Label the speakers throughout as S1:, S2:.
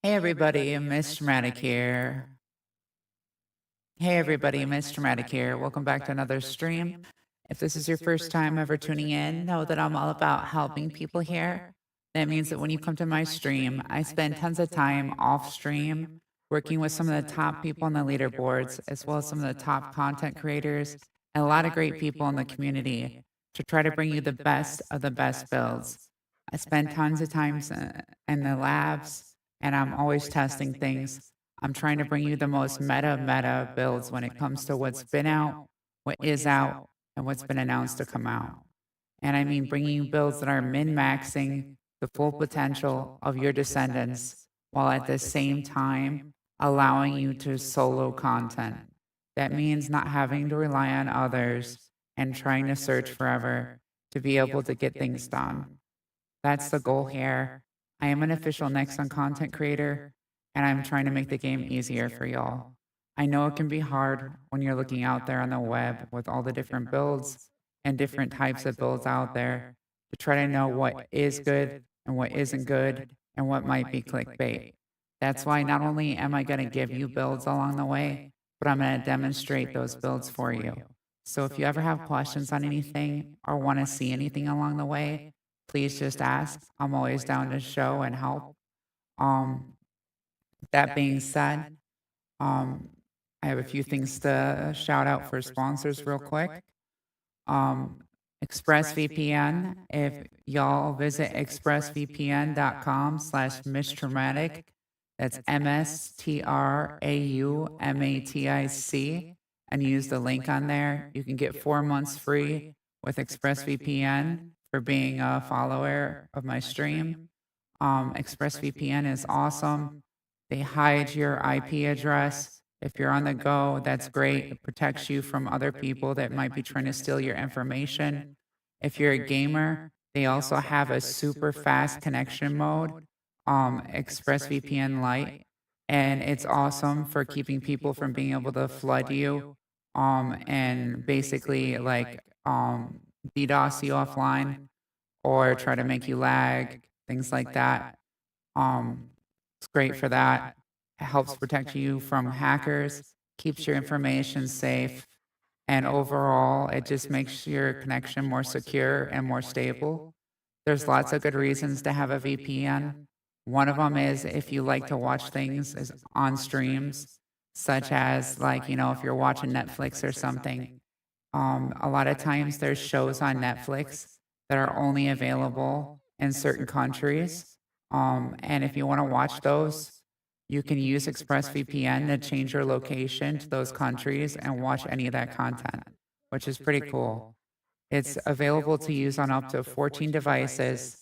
S1: Hey everybody, Miss Dramatic here. Hey everybody, Miss Dramatic here. Welcome back to another stream. If this is your first time ever tuning in, know that I'm all about helping people here. That means that when you come to my stream, I spend tons of time off stream working with some of the top people on the leaderboards, as well as some of the top content creators and a lot of great people in the community to try to bring you the best of the best builds. I spend tons of times in the labs and I'm always testing things. I'm trying to bring you the most meta builds when it comes to what's been out, what is out, and what's been announced to come out. And I mean bringing you builds that are min maxing the full potential of your descendants while at the same time allowing you to solo content. That means not having to rely on others and trying to search forever to be able to get things done. That's the goal here. I am an official Nexon content creator, and I'm trying to make the game easier for y'all. I know it can be hard when you're looking out there on the web with all the different builds and different types of builds out there to try to know what is good and what isn't good and what might be clickbait. That's why not only am I going to give you builds along the way, but I'm going to demonstrate those builds for you. So if you ever have questions on anything or want to see anything along the way, please just ask. I'm always down to show and help. Um, that being said, um, I have a few things to shout out for sponsors real quick. Um, ExpressVPN. If y'all visit expressvpn.com/mistraumatic, that's MSTRAUMATIC, and use the link on there. You can get 4 months free with ExpressVPN for being a follower of my stream. ExpressVPN is awesome. They hide your IP address. If you're on the go, that's great. It protects you from other people that might be trying to steal your information. If you're a gamer, they also have a super fast connection mode, ExpressVPN Lite, and it's awesome for keeping people from being able to flood you, and basically DDoS you offline or try to make you lag, things like that. It's great for that. It helps protect you from hackers, keeps your information safe, and overall, it just makes your connection more secure and more stable. There's lots of good reasons to have a VPN. One of them is if you like to watch things on streams, such as if you're watching Netflix or something. A lot of times there's shows on Netflix that are only available in certain countries. And if you want to watch those, you can use ExpressVPN to change your location to those countries and watch any of that content, which is pretty cool. It's available to use on up to 14 devices.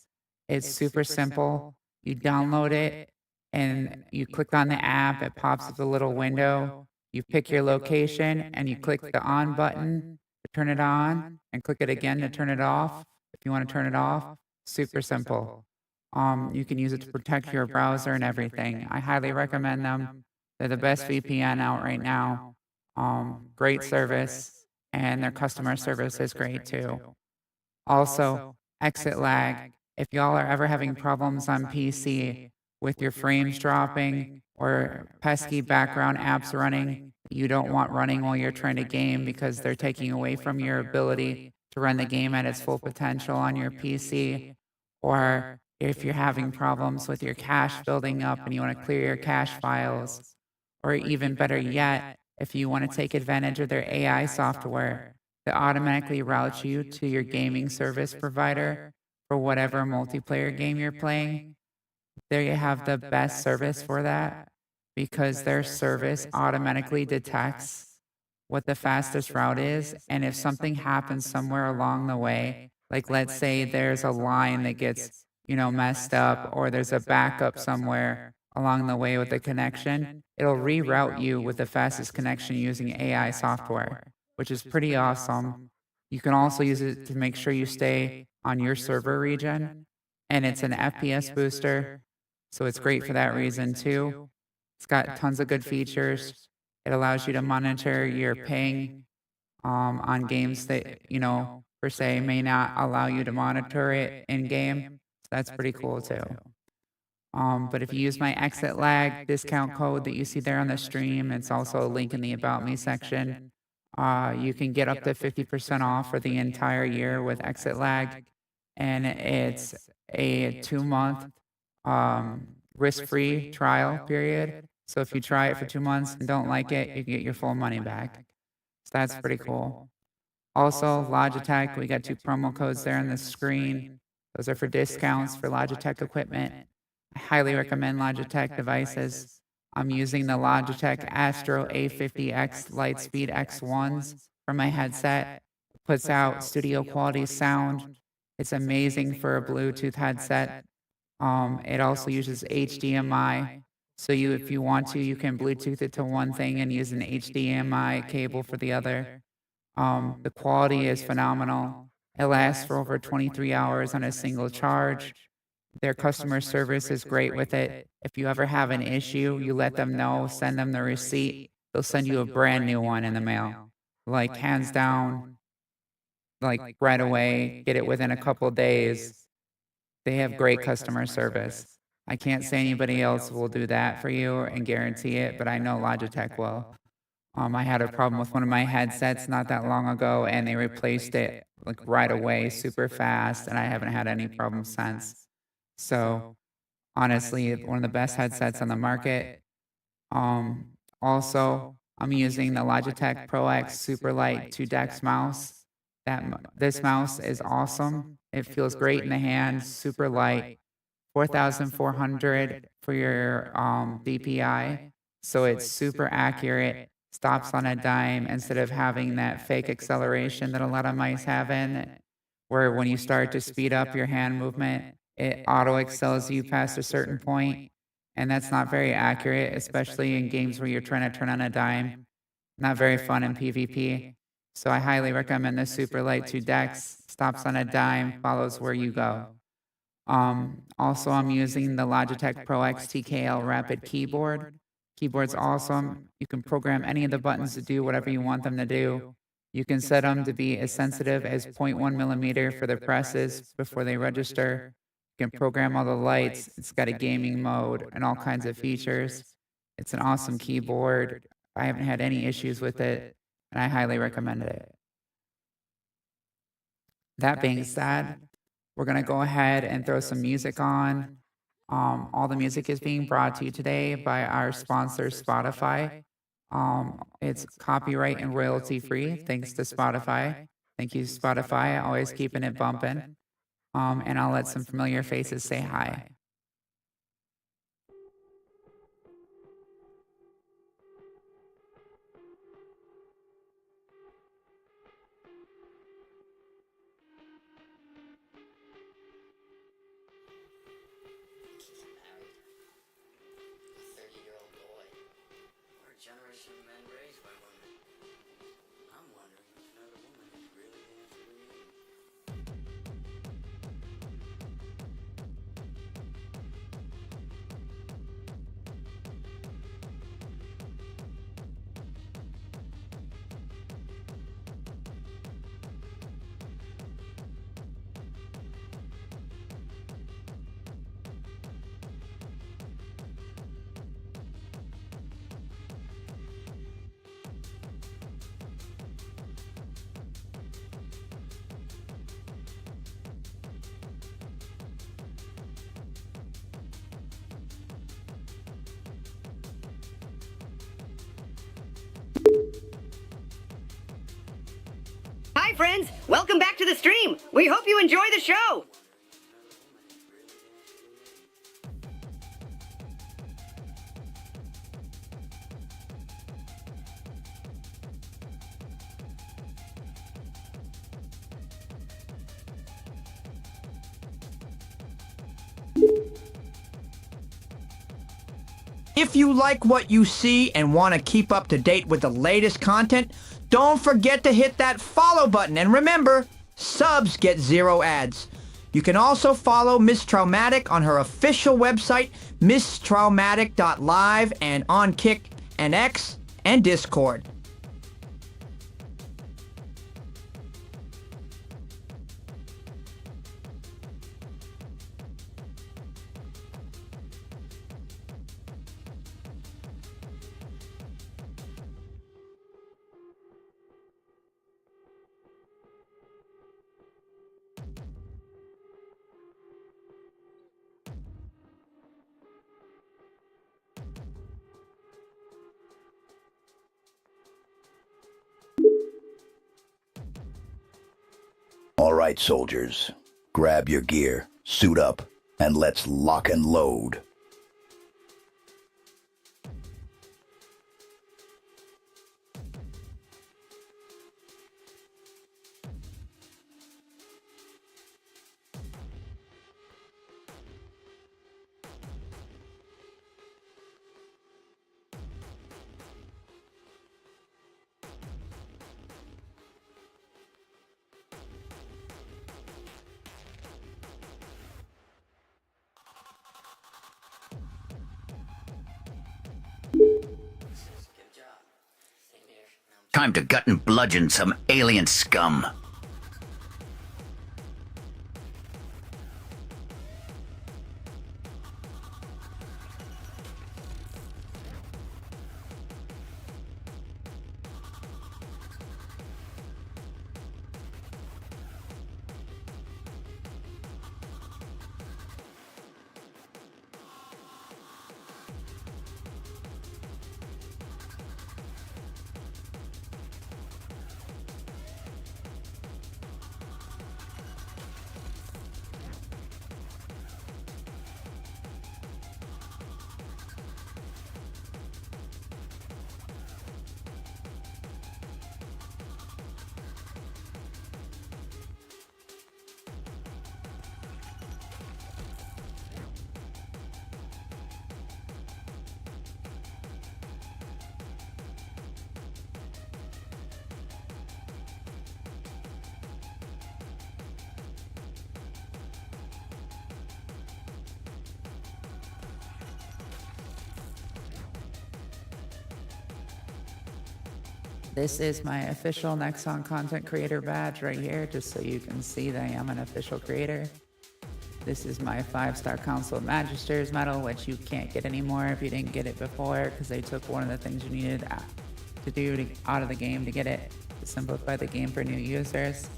S1: It's super simple. You download it and you click on the app, it pops up a little window. You pick your location and you click the on button to turn it on and click it again to turn it off. If you want to turn it off, super simple. You can use it to protect your browser and everything. I highly recommend them. They're the best VPN out right now. Great service, and their customer service is great too. Also, exit lag. If y'all are ever having problems on PC with your frames dropping or pesky background apps running you don't want running while you're trying to game because they're taking away from your ability to run the game at its full potential on your PC, or if you're having problems with your cache building up and you want to clear your cache files, or even better yet, if you want to take advantage of their AI software that automatically routes you to your gaming service provider for whatever multiplayer game you're playing, there you have the best service for that because their service automatically detects what the fastest route is. And if something happens somewhere along the way, like let's say there's a line that gets, messed up, or there's a backup somewhere along the way with the connection, it'll reroute you with the fastest connection using AI software, which is pretty awesome. You can also use it to make sure you stay on your server region, and it's an FPS booster. So it's great for that reason too. It's got tons of good features. It allows you to monitor your ping on games that, per se, may not allow you to monitor it in game. So that's pretty cool too. But if you use my exit lag discount code that you see there on the stream, it's also a link in the About Me section. You can get up to 50% off for the entire year with exit lag. And it's a 2 month risk free trial period. So if you try it for 2 months and don't like it, you can get your full money back. So that's pretty cool. Also, Logitech, we got 2 promo codes there on the screen. Those are for discounts for Logitech equipment. I highly recommend Logitech devices. I'm using the Logitech Astro A50X Lightspeed X1s for my headset. It puts out studio quality sound. It's amazing for a Bluetooth headset. It also uses HDMI. So if you want to, you can Bluetooth it to one thing and use an HDMI cable for the other. The quality is phenomenal. It lasts for over 23 hours on a single charge. Their customer service is great with it. If you ever have an issue, you let them know, send them the receipt. They'll send you a brand new one in the mail. Like hands down, like right away, get it within a couple days. They have great customer service. I can't say anybody else will do that for you and guarantee it, but I know Logitech will. I had a problem with one of my headsets not that long ago, and they replaced it like right away, super fast, and I haven't had any problems since. So honestly, one of the best headsets on the market. Also, I'm using the Logitech Pro X Super Light 2-Dex mouse. This mouse is awesome. It feels great in the hand, super light. 4,400 for your DPI. So it's super accurate, stops on a dime instead of having that fake acceleration that a lot of mice have in it, where when you start to speed up your hand movement, it auto excels you past a certain point, and that's not very accurate, especially in games where you're trying to turn on a dime. Not very fun in PvP. So I highly recommend the Super Light 2 Dex. Stops on a dime, follows where you go. Also, I'm using the Logitech Pro X TKL Rapid Keyboard. Keyboard's awesome. You can program any of the buttons to do whatever you want them to do. You can set them to be as sensitive as 0.1 millimeter for the presses before they register. You can program all the lights. It's got a gaming mode and all kinds of features. It's an awesome keyboard. I haven't had any issues with it, and I highly recommend it. That being said, we're going to go ahead and throw some music on. All the music is being brought to you today by our sponsor, Spotify. It's copyright and royalty free, thanks to Spotify. Thank you, Spotify, always keeping it bumping. And I'll let some familiar faces say hi.
S2: Generation of men raised by women. I'm wondering if another woman is really the answer we need.
S3: Hi friends, welcome back to the stream. We hope you enjoy the show.
S4: If you like what you see and want to keep up to date with the latest content, don't forget to hit that follow button. And remember, subs get 0 ads. You can also follow Miss Traumatic on her official website, misstraumatic.live, and on Kick and X and Discord.
S5: All right, soldiers. Grab your gear, suit up, and let's lock and load.
S2: Good job. Same here. Now
S6: Time to gut and bludgeon some alien scum.
S1: This is my official Nexon content creator badge right here, just so you can see that I am an official creator. This is my 5-star Council of Magisters medal, which you can't get anymore if you didn't get it before, because they took one of the things you needed to do out of the game to get it, to simplify the game for new users.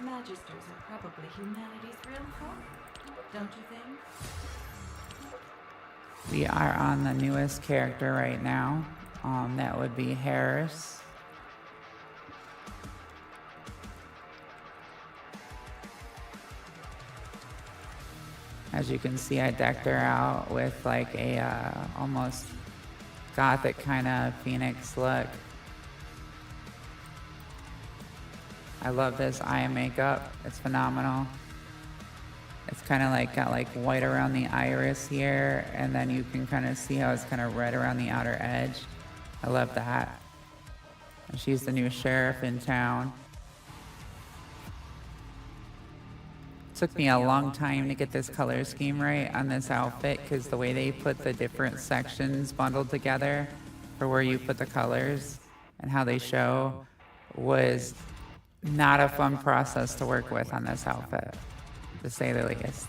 S7: Magisters are probably humanity's real hope, don't you think?
S1: We are on the newest character right now. That would be Harris. As you can see, I decked her out with like a almost gothic kind of Phoenix look. I love this eye makeup. It's phenomenal. It's kind of like got like white around the iris here, and then you can kind of see how it's kind of red around the outer edge. I love that. And she's the new sheriff in town. Took me a long time to get this color scheme right on this outfit, because the way they put the different sections bundled together for where you put the colors and how they show was not a fun process to work with on this outfit, to say the least.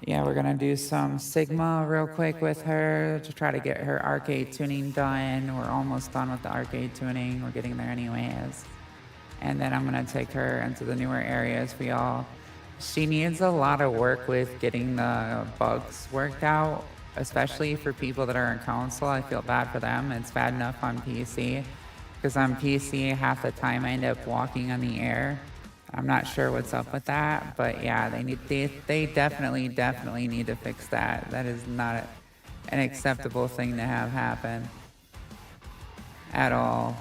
S1: Yeah, we're gonna do some Sigma real quick with her to try to get her arcade tuning done. We're almost done with the arcade tuning. We're getting there anyways. And then I'm gonna take her into the newer areas for y'all. She needs a lot of work with getting the bugs worked out, especially for people that are in console. I feel bad for them. It's bad enough on PC. Because on PC, half the time I end up walking on the air. I'm not sure what's up with that, but yeah, they definitely need to fix that. That is not an acceptable thing to have happen at all.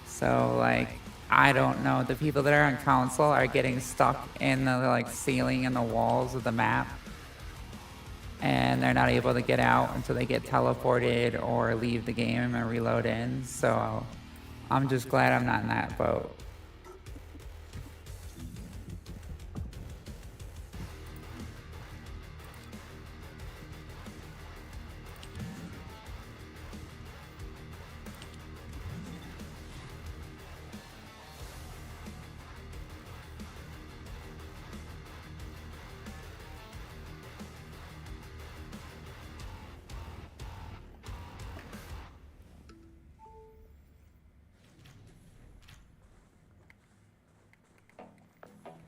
S1: So like, I don't know. The people that are on console are getting stuck in the like ceiling and the walls of the map, and they're not able to get out until they get teleported or leave the game and reload in. So I'm just glad I'm not in that boat.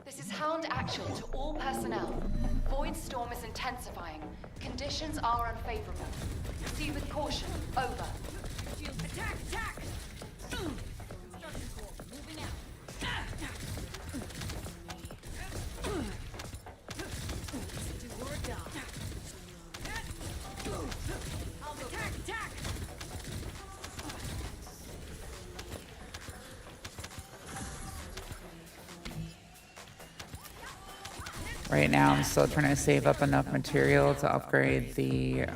S8: This is Hound Actual to all personnel. Void storm is intensifying. Conditions are unfavorable. Proceed with caution. Over. Attack! Attack! Moving out. Do or die. I'll go. Attack! Attack!
S1: Right now, I'm still trying to save up enough material to upgrade the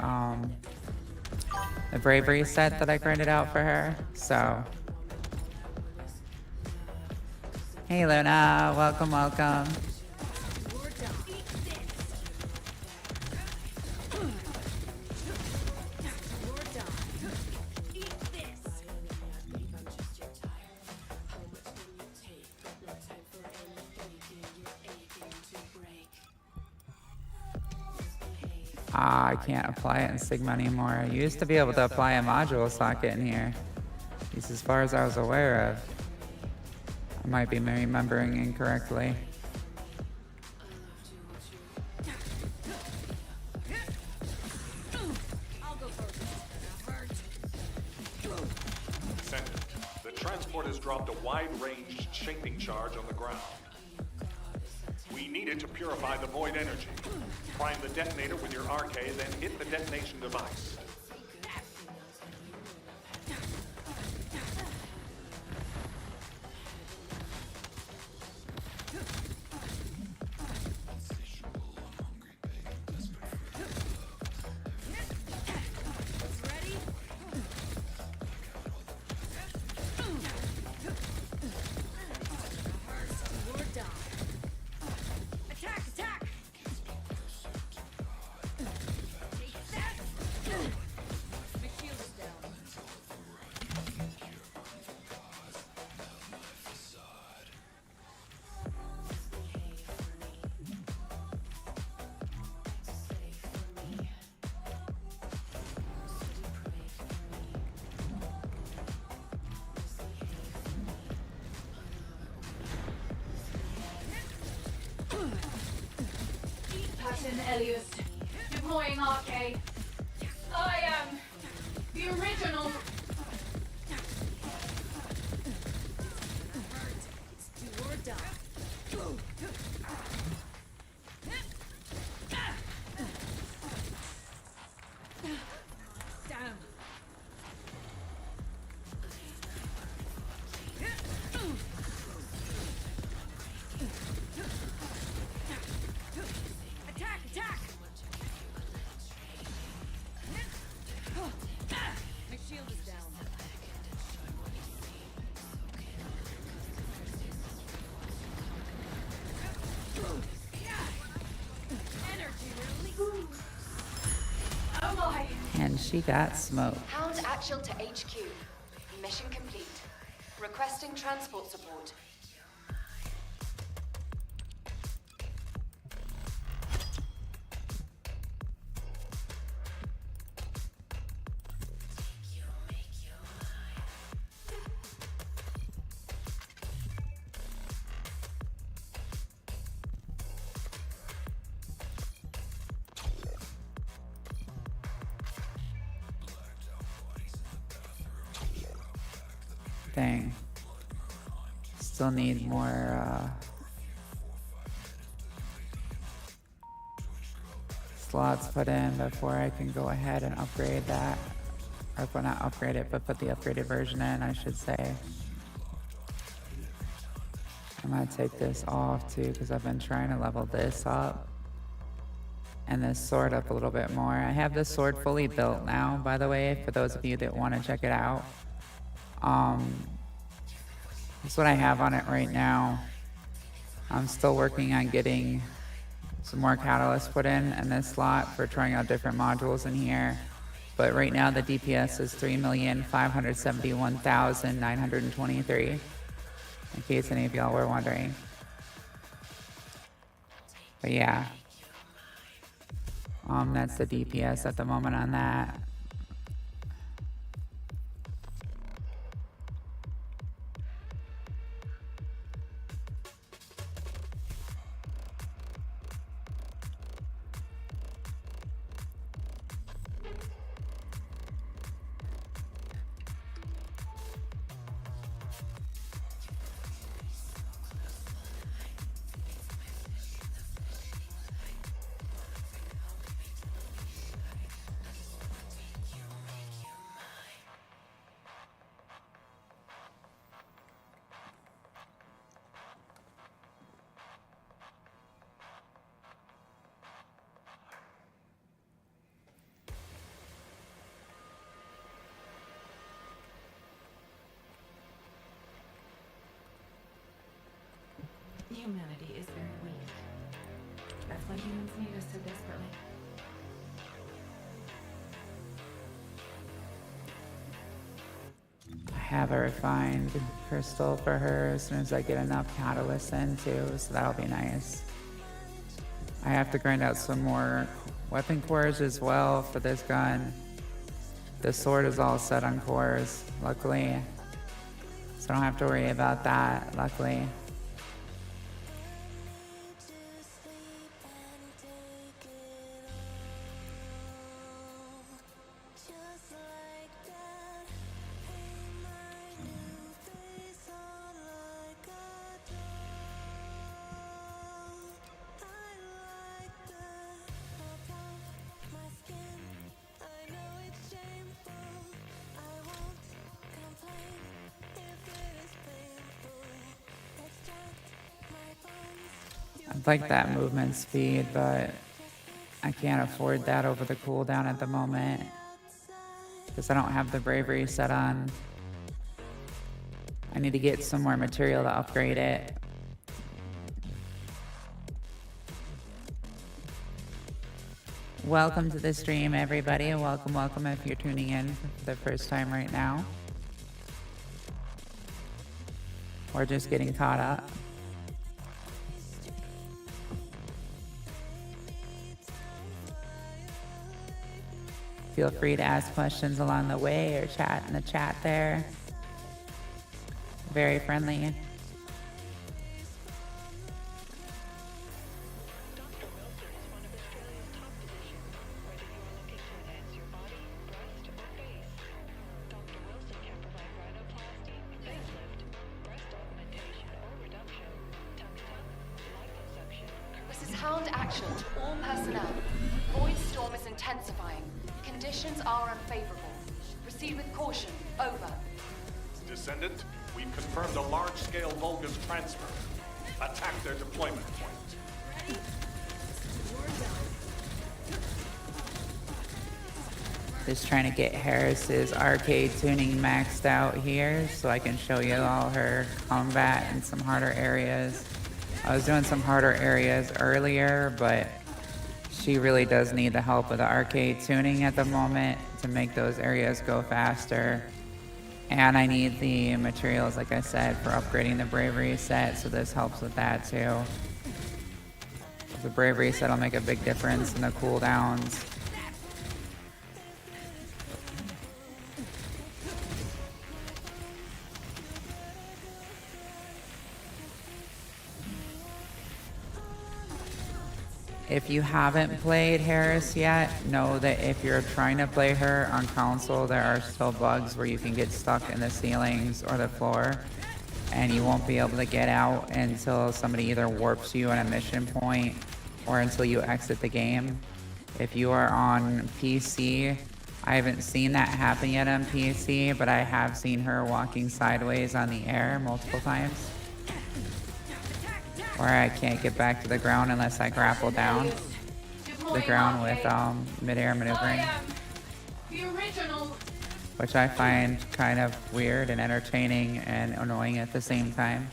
S1: bravery set that I grinded out for her. So, hey Luna, welcome, welcome. I can't apply it in Sigma anymore. I used to be able to apply a module socket in here. At least as far as I was aware of. I might be remembering incorrectly.
S9: Send it. The transport has dropped a wide-range shaping charge on the ground. We need it to purify the void energy. Prime the detonator with your RK, then hit the detonation device.
S8: Captain Elias, deploying RK. I am the original. Do or die. Down. Attack! Attack! My shield is down. Energy release. Oh my!
S1: And she got smoked.
S8: Hound Actual to HQ. Mission complete. Requesting transport support.
S1: Dang. Still need more, slots put in before I can go ahead and upgrade that. Or well, not upgrade it, but put the upgraded version in, I should say. I'm gonna take this off too, because I've been trying to level this up. And this sword up a little bit more. I have this sword fully built now, by the way, for those of you that want to check it out. That's what I have on it right now. I'm still working on getting some more catalysts put in this slot for trying out different modules in here. But right now the DPS is 3,571,923, in case any of y'all were wondering. But yeah. That's the DPS at the moment on that.
S7: Humanity is very weak. That's why humans need us so desperately.
S1: I have a refined crystal for her as soon as I get enough catalysts in too, so that'll be nice. I have to grind out some more weapon cores as well for this gun. The sword is all set on cores, luckily. So I don't have to worry about that, luckily. I'd like that movement speed, but I can't afford that over the cooldown at the moment because I don't have the bravery set on. I need to get some more material to upgrade it. Welcome to the stream, everybody. Welcome, welcome if you're tuning in for the first time right now. Or just getting caught up. Feel free to ask questions along the way or chat in the chat there. Very friendly.
S8: This is Hound Action to all personnel. Void storm is intensifying. Conditions are unfavorable. Proceed with caution. Over.
S9: Descendant, we've confirmed a large-scale Vulgus transfer. Attack their deployment point.
S1: Just trying to get Harris's arcade tuning maxed out here so I can show you all her combat in some harder areas. I was doing some harder areas earlier, but she really does need the help with the arcade tuning at the moment to make those areas go faster. And I need the materials, like I said, for upgrading the bravery set, so this helps with that too. The bravery set will make a big difference in the cooldowns. If you haven't played Harris yet, know that if you're trying to play her on console, there are still bugs where you can get stuck in the ceilings or the floor, and you won't be able to get out until somebody either warps you at a mission point or until you exit the game. If you are on PC, I haven't seen that happen yet on PC, but I have seen her walking sideways on the air multiple times. Or I can't get back to the ground unless I grapple down the ground with mid-air maneuvering, which I find kind of weird and entertaining and annoying at the same time.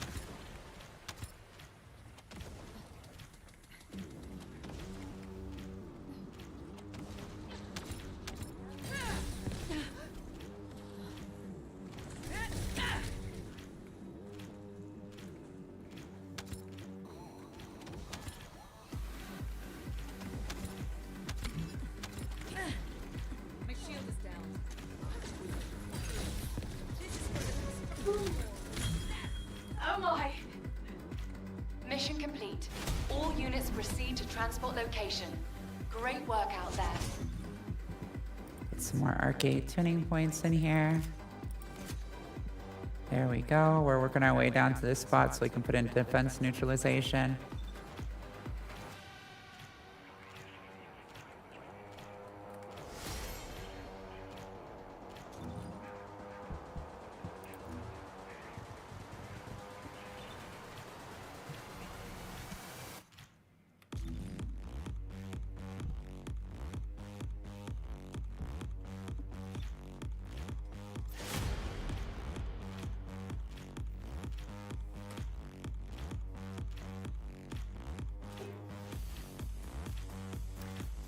S8: Oh my! Mission complete. All units proceed to transport location. Great work out there.
S1: Get some more arcade tuning points in here. There we go. We're working our way down to this spot so we can put in defense neutralization.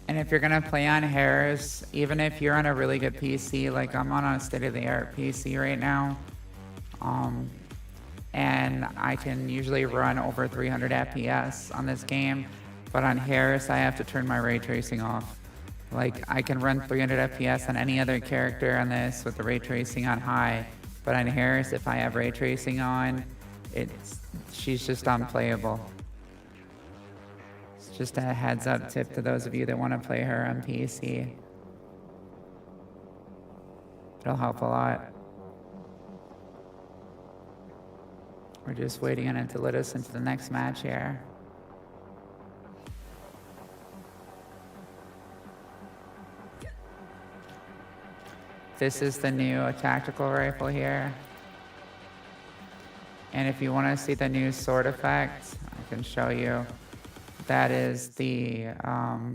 S1: And if you're gonna play on Harris, even if you're on a really good PC, like I'm on a state-of-the-art PC right now, and I can usually run over 300 FPS on this game, but on Harris I have to turn my ray tracing off. Like I can run 300 FPS on any other character on this with the ray tracing on high, but on Harris, if I have ray tracing on, she's just unplayable. Just a heads up tip to those of you that want to play her on PC. It'll help a lot. We're just waiting on it to let us into the next match here. This is the new tactical rifle here. And if you want to see the new sword effect, I can show you. That is the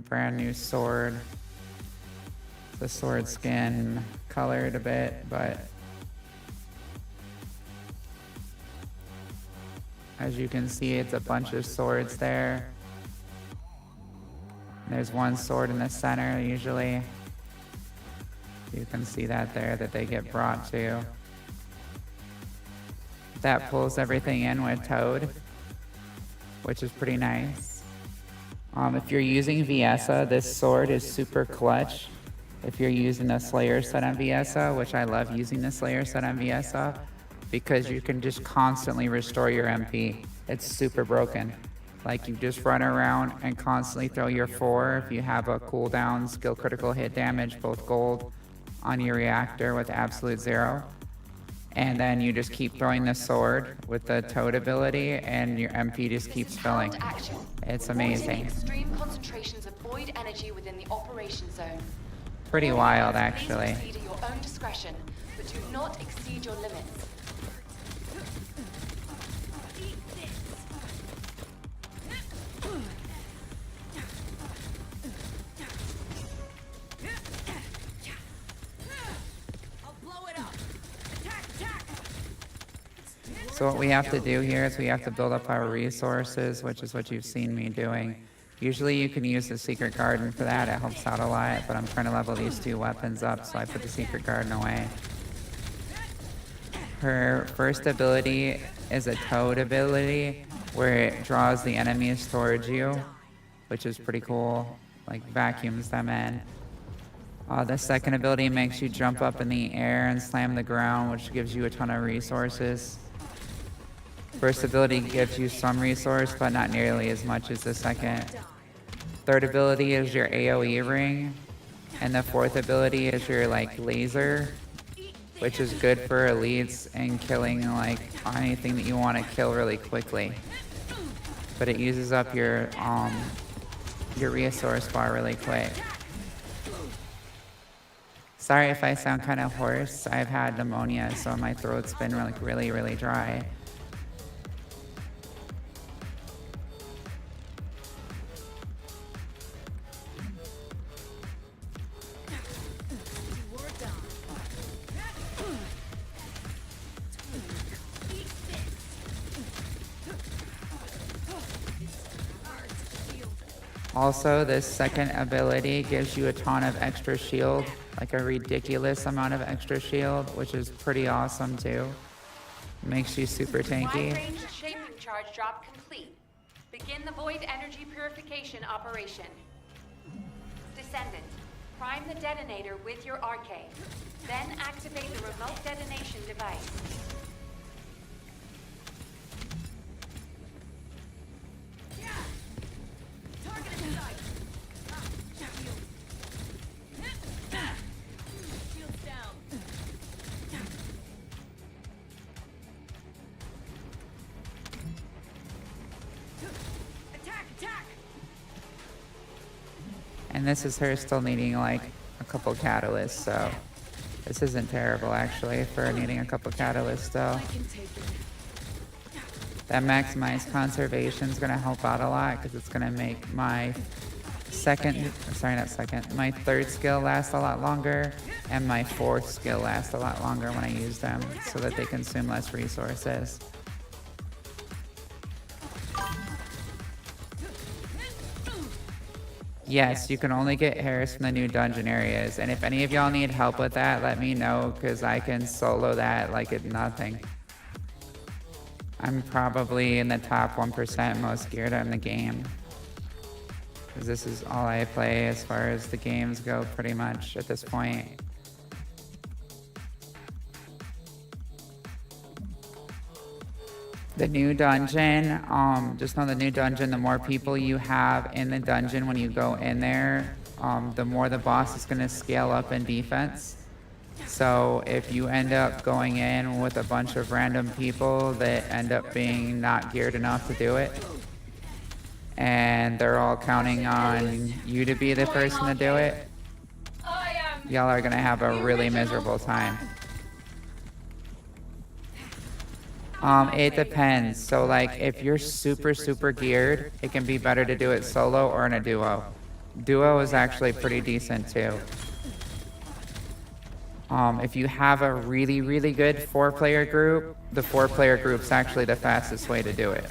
S1: brand new sword. The sword skin colored a bit, but as you can see, it's a bunch of swords there. There's one sword in the center usually. You can see that there that they get brought to. That pulls everything in with Toad, which is pretty nice. If you're using Viesa, this sword is super clutch. If you're using the Slayer set on Viesa, which I love using the Slayer set on Viesa, because you can just constantly restore your MP. It's super broken. Like you just run around and constantly throw your 4 if you have a cooldown, skill critical hit damage, both gold, on your reactor with absolute 0. And then you just keep throwing the sword with the Toad ability and your MP just keeps filling. It's amazing.
S8: Extreme concentrations of void energy within the operation zone.
S1: Pretty wild, actually.
S8: Proceed at your own discretion, but do not exceed your limits.
S1: So what we have to do here is we have to build up our resources, which is what you've seen me doing. Usually you can use the secret garden for that, it helps out a lot, but I'm trying to level these 2 weapons up, so I put the secret garden away. Her first ability is a Toad ability, where it draws the enemies towards you, which is pretty cool, like vacuums them in. The second ability makes you jump up in the air and slam the ground, which gives you a ton of resources. First ability gives you some resource, but not nearly as much as the second. Third ability is your AoE ring. And the fourth ability is your like laser, which is good for elites and killing like anything that you want to kill really quickly. But it uses up your resource bar really quick. Sorry if I sound kind of hoarse. I've had pneumonia, so my throat's been like really dry. Also, this second ability gives you a ton of extra shield, like a ridiculous amount of extra shield, which is pretty awesome too. Makes you super tanky.
S8: Wide-range shaping charge drop complete. Begin the void energy purification operation. Descendant, prime the detonator with your arcade. Then activate the remote detonation device.
S1: And this is her still needing like a couple catalysts, so this isn't terrible actually for needing a couple catalysts still. That maximized conservation is going to help out a lot because it's going to make my my third skill last a lot longer and my fourth skill last a lot longer when I use them so that they consume less resources. Yes, you can only get Harris from the new dungeon areas, and if any of y'all need help with that, let me know, because I can solo that like it's nothing. I'm probably in the top 1% most geared in the game, because this is all I play as far as the games go pretty much at this point. The new dungeon, just know the new dungeon, the more people you have in the dungeon when you go in there, the more the boss is going to scale up in defense. So if you end up going in with a bunch of random people that end up being not geared enough to do it, and they're all counting on you to be the person to do it, y'all are going to have a really miserable time. It depends. So like if you're super geared, it can be better to do it solo or in a duo. Duo is actually pretty decent too. If you have a really good 4-player group, the 4-player group's actually the fastest way to do it.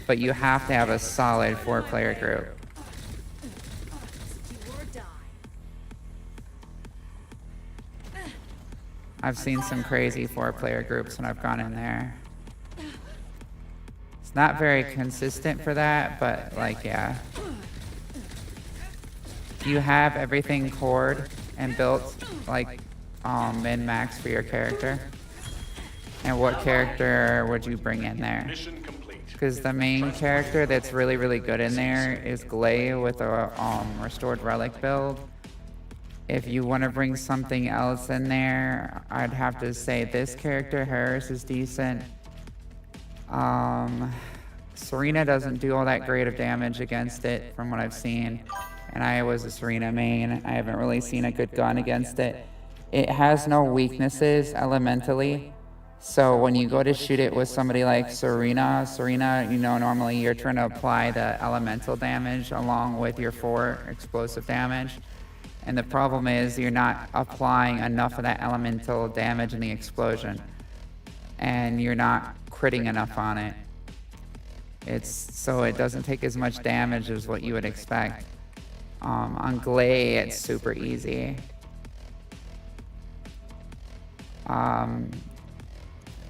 S1: But you have to have a solid 4-player group. I've seen some crazy 4-player groups when I've gone in there. It's not very consistent for that, but like, yeah. You have everything cored and built like min-max for your character. And what character would you bring in there? Because the main character that's really good in there is Glay with a restored relic build. If you want to bring something else in there, I'd have to say this character, Harris, is decent. Serena doesn't do all that great of damage against it from what I've seen. And I was a Serena main. I haven't really seen a good gun against it. It has no weaknesses elementally. So when you go to shoot it with somebody like Serena, you know, normally you're trying to apply the elemental damage along with your 4 explosive damage. And the problem is you're not applying enough of that elemental damage in the explosion. And you're not critting enough on it. So it doesn't take as much damage as what you would expect. On Glay, it's super easy.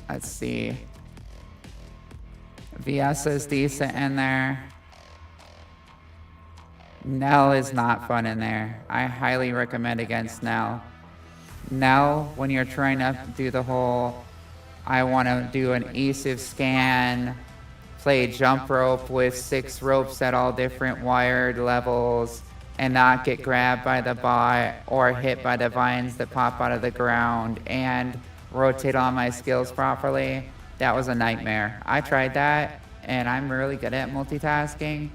S1: Let's see. VS is decent in there. Nell is not fun in there. I highly recommend against Nell. Nell, when you're trying to do the whole, I want to do an evasive scan, play jump rope with 6 ropes at all different wired levels and not get grabbed by the bot or hit by the vines that pop out of the ground and rotate all my skills properly. That was a nightmare. I tried that, and I'm really good at multitasking,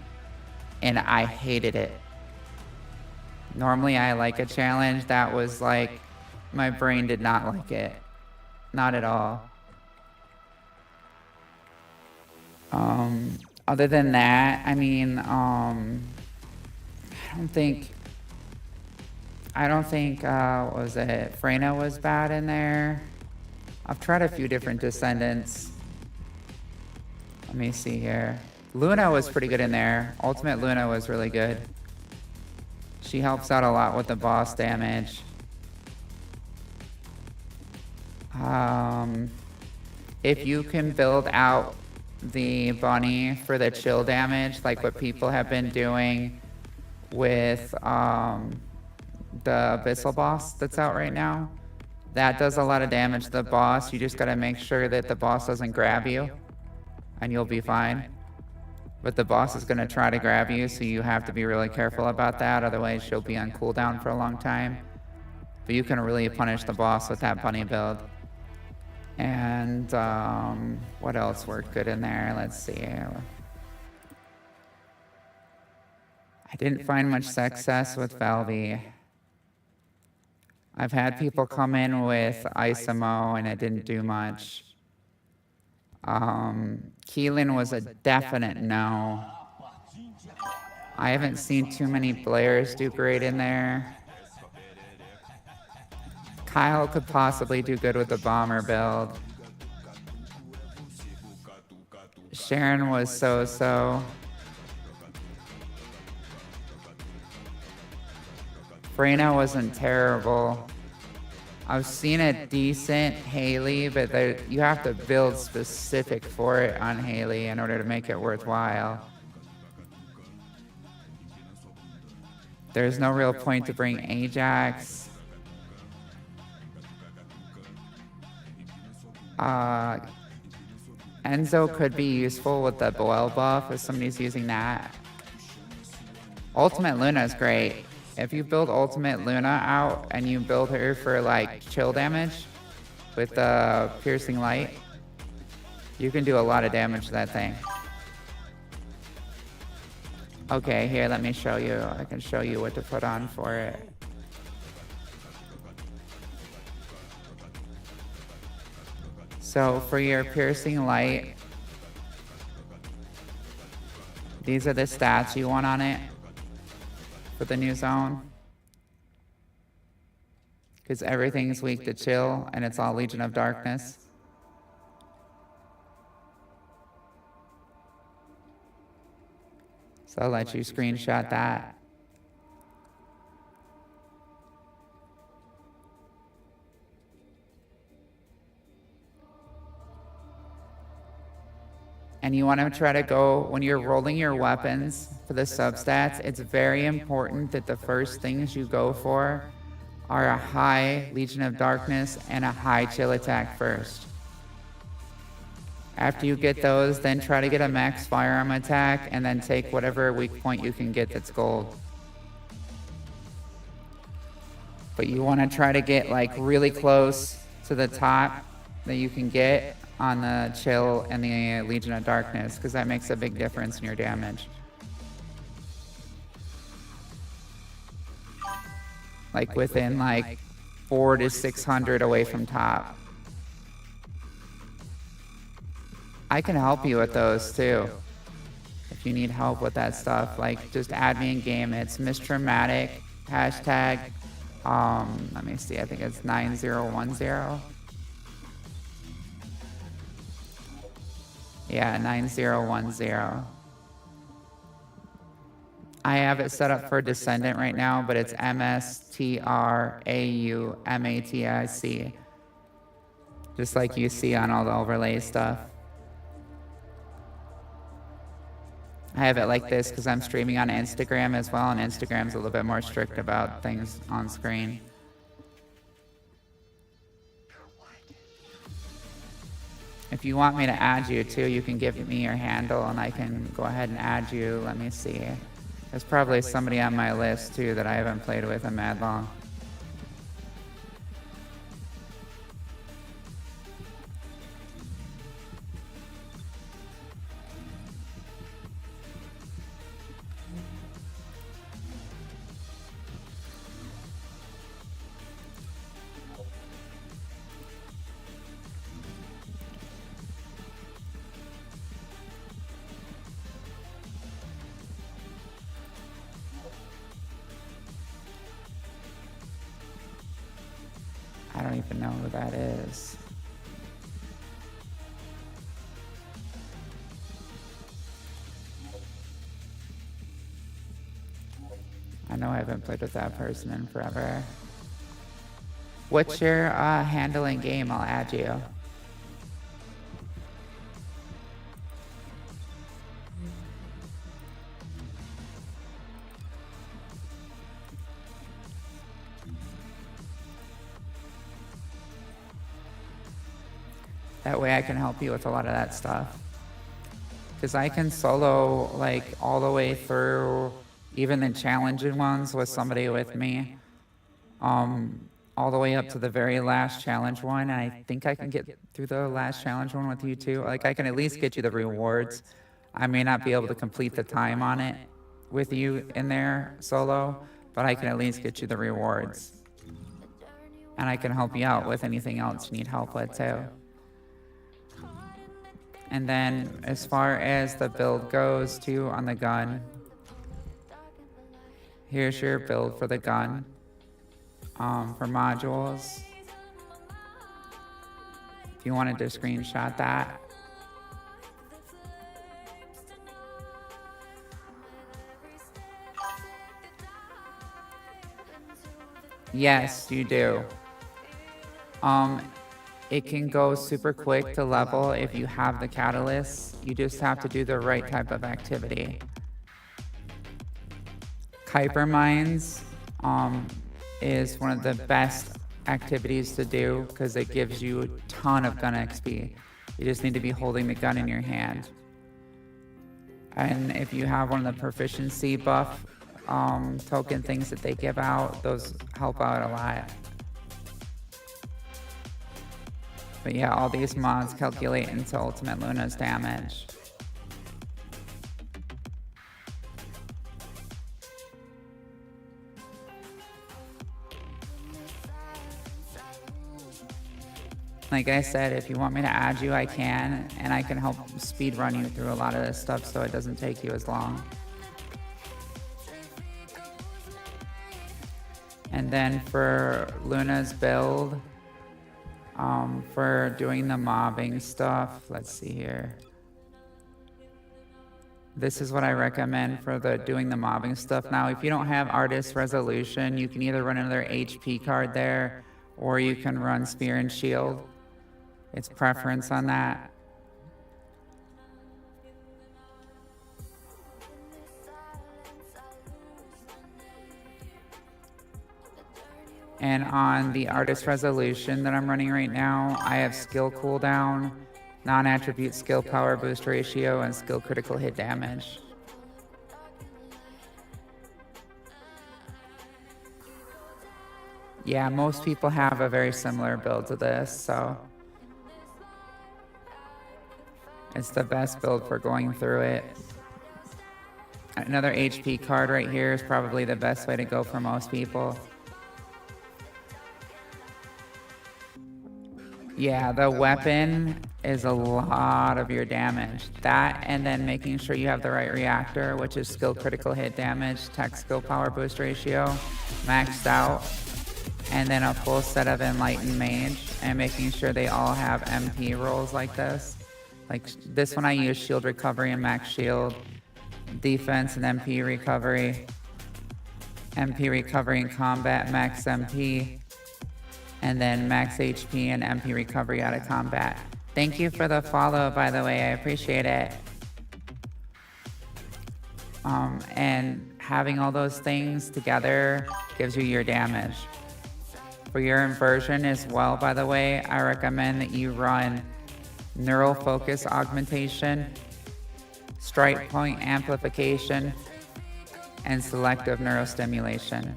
S1: and I hated it. Normally I like a challenge. That was like, my brain did not like it. Not at all. Other than that, I mean, I don't think, what was it? Freyna was bad in there. I've tried a few different Descendants. Let me see here. Luna was pretty good in there. Ultimate Luna was really good. She helps out a lot with the boss damage. If you can build out the bunny for the chill damage, like what people have been doing with the Abyssal boss that's out right now, that does a lot of damage to the boss. You just gotta make sure that the boss doesn't grab you, and you'll be fine. But the boss is gonna try to grab you, so you have to be really careful about that, otherwise she'll be on cooldown for a long time. But you can really punish the boss with that bunny build. And what else worked good in there? Let's see. I didn't find much success with Valvi. I've had people come in with Isamo and it didn't do much. Keelan was a definite no. I haven't seen too many players do great in there. Kyle could possibly do good with the bomber build. Sharon was so-so. Freyna wasn't terrible. I've seen a decent Haley, but you have to build specific for it on Haley in order to make it worthwhile. There's no real point to bring Ajax. Enzo could be useful with the Boel buff if somebody's using that. Ultimate Luna is great. If you build Ultimate Luna out and you build her for like chill damage with the piercing light, you can do a lot of damage to that thing. Okay, here, let me show you. I can show you what to put on for it. So for your piercing light, these are the stats you want on it for the new zone. Because everything's weak to chill and it's all Legion of Darkness. So I'll let you screenshot that. And you want to try to go, when you're rolling your weapons for the substats, it's very important that the first things you go for are a high Legion of Darkness and a high chill attack first. After you get those, then try to get a max firearm attack and then take whatever weak point you can get that's gold. But you want to try to get like really close to the top that you can get on the chill and the Legion of Darkness, because that makes a big difference in your damage. Like within like 400 to 600 away from top. I can help you with those too. If you need help with that stuff, like just add me in game. It's Mr. hashtag, let me see, I think it's 9010. Yeah, 9010. I have it set up for Descendant right now, but it's MSTRAUMATIC. Just like you see on all the overlay stuff. I have it like this because I'm streaming on Instagram as well, and Instagram's a little bit more strict about things on screen. If you want me to add you too, you can give me your handle and I can go ahead and add you. Let me see. There's probably somebody on my list too that I haven't played with in mad long. I don't even know who that is. I know I haven't played with that person in forever. What's your handling game? I'll add you. That way I can help you with a lot of that stuff. Because I can solo like all the way through even the challenging ones with somebody with me. All the way up to the very last challenge one. And I think I can get through the last challenge one with you too. Like I can at least get you the rewards. I may not be able to complete the time on it with you in there solo, but I can at least get you the rewards. And I can help you out with anything else you need help with too. And then as far as the build goes too on the gun, here's your build for the gun. For modules. If you wanted to screenshot that. Yes, you do. It can go super quick to level if you have the catalyst. You just have to do the right type of activity. Kuiper mines is one of the best activities to do because it gives you a ton of gun XP. You just need to be holding the gun in your hand. And if you have one of the proficiency buff token things that they give out, those help out a lot. But yeah, all these mods calculate into Ultimate Luna's damage. Like I said, if you want me to add you, I can, and I can help speed run you through a lot of this stuff so it doesn't take you as long. And then for Luna's build, for doing the mobbing stuff, let's see here. This is what I recommend for doing the mobbing stuff. Now, if you don't have artist resolution, you can either run another HP card there, or you can run spear and shield. It's preference on that. And on the artist resolution that I'm running right now, I have skill cooldown, non-attribute skill power boost ratio, and skill critical hit damage. Yeah, most people have a very similar build to this, so it's the best build for going through it. Another HP card right here is probably the best way to go for most people. Yeah, the weapon is a lot of your damage. That, and then making sure you have the right reactor, which is skill critical hit damage, tech skill power boost ratio, maxed out, and then a full set of enlightened mage, and making sure they all have MP rolls like this. Like this one I use shield recovery and max shield, defense and MP recovery in combat, max MP, and then max HP and MP recovery out of combat. Thank you for the follow, by the way, I appreciate it. And having all those things together gives you your damage. For your inversion as well, by the way, I recommend that you run neural focus augmentation, strike point amplification, and selective neurostimulation.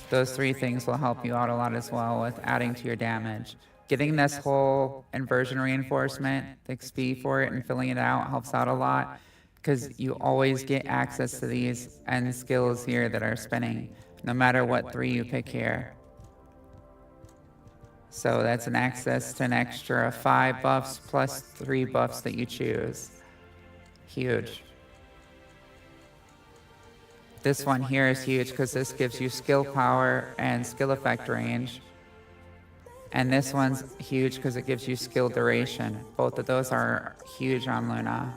S1: Those 3 things will help you out a lot as well with adding to your damage. Getting this whole inversion reinforcement, the XP for it, and filling it out helps out a lot because you always get access to these end skills here that are spinning, no matter what 3 you pick here. So that's an access to an extra 5 buffs plus 3 buffs that you choose. Huge. This one here is huge because this gives you skill power and skill effect range. And this one's huge because it gives you skill duration. Both of those are huge on Luna.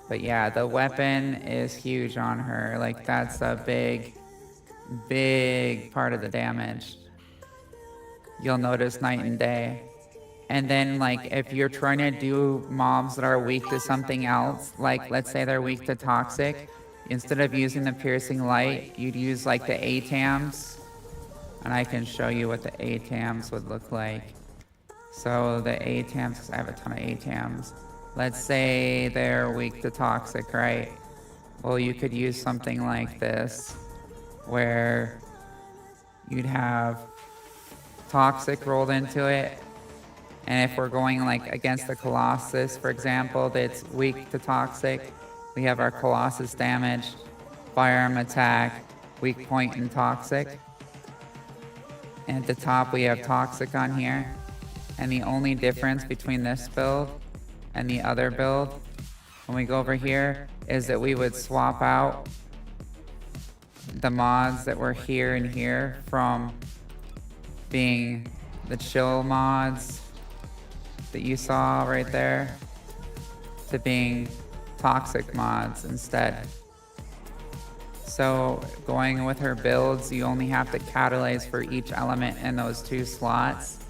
S1: But yeah, the weapon is huge on her. Like, that's a big part of the damage. You'll notice night and day. And then, like, if you're trying to do mobs that are weak to something else, like, let's say they're weak to toxic, instead of using the piercing light, you'd use, like, the ATAMs. And I can show you what the ATAMs would look like. So the ATAMs, because I have a ton of ATAMs. Let's say they're weak to toxic, right? Well, you could use something like this, where you'd have toxic rolled into it. And if we're going like against the Colossus, for example, that's weak to toxic, we have our Colossus damage, firearm attack, weak point and toxic. And at the top we have toxic on here. And the only difference between this build and the other build, when we go over here, is that we would swap out the mods that were here and here from being the chill mods that you saw right there to being toxic mods instead. So going with her builds, you only have to catalyze for each element in those 2 slots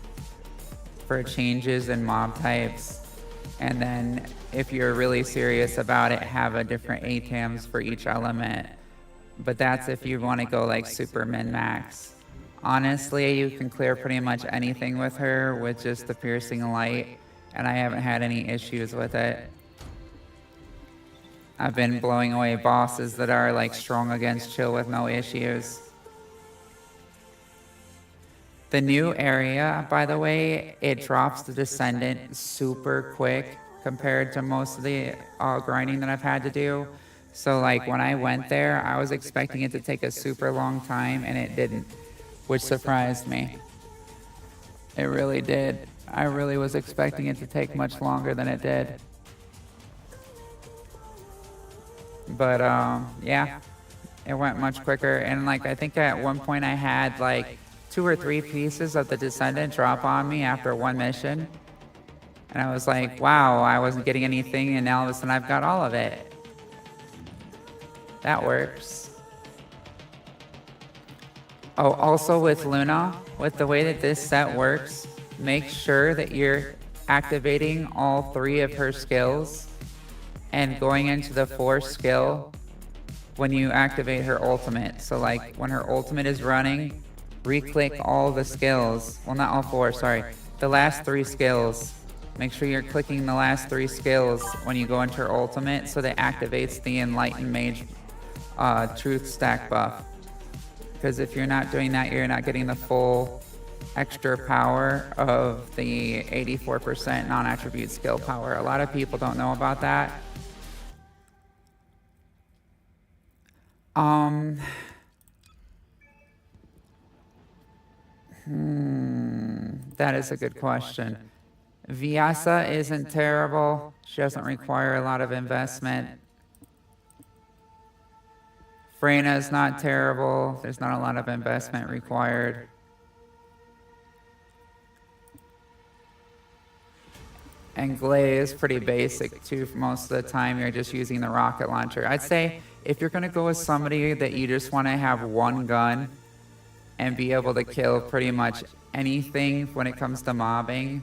S1: for changes in mob types. And then if you're really serious about it, have a different ATAMs for each element. But that's if you want to go like super min-max. Honestly, you can clear pretty much anything with her with just the piercing light, and I haven't had any issues with it. I've been blowing away bosses that are like strong against chill with no issues. The new area, by the way, it drops the Descendant super quick compared to most of the grinding that I've had to do. So like when I went there, I was expecting it to take a super long time, and it didn't, which surprised me. It really did. I really was expecting it to take much longer than it did. But yeah, it went much quicker. And like I think at one point I had like 2 or 3 pieces of the Descendant drop on me after one mission. And I was like, wow, I wasn't getting anything, and now all of a sudden I've got all of it. That works. Oh, also with Luna, with the way that this set works, make sure that you're activating all 3 of her skills and going into the 4th skill when you activate her ultimate. So like when her ultimate is running, re-click all the skills. Well, not all 4, sorry. The last 3 skills. Make sure you're clicking the last 3 skills when you go into her ultimate, so that activates the Enlightened Mage Truth Stack buff. Because if you're not doing that, you're not getting the full extra power of the 84% non-attribute skill power. A lot of people don't know about that. That is a good question. Vyasa isn't terrible. She doesn't require a lot of investment. Freyna's not terrible. There's not a lot of investment required. And Glay is pretty basic too. For most of the time, you're just using the rocket launcher. I'd say if you're going to go with somebody that you just want to have one gun and be able to kill pretty much anything when it comes to mobbing,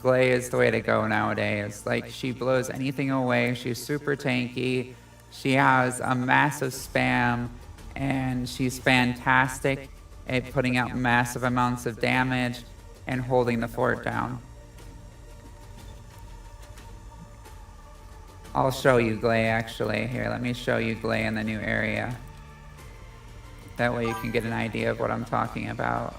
S1: Glay is the way to go nowadays. Like, she blows anything away. She's super tanky. She has a massive spam, and she's fantastic it putting out massive amounts of damage and holding the fort down. I'll show you Glay actually. Here, let me show you Glay in the new area. That way you can get an idea of what I'm talking about.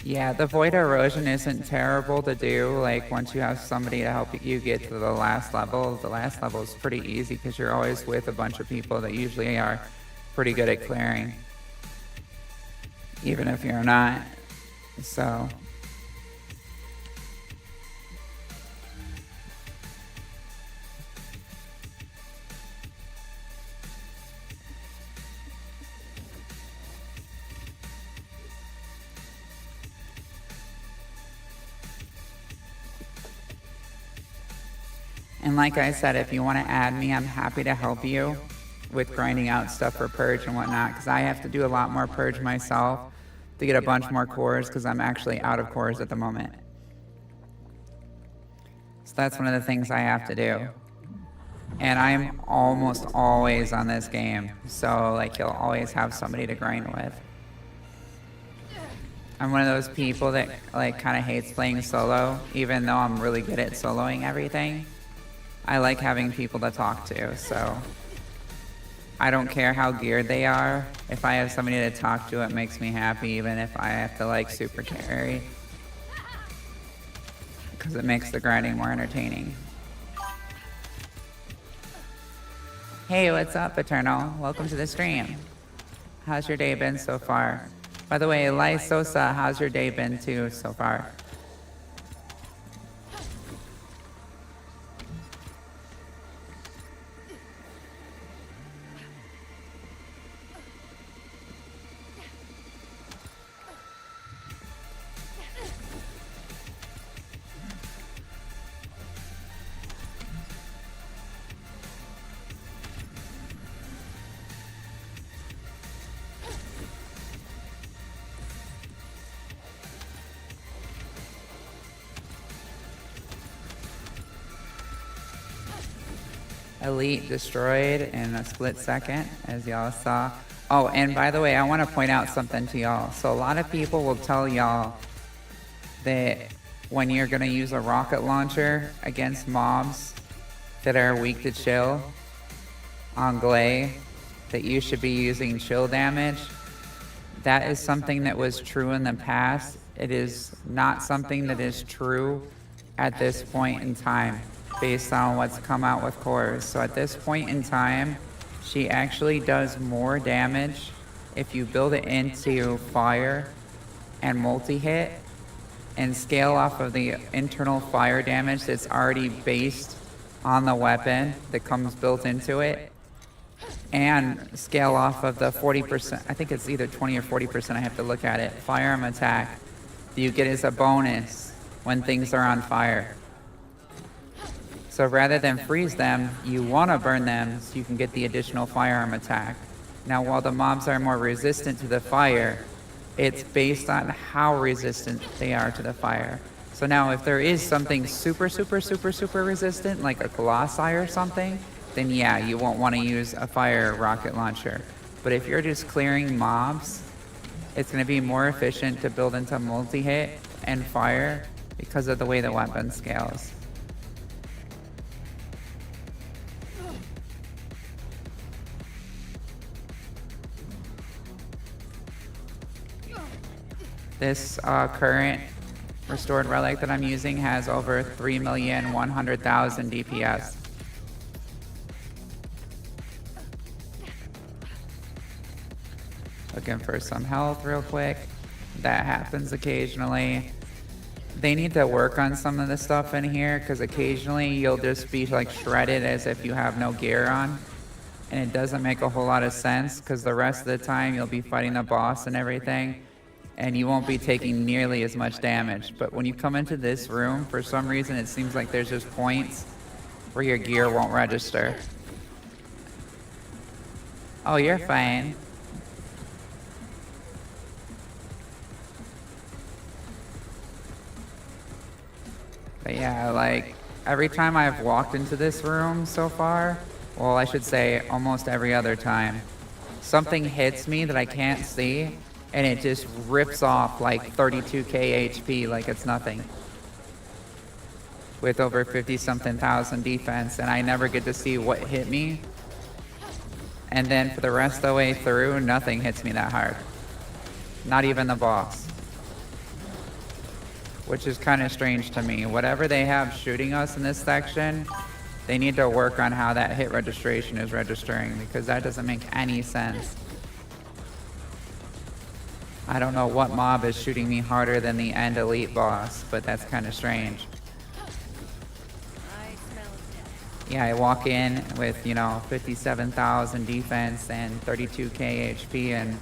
S1: Yeah, the void erosion isn't terrible to do. Like, once you have somebody to help you get to the last level is pretty easy because you're always with a bunch of people that usually are pretty good at clearing, even if you're not. So and like I said, if you want to add me, I'm happy to help you with grinding out stuff for purge and whatnot, because I have to do a lot more purge myself to get a bunch more cores, because I'm actually out of cores at the moment. So that's one of the things I have to do. And I'm almost always on this game, so like you'll always have somebody to grind with. I'm one of those people that like kind of hates playing solo, even though I'm really good at soloing everything. I like having people to talk to, so I don't care how geared they are. If I have somebody to talk to, it makes me happy, even if I have to like super carry, because it makes the grinding more entertaining. Hey, what's up, Eternal? Welcome to the stream. How's your day been so far? By the way, Lai Sosa, how's your day been too so far? Elite destroyed in a split second, as y'all saw. Oh, and by the way, I want to point out something to y'all. So a lot of people will tell y'all that when you're going to use a rocket launcher against mobs that are weak to chill on Glay, that you should be using chill damage. That is something that was true in the past. It is not something that is true at this point in time, based on what's come out with cores. So at this point in time, she actually does more damage if you build it into fire and multi-hit and scale off of the internal fire damage that's already based on the weapon that comes built into it, and scale off of the 40%, I think it's either 20 or 40%, I have to look at it, firearm attack that you get as a bonus when things are on fire. So rather than freeze them, you want to burn them so you can get the additional firearm attack. Now, while the mobs are more resistant to the fire, it's based on how resistant they are to the fire. So now if there is something super resistant, like a Colossi or something, then yeah, you won't want to use a fire rocket launcher. But if you're just clearing mobs, it's going to be more efficient to build into multi-hit and fire because of the way the weapon scales. This current restored relic that I'm using has over 3,100,000 DPS. Looking for some health real quick. That happens occasionally. They need to work on some of the stuff in here, because occasionally you'll just be like shredded as if you have no gear on. And it doesn't make a whole lot of sense, because the rest of the time you'll be fighting the boss and everything, and you won't be taking nearly as much damage. But when you come into this room, for some reason it seems like there's just points where your gear won't register. Oh, you're fine. But yeah, like, every time I've walked into this room so far, well, I should say almost every other time, something hits me that I can't see, and it just rips off like 32k HP like it's nothing. With over 50-something thousand defense, and I never get to see what hit me. And then for the rest of the way through, nothing hits me that hard. Not even the boss. Which is kind of strange to me. Whatever they have shooting us in this section, they need to work on how that hit registration is registering, because that doesn't make any sense. I don't know what mob is shooting me harder than the end elite boss, but that's kind of strange. Yeah, I walk in with, 57,000 defense and 32k HP and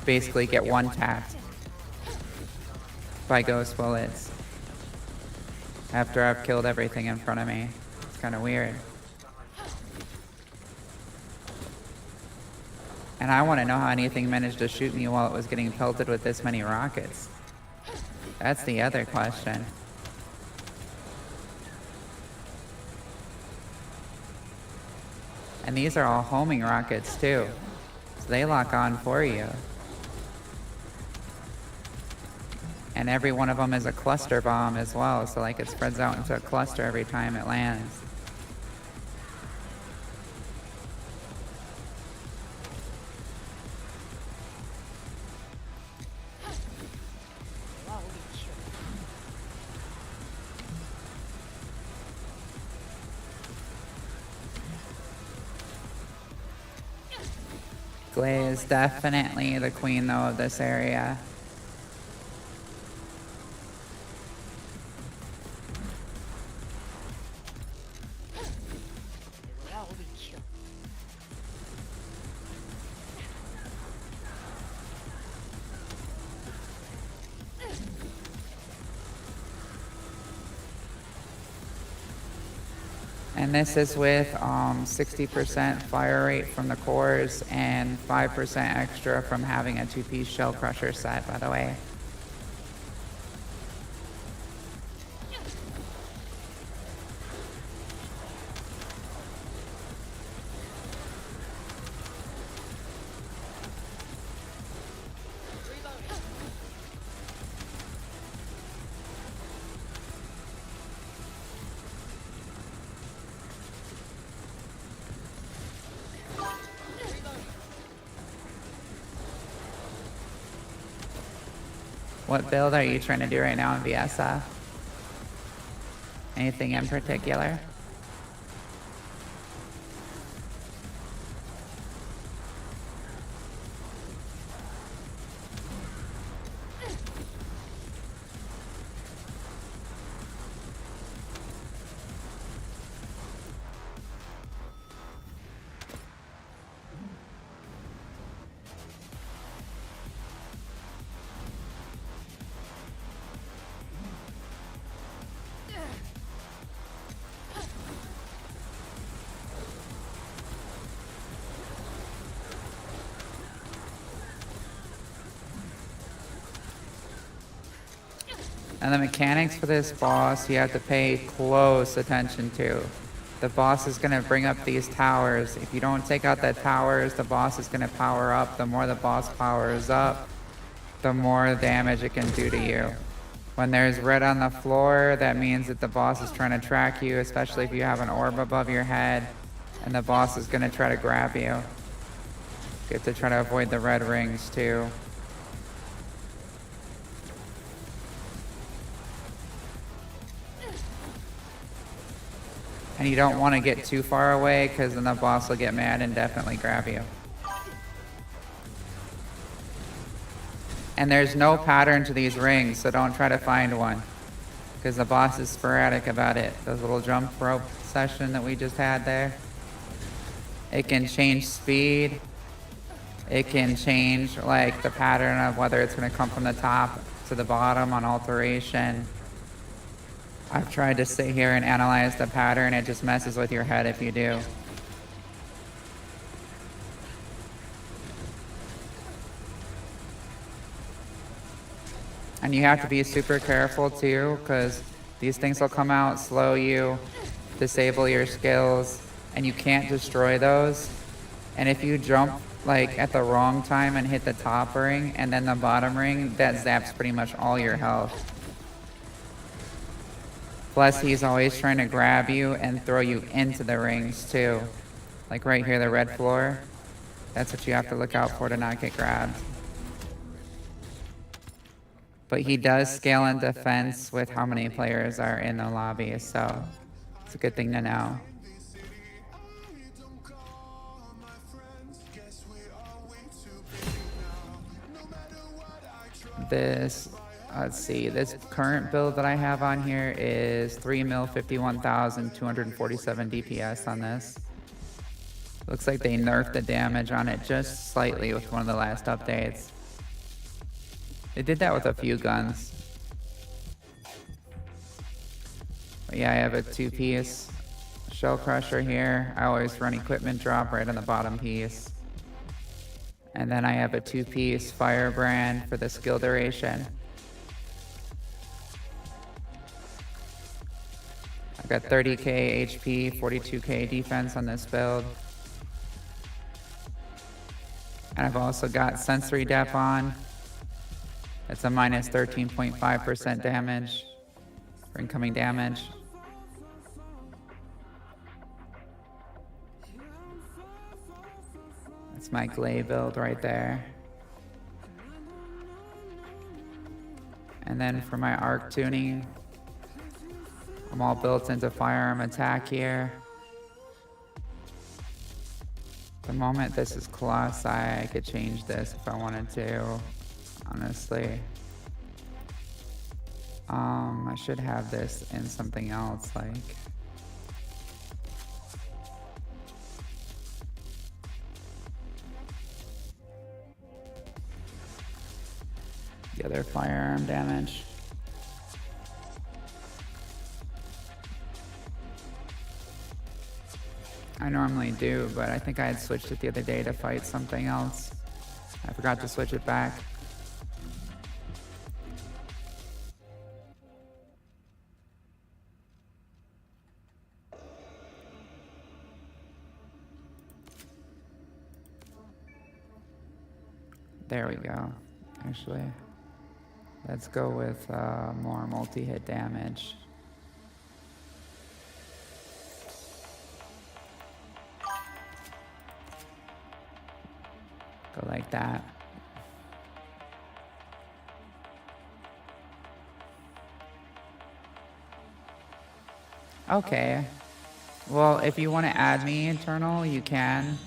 S1: basically get one tapped by ghost bullets after I've killed everything in front of me. It's kind of weird. And I want to know how anything managed to shoot me while it was getting pelted with this many rockets. That's the other question. And these are all homing rockets too, so they lock on for you. And every one of them is a cluster bomb as well, so like it spreads out into a cluster every time it lands. Glay is definitely the queen, though, of this area. And this is with 60% fire rate from the cores and 5% extra from having a 2-piece shell crusher set, by the way. What build are you trying to do right now in VSF? Anything in particular? And the mechanics for this boss you have to pay close attention to. The boss is going to bring up these towers. If you don't take out the towers, the boss is going to power up. The more the boss powers up, the more damage it can do to you. When there's red on the floor, that means that the boss is trying to track you, especially if you have an orb above your head, and the boss is going to try to grab you. You have to try to avoid the red rings too. And you don't want to get too far away, because then the boss will get mad and definitely grab you. And there's no pattern to these rings, so don't try to find one, because the boss is sporadic about it. Those little jump rope session that we just had there. It can change speed. It can change like the pattern of whether it's going to come from the top to the bottom on alteration. I've tried to sit here and analyze the pattern. It just messes with your head if you do. And you have to be super careful too, because These things will come out, slow you, disable your skills, and you can't destroy those. And if you jump like at the wrong time and hit the top ring and then the bottom ring, that zaps pretty much all your health. Plus, he's always trying to grab you and throw you into the rings too. Like right here, the red floor. That's what you have to look out for to not get grabbed. But he does scale in defense with how many players are in the lobby, so it's a good thing to know. This, let's see, this current build that I have on here is 3 mil 51,247 DPS on this. Looks like they nerfed the damage on it just slightly with one of the last updates. They did that with a few guns. But yeah, I have a 2-piece shell crusher here. I always run equipment drop right on the bottom piece. And then I have a 2-piece firebrand for the skill duration. I've got 30k HP, 42k defense on this build. And I've also got sensory dep on. It's a minus 13.5% damage for incoming damage. That's my Glay build right there. And then for my arc tuning, I'm all built into firearm attack here. The moment this is Colossi, I could change this if I wanted to, honestly. I should have this in something else, like... the other firearm damage. I normally do, but I think I had switched it the other day to fight something else. I forgot to switch it back. There we go. Actually, let's go with more multi-hit damage. Go like that. Okay. Well, if you want to add me, Eternal, you can.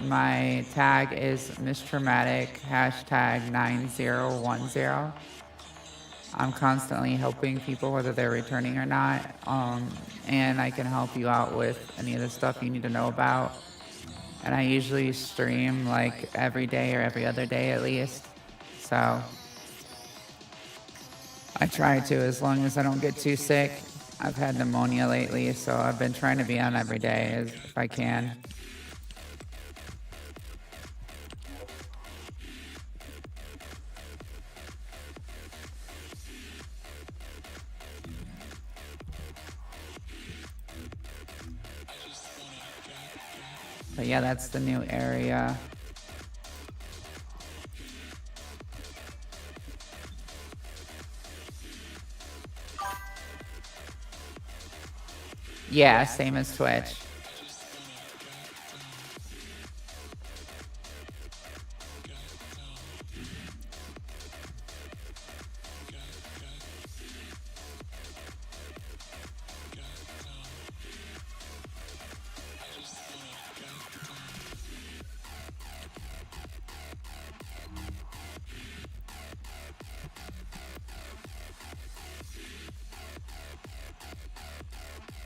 S1: My tag is mistraumatic #9010. I'm constantly helping people, whether they're returning or not. And I can help you out with any of the stuff you need to know about. And I usually stream like every day or every other day at least. So I try to, as long as I don't get too sick. I've had pneumonia lately, so I've been trying to be on every day if I can. But yeah, that's the new area. Yeah, same as Twitch.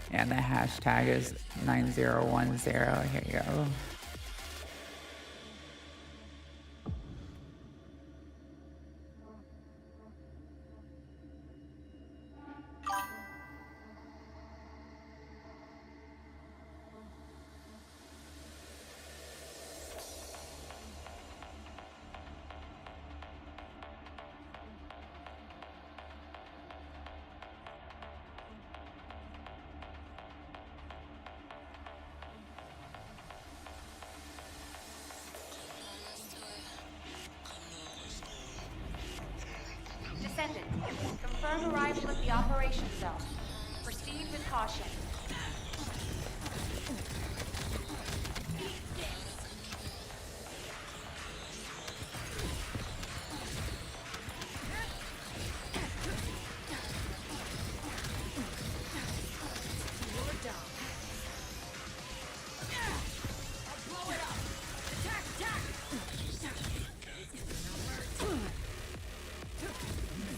S1: And the hashtag is 9010. Here you go.
S8: Descendant, confirm arrival at the operation zone. Proceed with caution.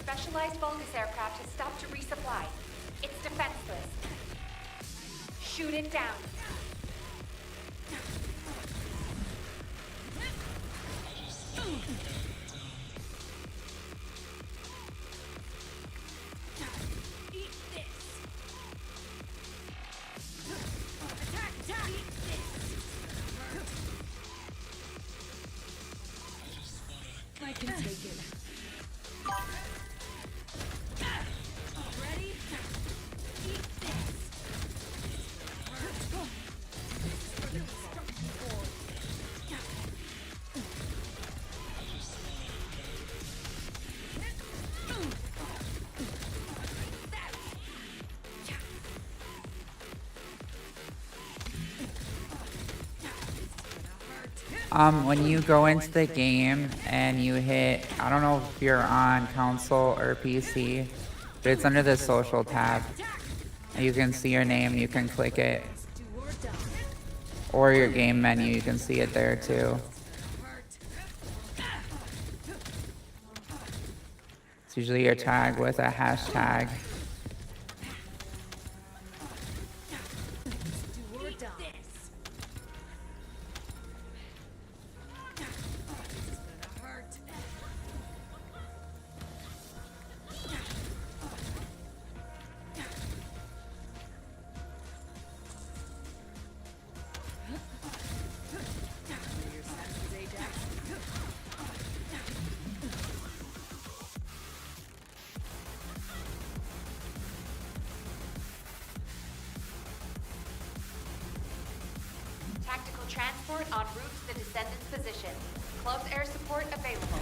S8: Specialized bonus aircraft has stopped to resupply. It's defenseless. Shoot it down.
S7: I can take it. Ready? Eat this.
S1: When you go into the game and you hit, I don't know if you're on console or PC, but it's under the social tab. And you can see your name, you can click it. Or your game menu, you can see it there too. It's usually your tag with a hashtag.
S8: Tactical transport en route to the Descendant's position. Close air support available.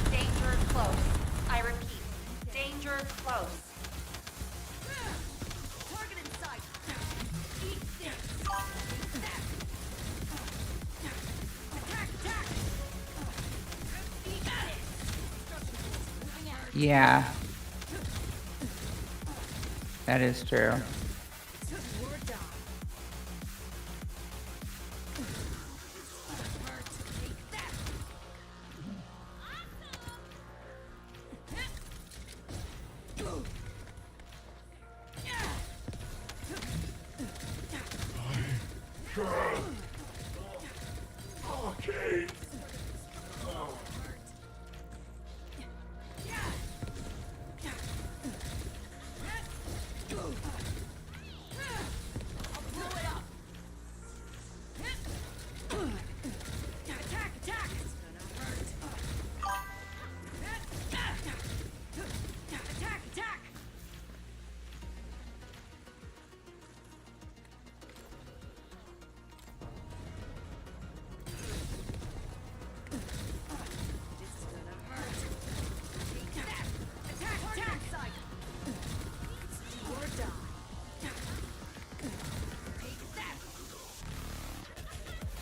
S8: Danger close. I repeat, danger close. Target in sight. Eat this. Attack, attack. Eat this.
S1: Yeah. That is true.
S9: Okay.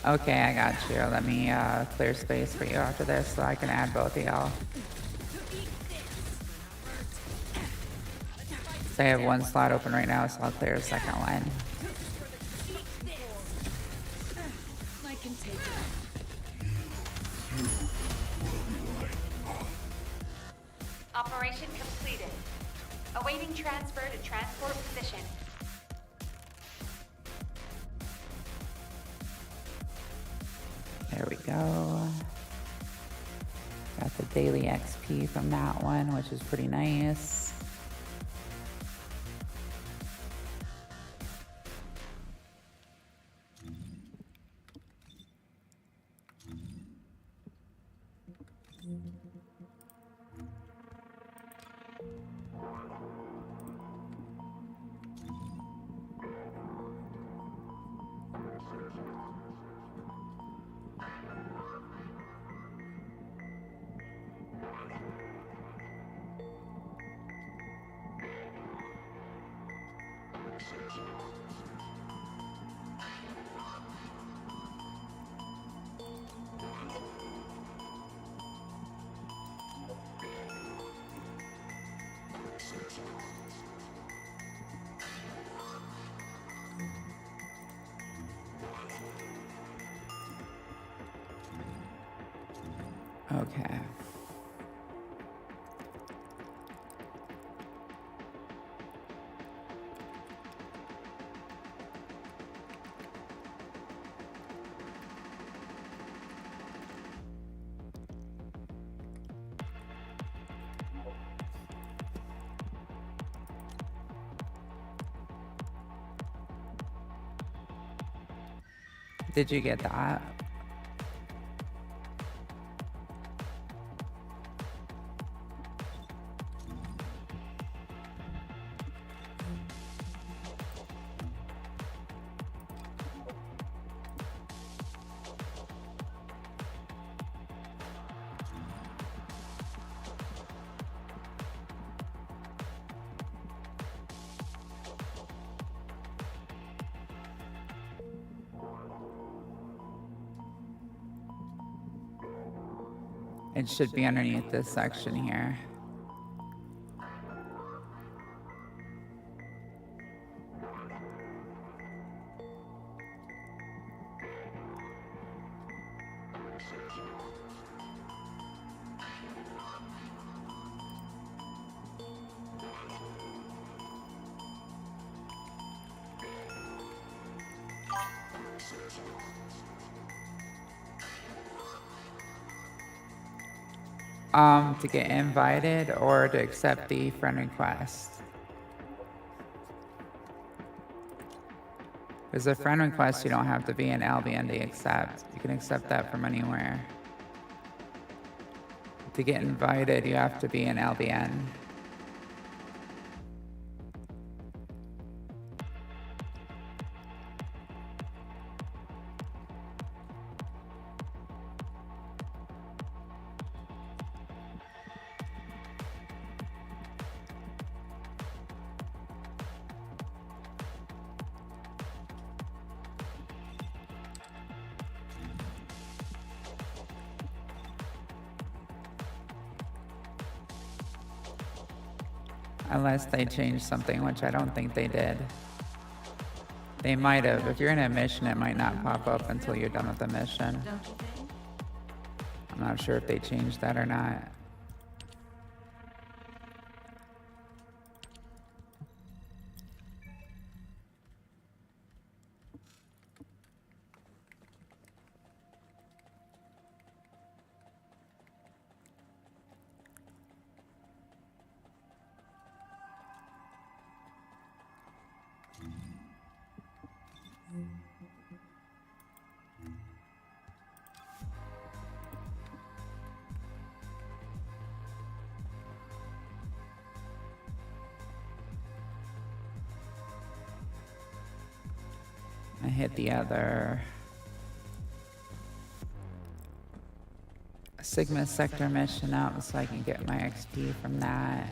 S1: Okay, I got you. Let me clear space for you after this so I can add both of y'all. So I have one slot open right now, so I'll clear a second one.
S7: I can take it.
S8: Operation completed. Awaiting transfer to transport position.
S1: There we go. Got the daily XP from that one, which is pretty nice. Okay. Did you get that? It should be underneath this section here. To get invited or to accept the friend request. Because a friend request, you don't have to be an LBN to accept. You can accept that from anywhere. To get invited, you have to be an LBN. Unless they changed something, which I don't think they did. They might have. If you're in a mission, it might not pop up until you're done with the mission. I'm not sure if they changed that or not. I hit the other Sigma sector mission up so I can get my XP from that.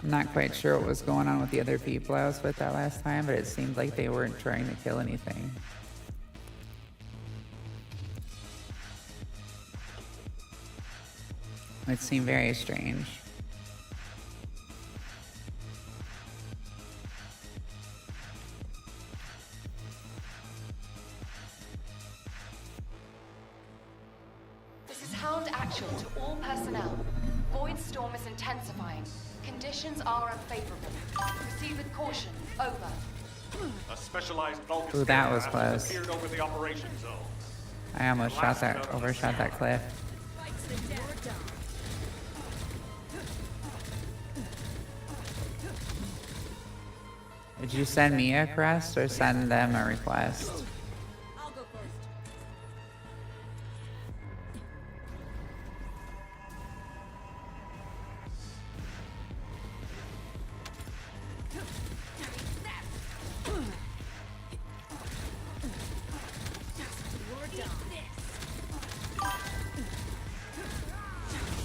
S1: I'm not quite sure what was going on with the other people I was with that last time, but it seemed like they weren't trying to kill anything. It seemed very strange.
S8: This is Hound Actual to all personnel. Void storm is intensifying. Conditions are unfavorable. Proceed with caution. Over.
S9: A specialized Vulcan
S1: Ooh, that
S9: scanner
S1: was
S9: has
S1: close.
S9: disappeared over the operation zone.
S1: I almost overshot that cliff. Did you send me a request or send them a request?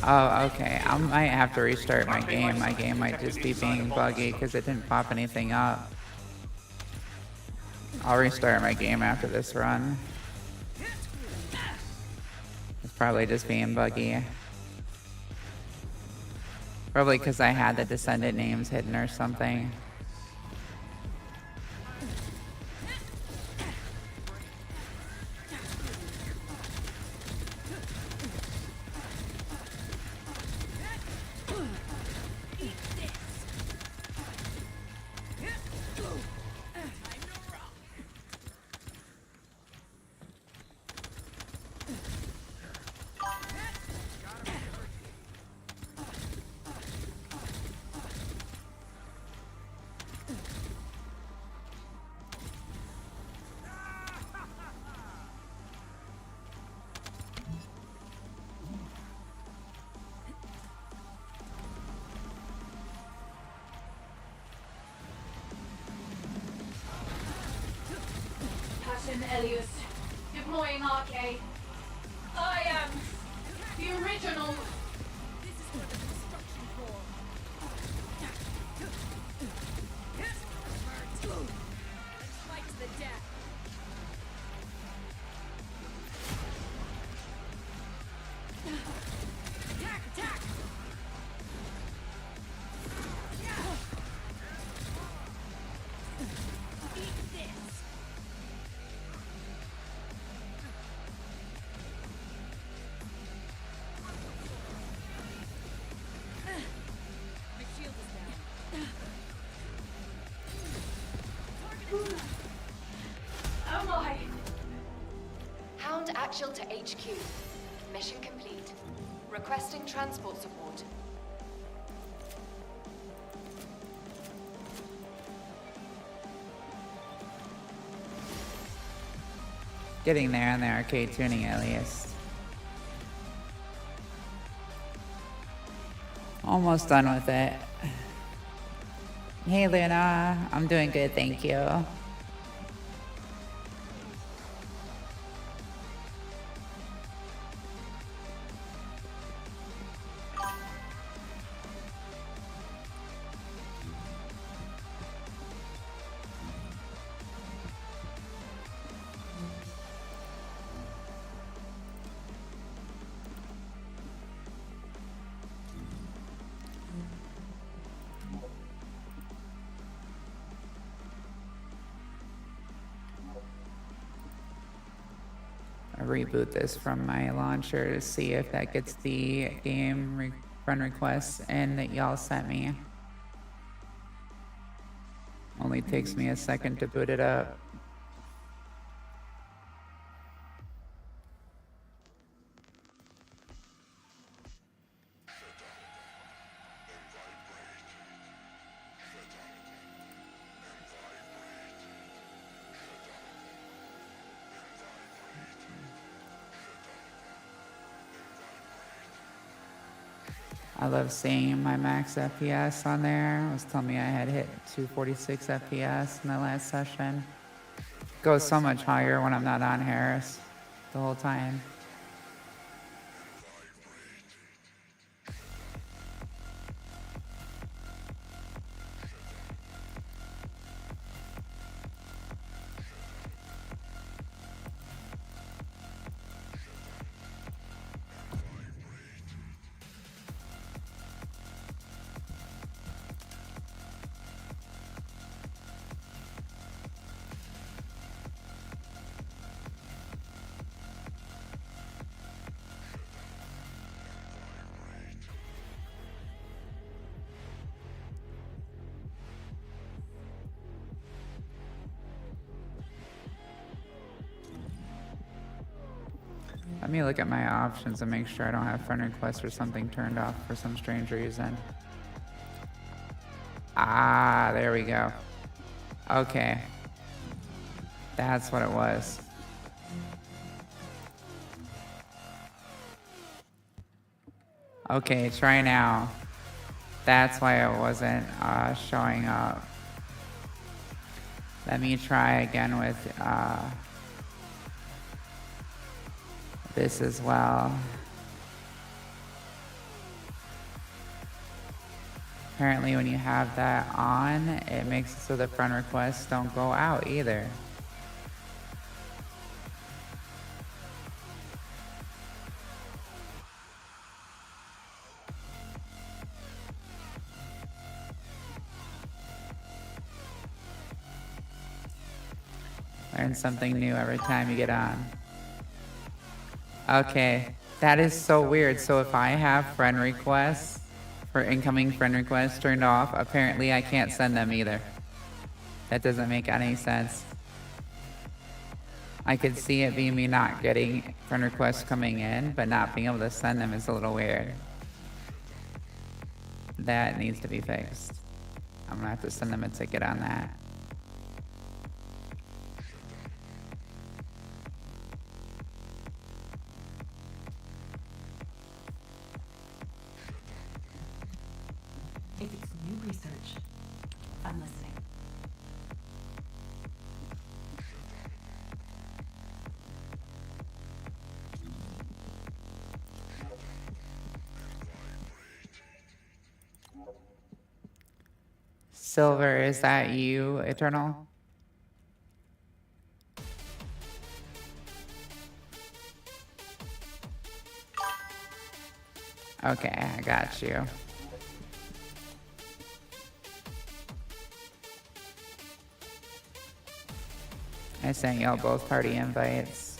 S1: Oh, okay. I might have to restart my game. My game might just be being buggy because it didn't pop anything up. I'll restart my game after this run. It's probably just being buggy. Probably because I had the descendant names hidden or something.
S7: Elias, deploying arcade. I am the original. This is for the construction corps. Let's fight to the death. Attack! Attack! Eat this. Oh my!
S8: Hound Actual to HQ. Mission complete. Requesting transport support.
S1: Getting there on the arcade tuning at least. Almost done with it. Hey Luna, I'm doing good, thank you. I reboot this from my launcher to see if that gets the game run requests in that y'all sent me. Only takes me a second to boot it up. I love seeing my max FPS on there. It was telling me I had hit 246 FPS in the last session. Goes so much higher when I'm not on Harris the whole time. Let me look at my options and make sure I don't have friend requests or something turned off for some strange reason. Ah, there we go. Okay. That's what it was. Okay, try now. That's why it wasn't showing up. Let me try again with this as well. Apparently when you have that on, it makes it so the friend requests don't go out either. Learn something new every time you get on. Okay, that is so weird. So if I have friend requests, for incoming friend requests turned off, apparently I can't send them either. That doesn't make any sense. I could see it being me not getting friend requests coming in, but not being able to send them is a little weird. That needs to be fixed. I'm gonna have to send them a ticket on that.
S7: If it's new research, I'm listening.
S1: Silver, is that you, Eternal? Okay, I got you. I sent y'all both party invites.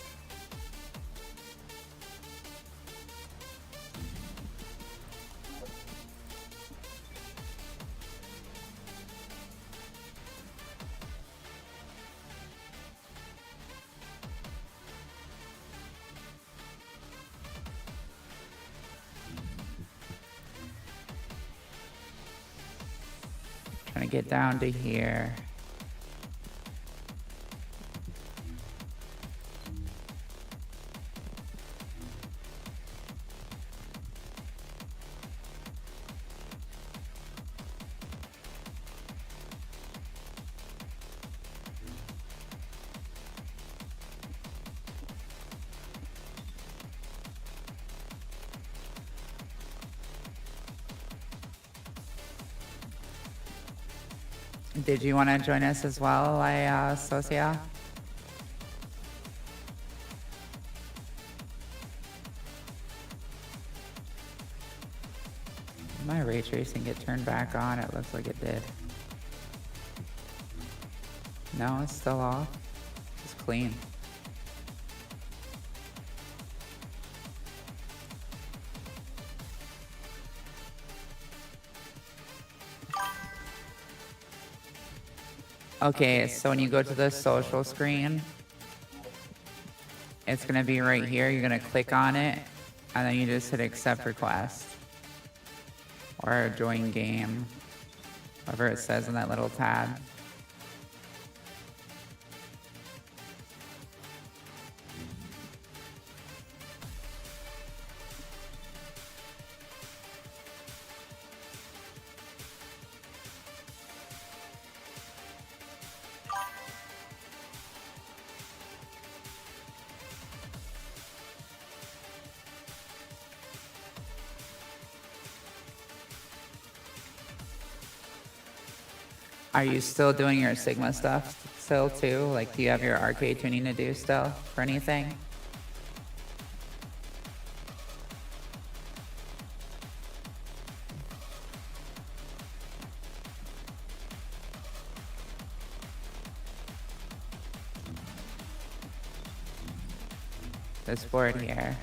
S1: Trying to get down to here. Did you want to join us as well, Socia? Did my ray tracing get turned back on? It looks like it did. No, it's still off. It's clean. Okay, so when you go to the social screen, it's going to be right here. You're going to click on it, and then you just hit accept request. Or join game. Whatever it says in that little tab. Are you still doing your Sigma stuff still too? Like, do you have your arcade tuning to do still for anything? This board here.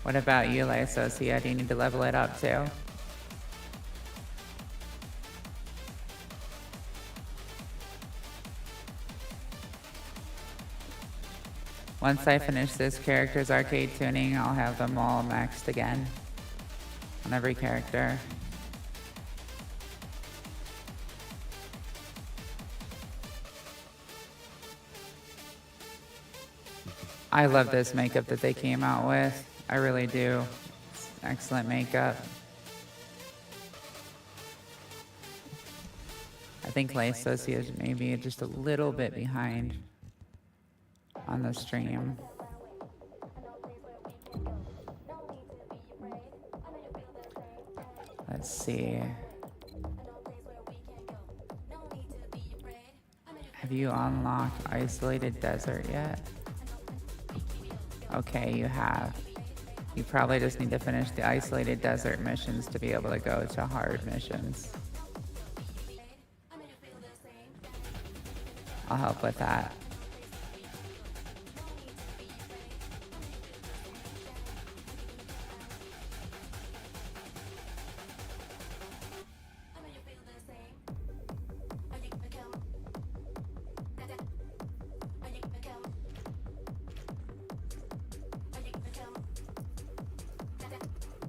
S1: What about you, Lysocia? Do you need to level it up too? Once I finish this character's arcade tuning, I'll have them all maxed again on every character. I love this makeup that they came out with. I really do. It's excellent makeup. I think Lysosia is maybe just a little bit behind on the stream. Let's see. Have you unlocked Isolated Desert yet? Okay, you have. You probably just need to finish the Isolated Desert missions to be able to go to hard missions. I'll help with that.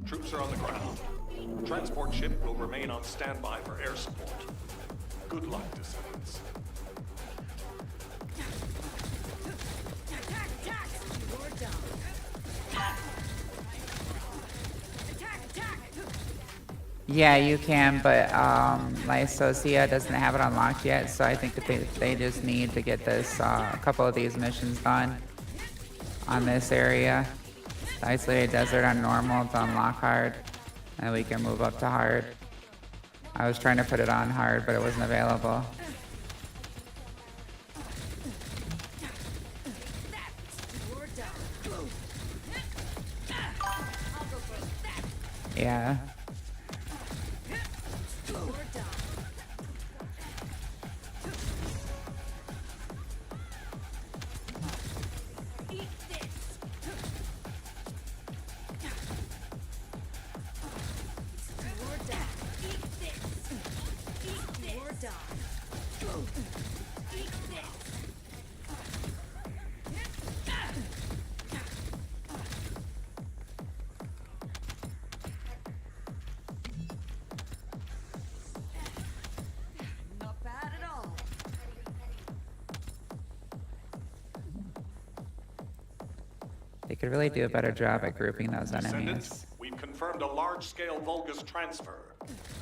S9: Troops are on the ground. Transport ship will remain on standby for air support. Good luck, descendants.
S1: Yeah, you can, but Lysosia doesn't have it unlocked yet, so I think that they just need to get this a couple of these missions done on this area. The Isolated Desert on normal to unlock hard, and we can move up to hard. I was trying to put it on hard, but it wasn't available. Yeah. They could really do a better job at grouping those enemies.
S9: Descendants, we've confirmed a large-scale Vulgus transfer.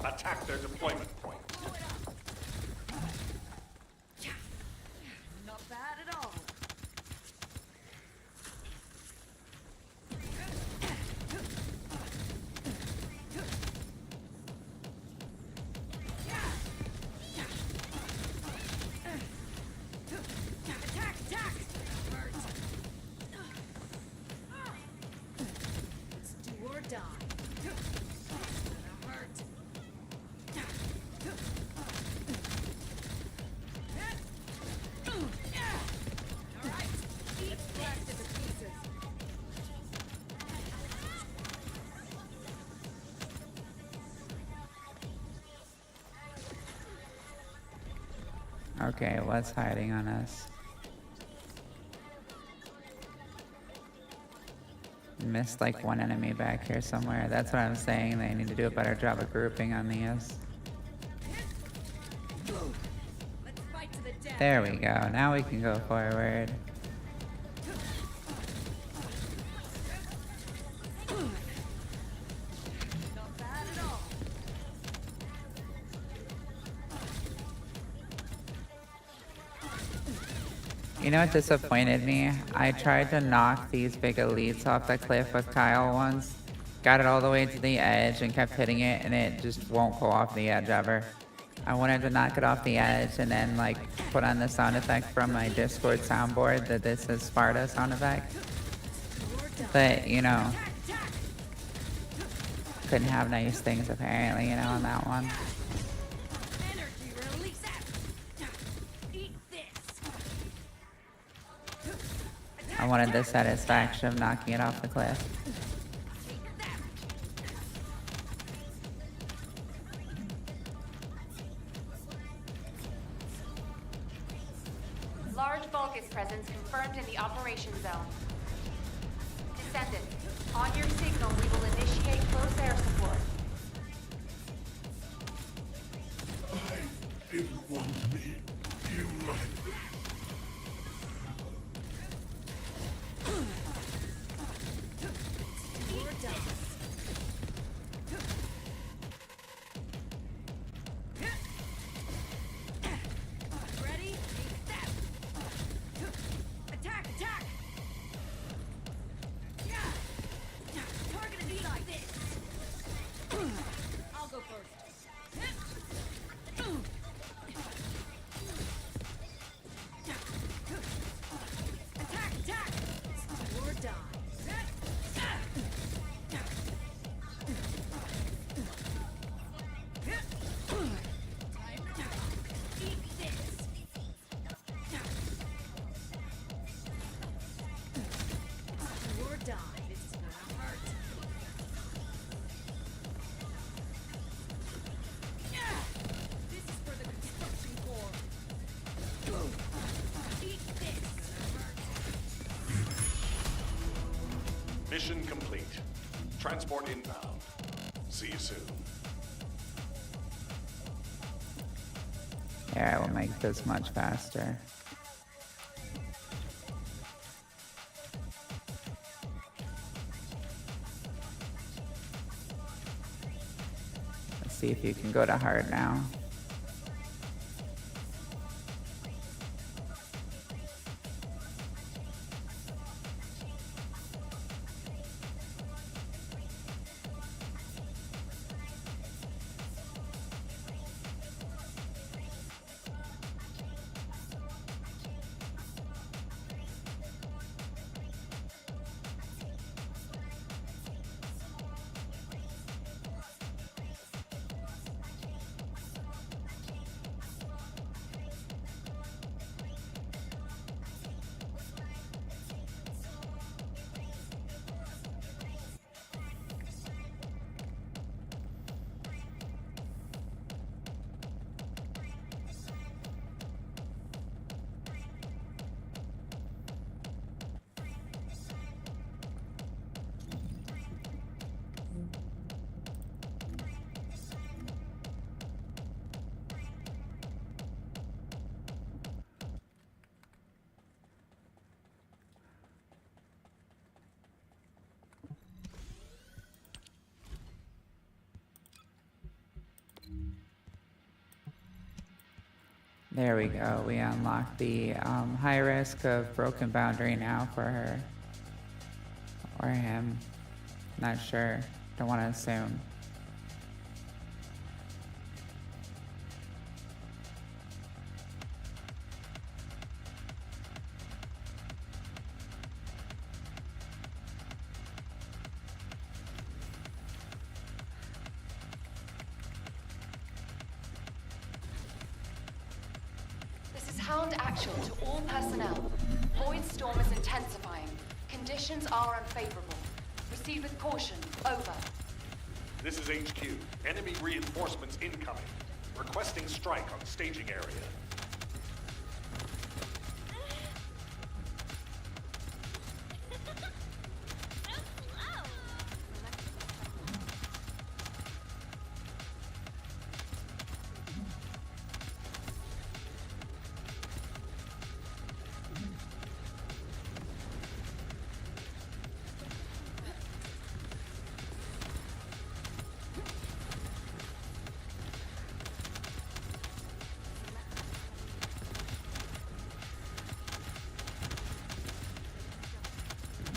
S9: Attack their deployment point.
S7: Not bad at all.
S1: Okay, what's hiding on us? Missed like one enemy back here somewhere. That's what I'm saying. They need to do a better job of grouping on these. There we go. Now we can go forward. You know what disappointed me? I tried to knock these big elites off the cliff with Kyle once. Got it all the way to the edge and kept hitting it, and it just won't go off the edge ever. I wanted to knock it off the edge and then like put on the sound effect from my Discord soundboard, that this is Sparta sound effect. But, you know, couldn't have nice things apparently, you know, on that one. I wanted the satisfaction of knocking it off the cliff.
S8: Large Vulgus presence confirmed in the operation zone. Descendants, on your signal, we will initiate close air support.
S7: Ready? Step! Attack! Attack! Yeah! Target it like this! I'll go first. Attack! Attack! Or die. Eat this! Or die. This is gonna hurt. This is for the construction corps. Eat this!
S9: Mission complete. Transport inbound. See you soon.
S1: Yeah, I will make this much faster. Let's see if you can go to hard now. There we go. We unlocked the high risk of broken boundary now for her. Or him. Not sure. Don't want to assume.
S8: This is Hound Actual to all personnel. Void storm is intensifying. Conditions are unfavorable. Proceed with caution. Over.
S9: This is HQ. Enemy reinforcements incoming. Requesting strike on staging area.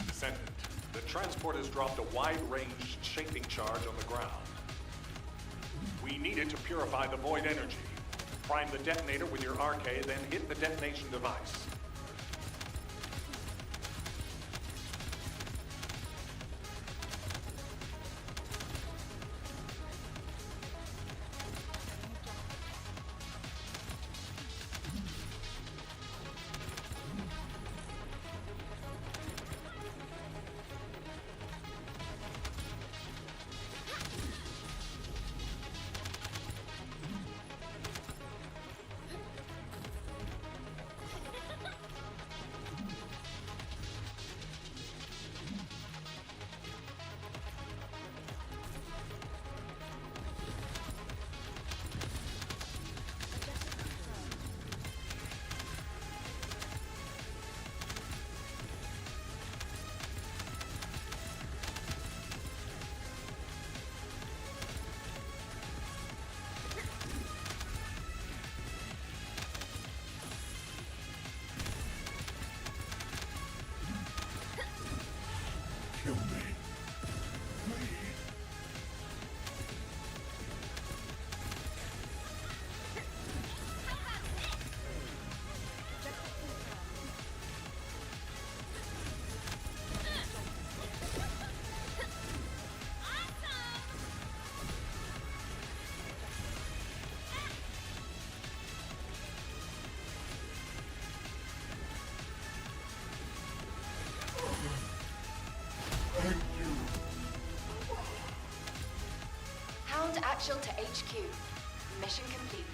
S9: Descendant, the transport has dropped a wide-range shaping charge on the ground. We need it to purify the void energy. Prime the detonator with your RK, then hit the detonation device.
S8: Hound Actual to HQ. Mission complete.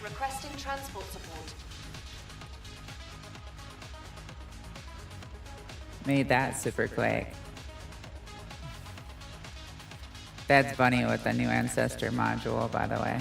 S8: Requesting transport support.
S1: Made that super quick. That's Bunny with the new Ancestor module, by the way.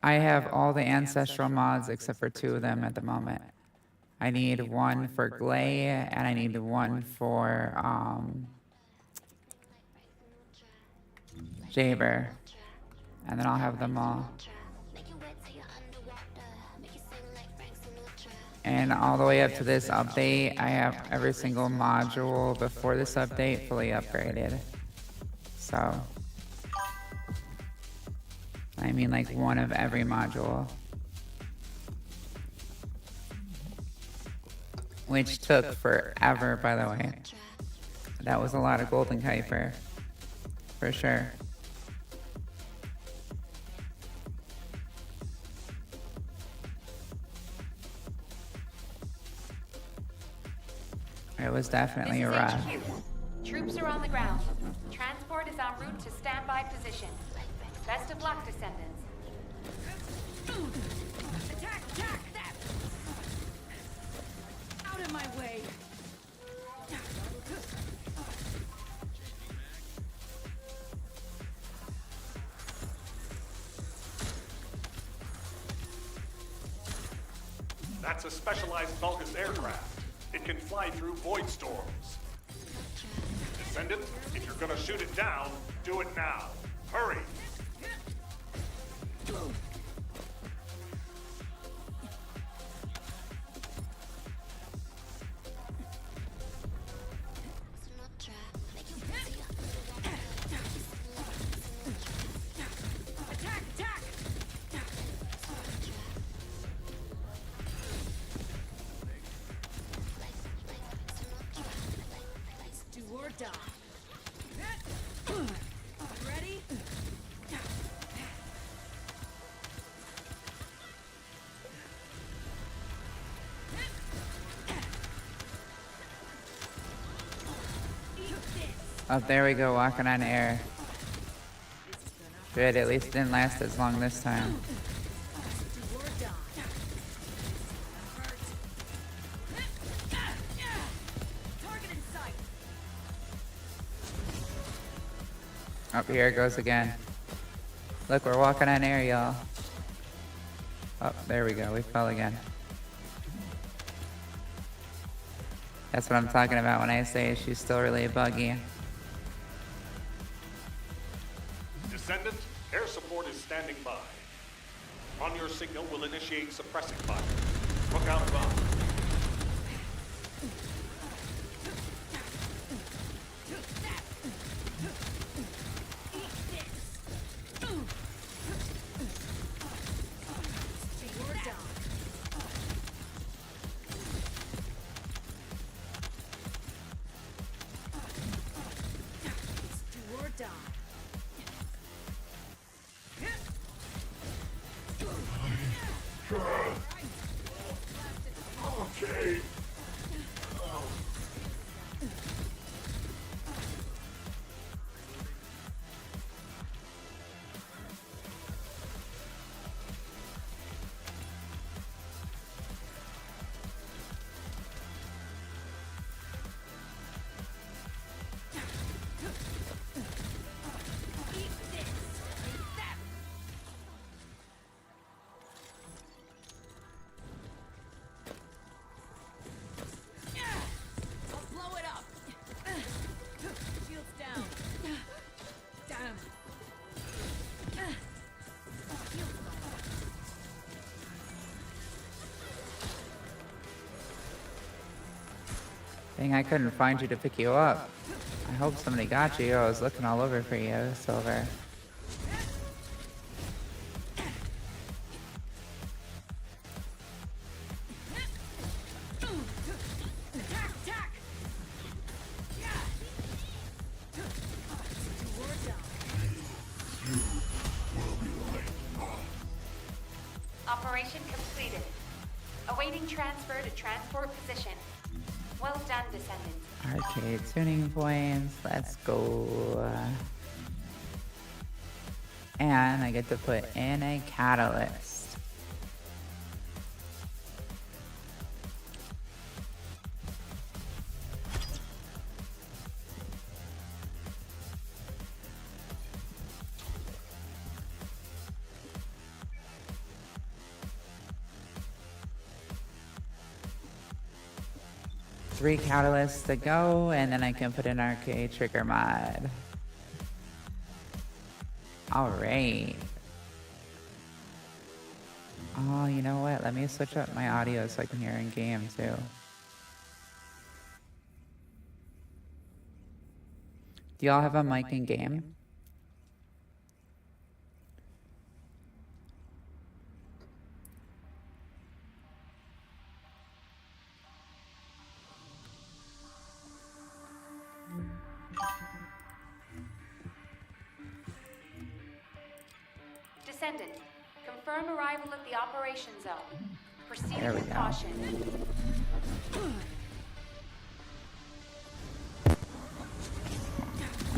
S1: I have all the ancestral mods except for 2 of them at the moment. I need one for Glay and I need one for Jaber. And then I'll have them all. And all the way up to this update, I have every single module before this update fully upgraded. So I mean like one of every module. Which took forever, by the way. That was a lot of Golden Kuiper. For sure. It was definitely
S8: This is
S1: rough.
S8: HQ. Troops are on the ground. Transport is en route to standby position. Best of luck, Descendants.
S3: Attack! Attack! Out of my way!
S9: That's a specialized Vulgus aircraft. It can fly through void storms. Descendant, if you're gonna shoot it down, do it now. Hurry!
S3: Attack! Attack! Do or die. Ready?
S1: Oh, there we go, walking on air. Good, at least it didn't last as long this time.
S3: Do or die. Target in sight.
S1: Up here it goes again. Look, we're walking on air, y'all. Oh, there we go, we fell again. That's what I'm talking about when I say she's still really buggy.
S9: Descendant, air support is standing by. On your signal, we'll initiate suppressing fire. Look out above.
S3: Do or die. Do or die.
S9: Okay.
S1: Dang, I couldn't find you to pick you up. I hope somebody got you. I was looking all over for you, Silver.
S8: Operation completed. Awaiting transfer to transport position. Well done, Descendants.
S1: Arcade tuning points. Let's go. And I get to put in a catalyst. Three catalysts to go, and then I can put in arcade trigger mod. All right. Oh, you know what? Let me switch up my audio so I can hear in game too. Do y'all have a mic in game?
S8: Descendant, confirm arrival at the operation zone. Proceed
S1: There we
S8: with
S1: go.
S8: caution.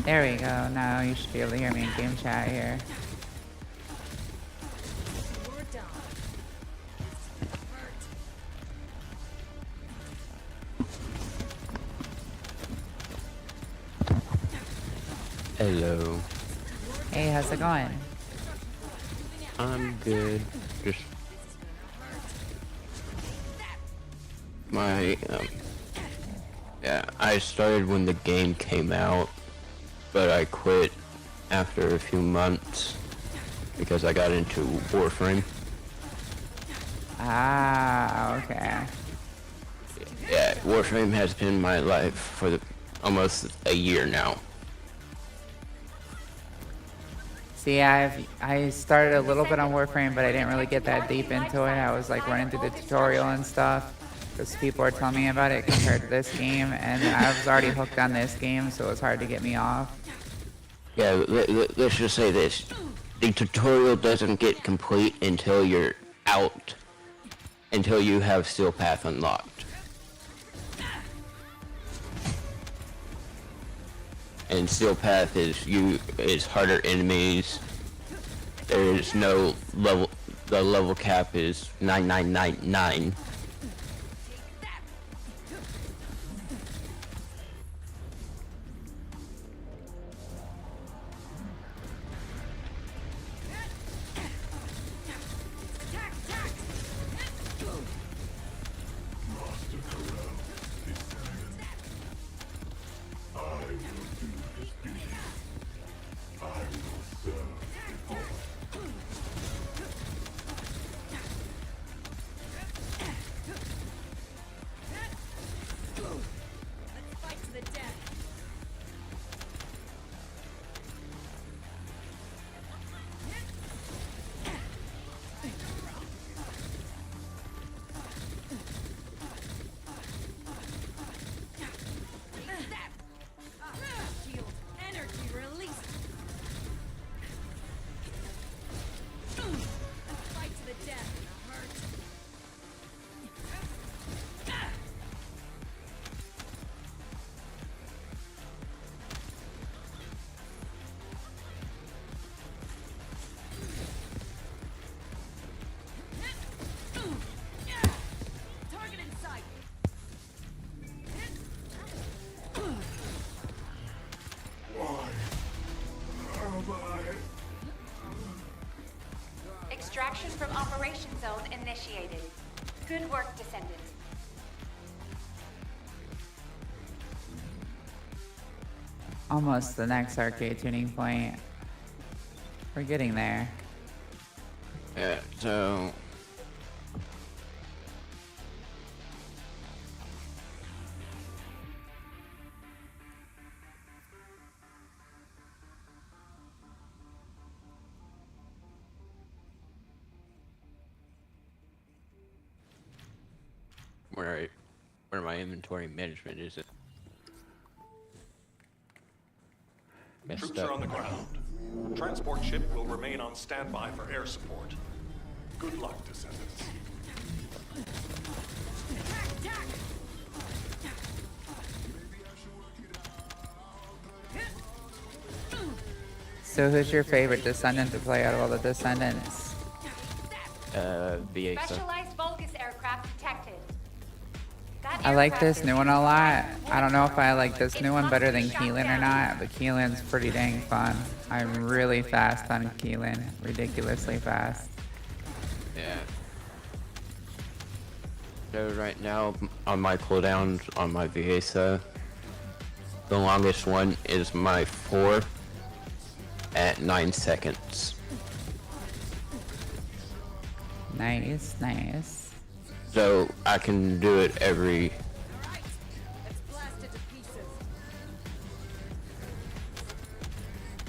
S1: There we go. Now you should be able to hear me in game chat here.
S10: Hello.
S1: Hey, how's it going?
S10: I'm good. Just my yeah, I started when the game came out, but I quit after a few months because I got into Warframe.
S1: Ah, okay.
S10: Yeah, Warframe has been my life for almost a year now.
S1: See, I started a little bit on Warframe, but I didn't really get that deep into it. I was like running through the tutorial and stuff because people were telling me about it compared to this game, and I was already hooked on this game, so it was hard to get me off.
S10: Yeah, let's just say this. The tutorial doesn't get complete until you're out, until you have Steel Path unlocked. And Steel Path is harder enemies. There is no level. The level cap is 9999.
S8: Extraction from operation zone initiated. Good work, Descendant.
S1: Almost the next arcade tuning point. We're getting there.
S10: Yeah, so where my inventory management isn't messed
S9: Troops are
S10: up.
S9: on the ground. Transport ship will remain on standby for air support. Good luck, descendants.
S1: So who's your favorite descendant to play out of all the descendants?
S10: VA stuff.
S8: Specialized Vulgus aircraft detected. That
S1: I like
S8: aircraft
S1: this
S8: is
S1: new one a lot.
S8: flying
S1: I don't know if I like this
S8: It
S1: new one
S8: must
S1: better
S8: be
S1: than
S8: shot
S1: Keelan or
S8: down.
S1: not, but Keelan's pretty dang fun. I'm really fast on Keelan, ridiculously fast.
S10: Yeah. So right now, on my cooldowns on my VA, the longest one is my 4 at 9 seconds.
S1: Nice, nice.
S10: So I can do it every...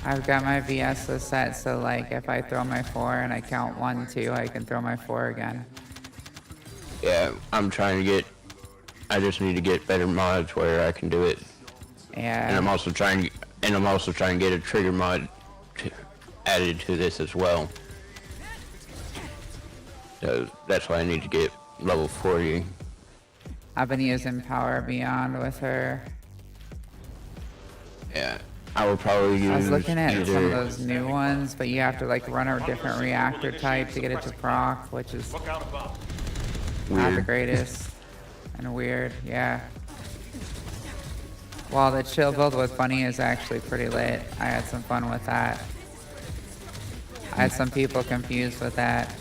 S1: I've got my VS set, so like if I throw my 4 and I count 1, 2, I can throw my 4 again.
S10: Yeah, I'm trying to get... I just need to get better mods where I can do it.
S1: Yeah.
S10: And I'm also trying to get a trigger mod added to this as well. So that's why I need to get level 40.
S1: I've been using Power Beyond with her.
S10: Yeah, I will probably use
S1: I was looking at
S10: either...
S1: some of those new ones, but you have to like run a different reactor type to get it to proc, which is
S9: Look out above.
S1: not the
S10: Weird.
S1: greatest and weird. Yeah. While the chill build with Bunny is actually pretty lit. I had some fun with that. I had some people confused with that.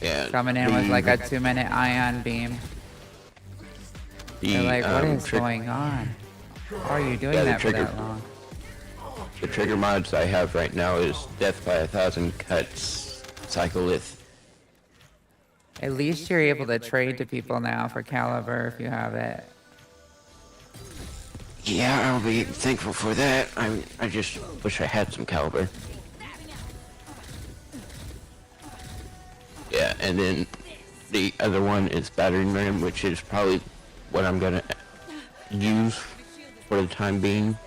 S10: Yeah,
S1: Coming in with like a 2-minute ion beam. They're like, what is going on? Why are you doing
S10: Yeah, the
S1: that for
S10: trigger-
S1: that long?
S10: The trigger mods I have right now is Death by 1,000 Cuts, Cyclolith.
S1: At least you're able to trade to people now for Caliber if you have it.
S10: Yeah, I'll be thankful for that. I just wish I had some Caliber. Yeah, and then the other one is Battering Ram, which is probably what I'm gonna use for the time being.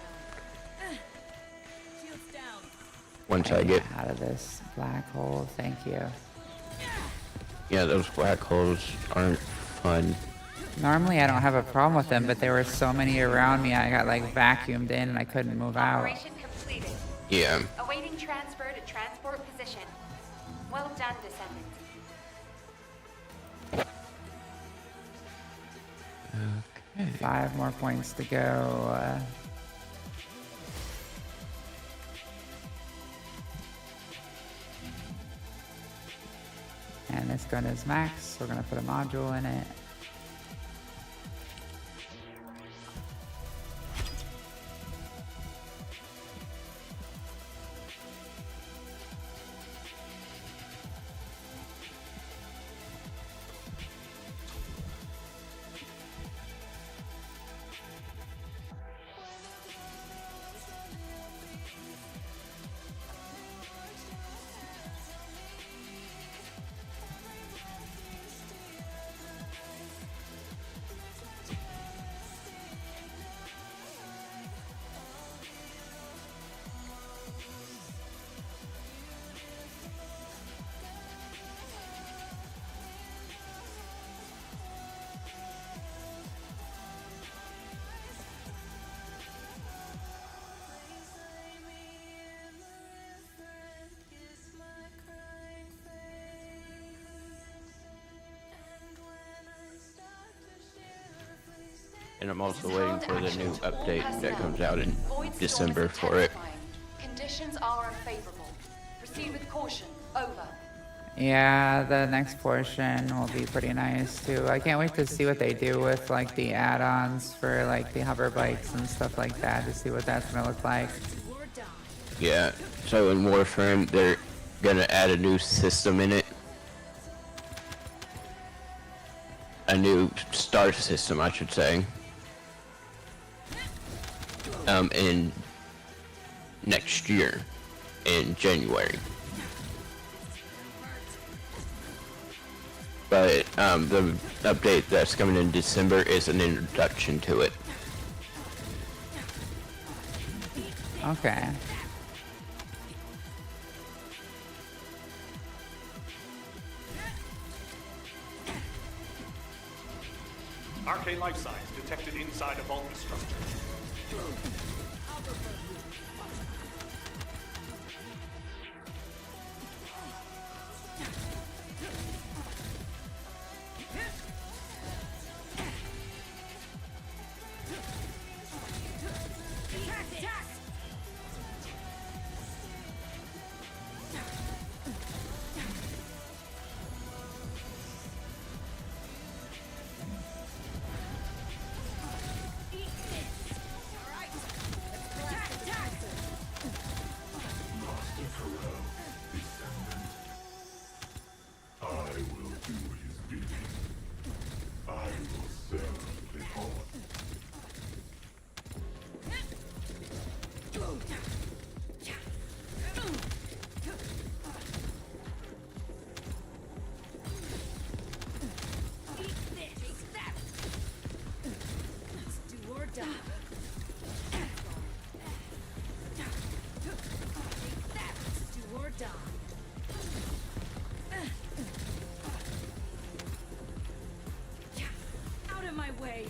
S10: Once I get...
S1: out of this black hole, thank you.
S10: Yeah, those black holes aren't fun.
S1: Normally I don't have a problem with them, but there were so many around me, I got like vacuumed in and I couldn't move out.
S8: Operation completed.
S10: Yeah.
S8: Awaiting transfer to transport position. Well done, descendant.
S1: 5 more points to go. And this gun is max, we're gonna put a module in it.
S10: And I'm also waiting for the new update that comes out in December for it.
S8: Conditions are unfavorable. Proceed with caution. Over.
S1: Yeah, the next portion will be pretty nice too. I can't wait to see what they do with like the add-ons for like the hover bikes and stuff like that, to see what that's gonna look like.
S10: Yeah, so in Warframe, they're gonna add a new system in it. A new star system, I should say. In next year, in January. but the update that's coming in December is an introduction to it.
S1: Okay.
S9: Arcane life signs detected inside a bulky structure.
S7: Out of my way.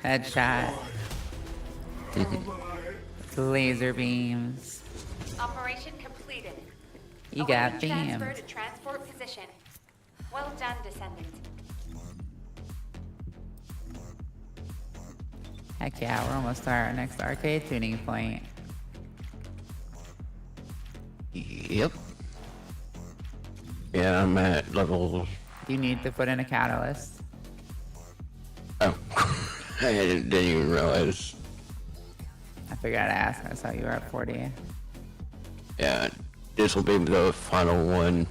S1: Headshot. Laser beams.
S8: Operation completed.
S1: You got
S8: Awaiting transfer
S1: beamed.
S8: to transport position. Well done, Descendant.
S1: Heck yeah, we're almost at our next arcade tuning point.
S10: Yep. Yeah, I'm at level...
S1: You need to put in a catalyst.
S10: Oh. I didn't even realize.
S1: I figured I'd ask. I saw you were at 40.
S10: Yeah, this will be the final one.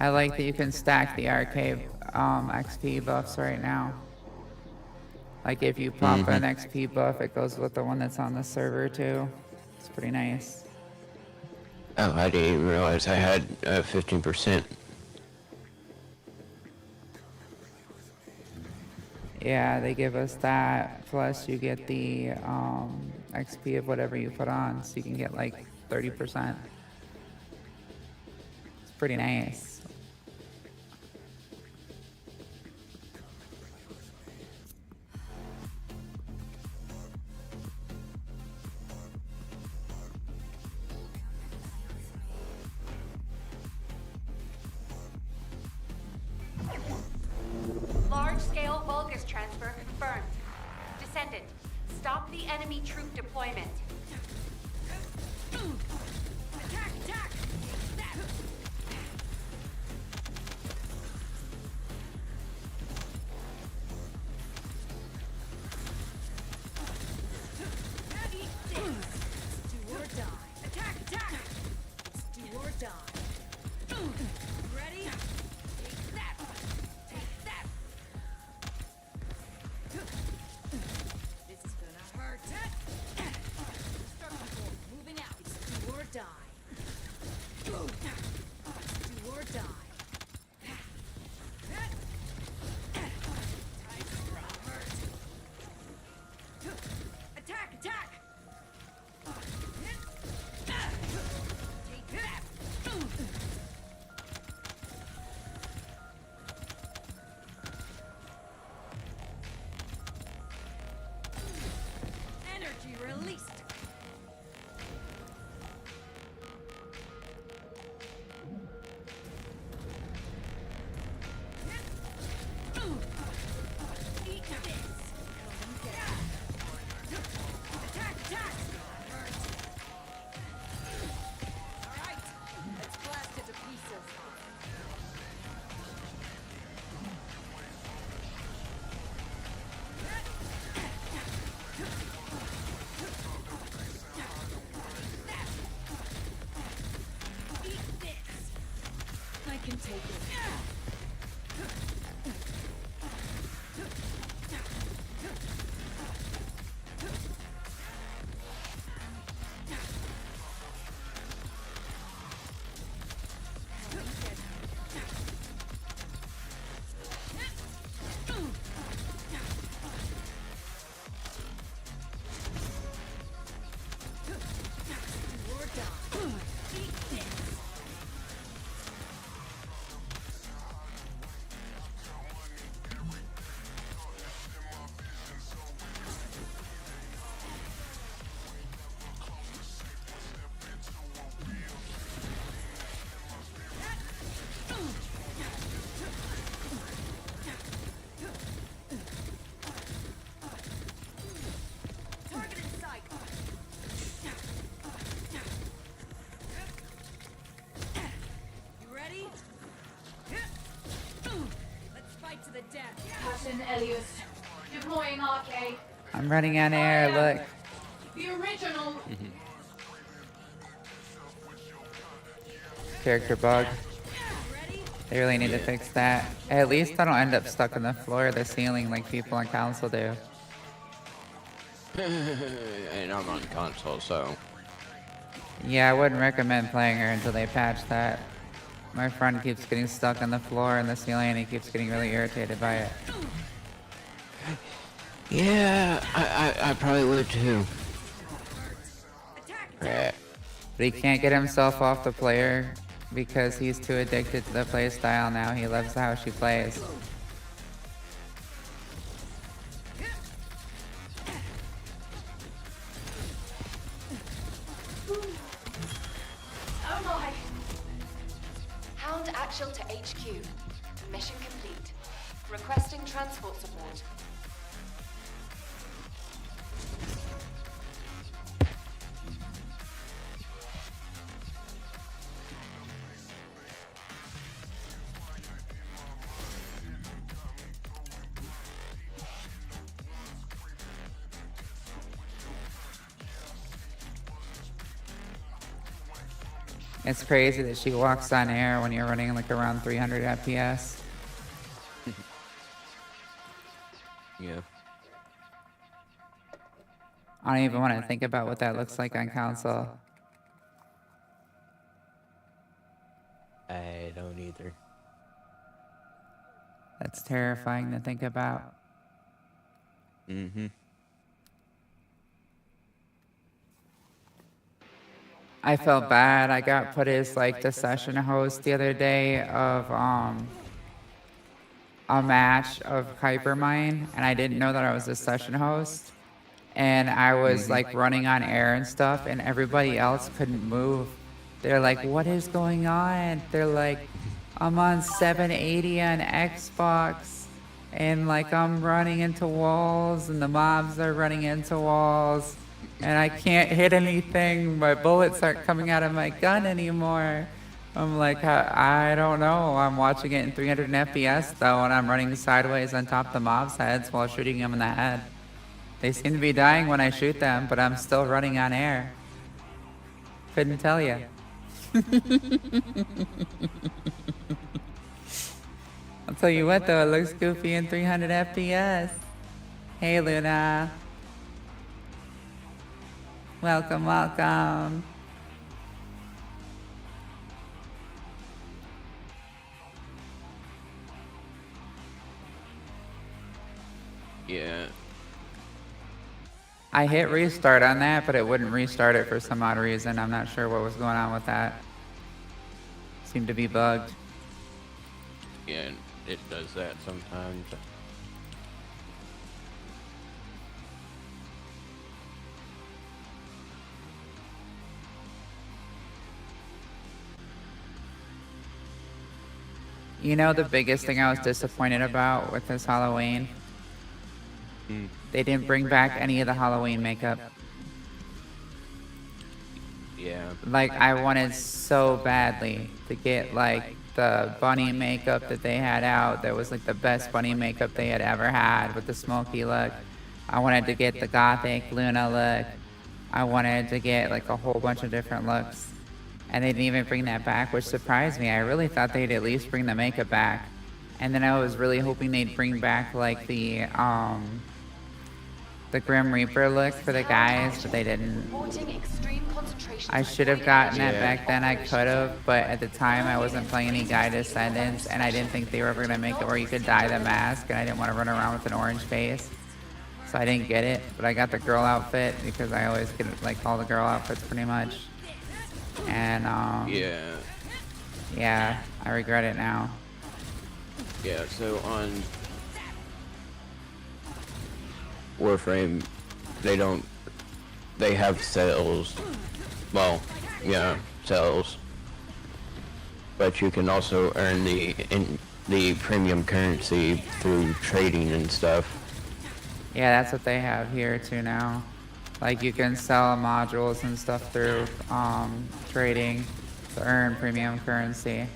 S1: I like that you can stack the arcade XP buffs right now. Like if you pump an XP buff, it goes with the one that's on the server too. It's pretty nice.
S10: Oh, I didn't even realize I had 15%.
S1: Yeah, they give us that. Plus you get the XP of whatever you put on. So you can get like 30%. It's pretty nice.
S8: Large-scale Vulgus transfer confirmed. Descendant, stop the enemy troop deployment.
S7: Attack! Attack! That. Eat this. Do or die. Attack! Attack! It's do or die. Ready? Take that. Take that. This is gonna hurt. Moving out. It's do or die. Elias. Deploying arcade.
S1: I'm running on air, look.
S7: The original.
S1: Character bug. They really need to fix that. At least I don't end up stuck on the floor or the ceiling like people on console do.
S10: And I'm on console, so.
S1: Yeah, I wouldn't recommend playing her until they patch that. My friend keeps getting stuck on the floor and the ceiling and he keeps getting really irritated by it.
S10: Yeah, I probably would too.
S1: But he can't get himself off the player because he's too addicted to the play style now. He loves how she plays.
S7: Oh my.
S8: Hound Actual to HQ. Mission complete. Requesting transport support.
S1: It's crazy that she walks on air when you're running like around 300 FPS.
S10: Yeah.
S1: I don't even want to think about what that looks like on console.
S10: I don't either.
S1: That's terrifying to think about.
S10: Mm-hmm.
S1: I felt bad. I got put as like the session host the other day of a match of Hypermine, and I didn't know that I was a session host. And I was like running on air and stuff, and everybody else couldn't move. They're like, "What is going on?" They're like, "I'm on 780 on Xbox, and like I'm running into walls, and the mobs are running into walls. And I can't hit anything. My bullets aren't coming out of my gun anymore." I'm like, I don't know. I'm watching it in 300 FPS though, and I'm running sideways on top of the mobs' heads while shooting them in the head. They seem to be dying when I shoot them, but I'm still running on air. Couldn't tell you. I'll tell you what though, it looks goofy in 300 FPS. Hey Luna. Welcome, welcome.
S10: Yeah.
S1: I hit restart on that, but it wouldn't restart it for some odd reason. I'm not sure what was going on with that. Seemed to be bugged.
S10: Yeah, it does that sometimes.
S1: You know the biggest thing I was disappointed about with this Halloween? They didn't bring back any of the Halloween makeup.
S10: Yeah.
S1: Like, I wanted so badly to get, like, the bunny makeup that they had out. That was, like, the best bunny makeup they had ever had with the smoky look. I wanted to get the gothic Luna look. I wanted to get, like, a whole bunch of different looks. And they didn't even bring that back, which surprised me. I really thought they'd at least bring the makeup back. And then I was really hoping they'd bring back, like, the Grim Reaper look for the guys, but they didn't. I should have gotten that back then. I could have, but at the time I wasn't playing any Guy Descendants, and I didn't think they were ever going to make it where you could dye the mask, and I didn't want to run around with an orange face. So I didn't get it, but I got the girl outfit because I always get, like, all the girl outfits pretty much. And, yeah, I regret it now.
S10: Yeah, so on Warframe, they have sales. Well, yeah, sales. But you can also earn the premium currency through trading and stuff.
S1: Yeah, that's what they have here too now. Like, you can sell modules and stuff through trading to earn premium currency.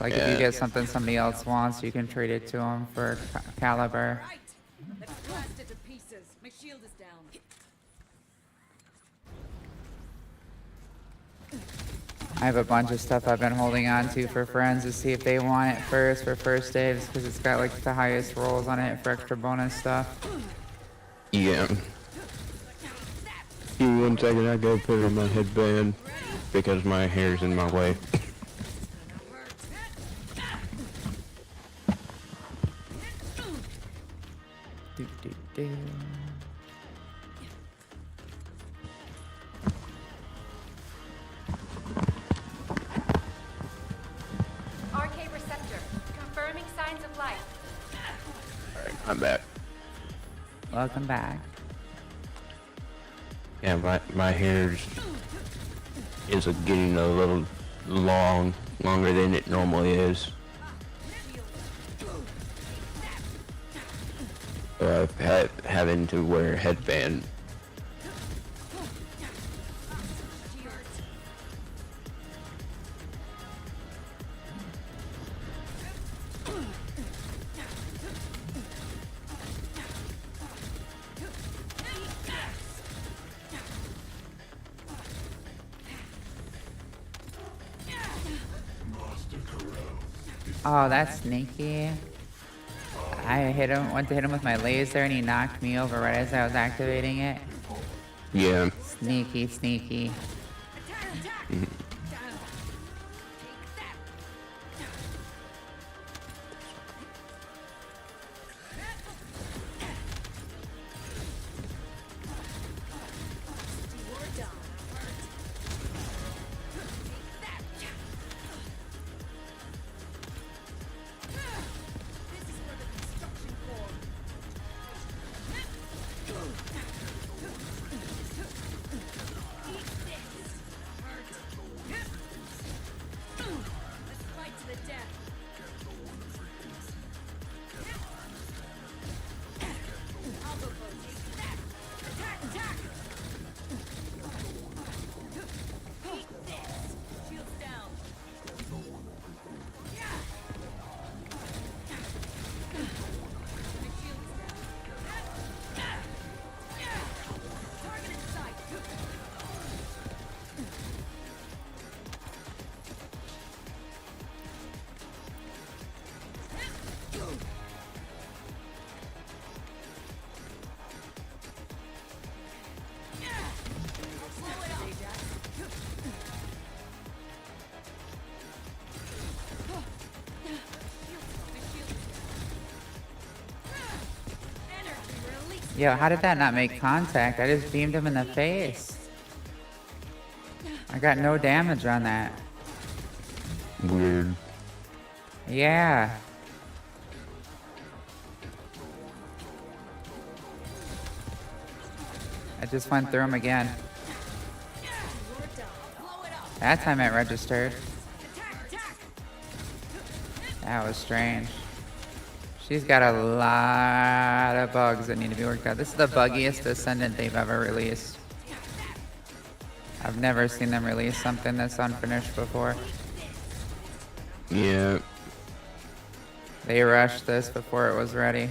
S1: Like if you get something somebody else wants, you can trade it to them for caliber.
S7: Right. Let's blast it to pieces. My shield is down.
S1: I have a bunch of stuff I've been holding on to for friends to see if they want it first for first aid, because it's got like the highest rolls on it for extra bonus stuff.
S10: Yeah. Give me 1 second, I gotta put on my headband because my hair's in my way.
S1: Do, do, do.
S8: RK receptor. Confirming signs of life.
S10: Alright, I'm back.
S1: Welcome back.
S10: Yeah, my hair's is getting a little longer than it normally is. So I've having to wear a headband.
S1: Oh, that's sneaky. I went to hit him with my laser and he knocked me over right as I was activating it.
S10: Yeah.
S1: Sneaky, sneaky. Yo, how did that not make contact? I just beamed him in the face. I got no damage on that.
S10: Weird.
S1: Yeah. I just went through him again. That time it registered. That was strange. She's got a lot of bugs that need to be worked out. This is the buggiest Descendant they've ever released. I've never seen them release something that's unfinished before.
S10: Yeah.
S1: They rushed this before it was ready.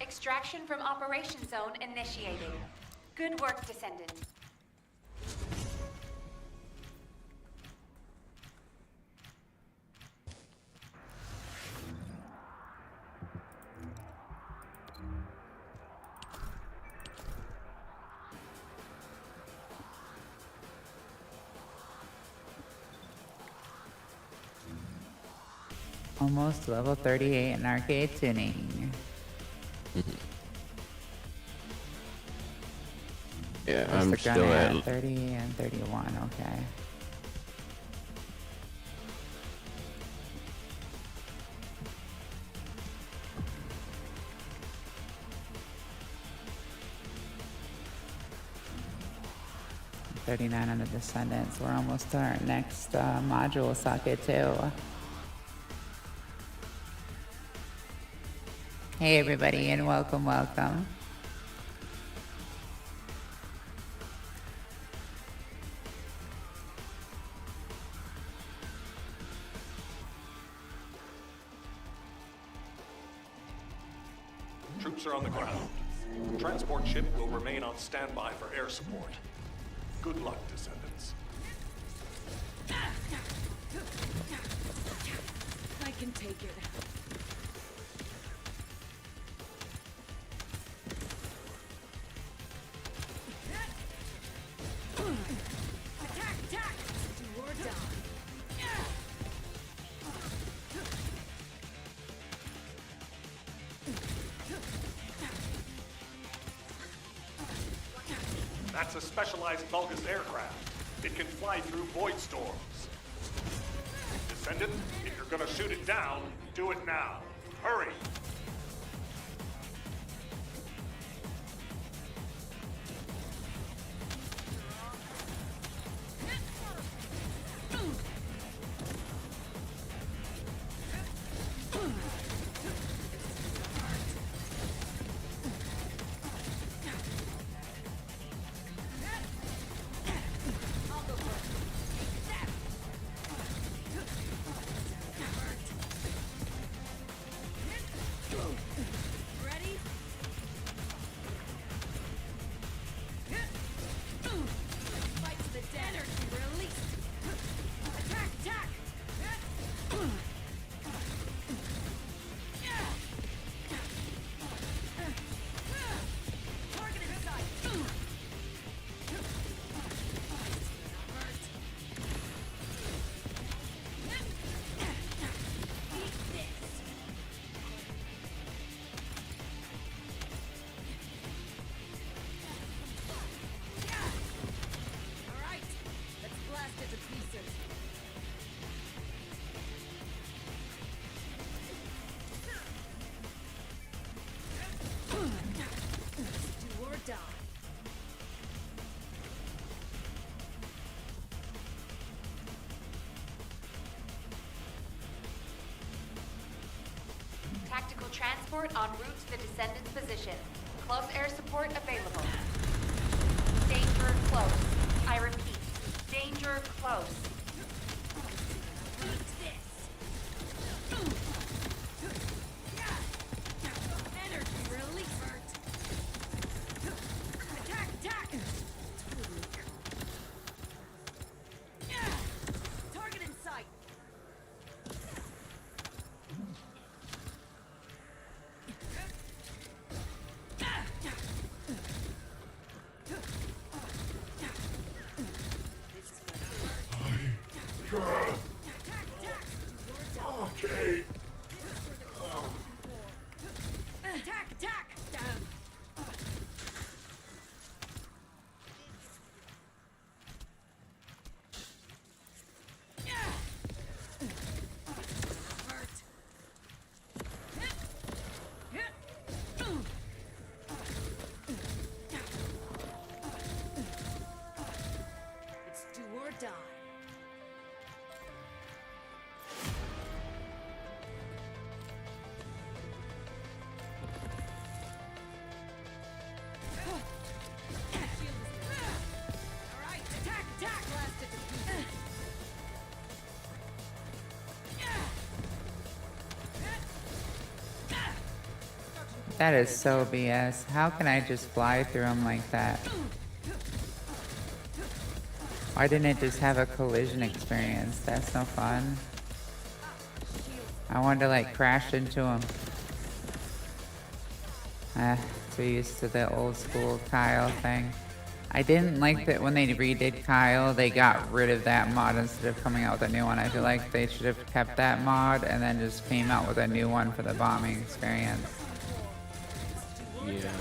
S8: Extraction from Operation Zone initiated. Good work, Descendant.
S1: Almost level 38 in arcade tuning.
S10: Yeah,
S1: What's
S10: I'm
S1: the gun
S10: still
S1: at?
S10: at
S1: 30 and 31, okay. 39 on the Descendants. We're almost to our next module socket too. Hey everybody, and welcome, welcome.
S9: Troops are on the ground. Transport ship will remain on standby for air support. Good luck, Descendants.
S7: I can take it. Attack! Attack! Do or die.
S9: That's a specialized Vulgus aircraft. It can fly through void storms. Descendant, if you're gonna shoot it down, do it now. Hurry!
S7: Ready? Fight to the death. Energy release. Attack! Attack! Target in sight. Eat this. All right, let's blast it to pieces. Do or die.
S8: Tactical transport en route to the Descendants' position. Close air support available. Danger close. I repeat, danger close.
S7: Eat this. Energy release. Attack! Attack! Target in sight. Attack! Attack! Hurt. It's do or die. Alright, attack, attack! Blast it to pieces.
S1: That is so BS. How can I just fly through them like that? Why didn't it just have a collision experience? That's no fun. I wanted to like crash into them. Too used to the old school Kyle thing. I didn't like that when they redid Kyle, they got rid of that mod instead of coming out with a new one. I feel like they should have kept that mod and then just came out with a new one for the bombing experience.
S10: Yeah.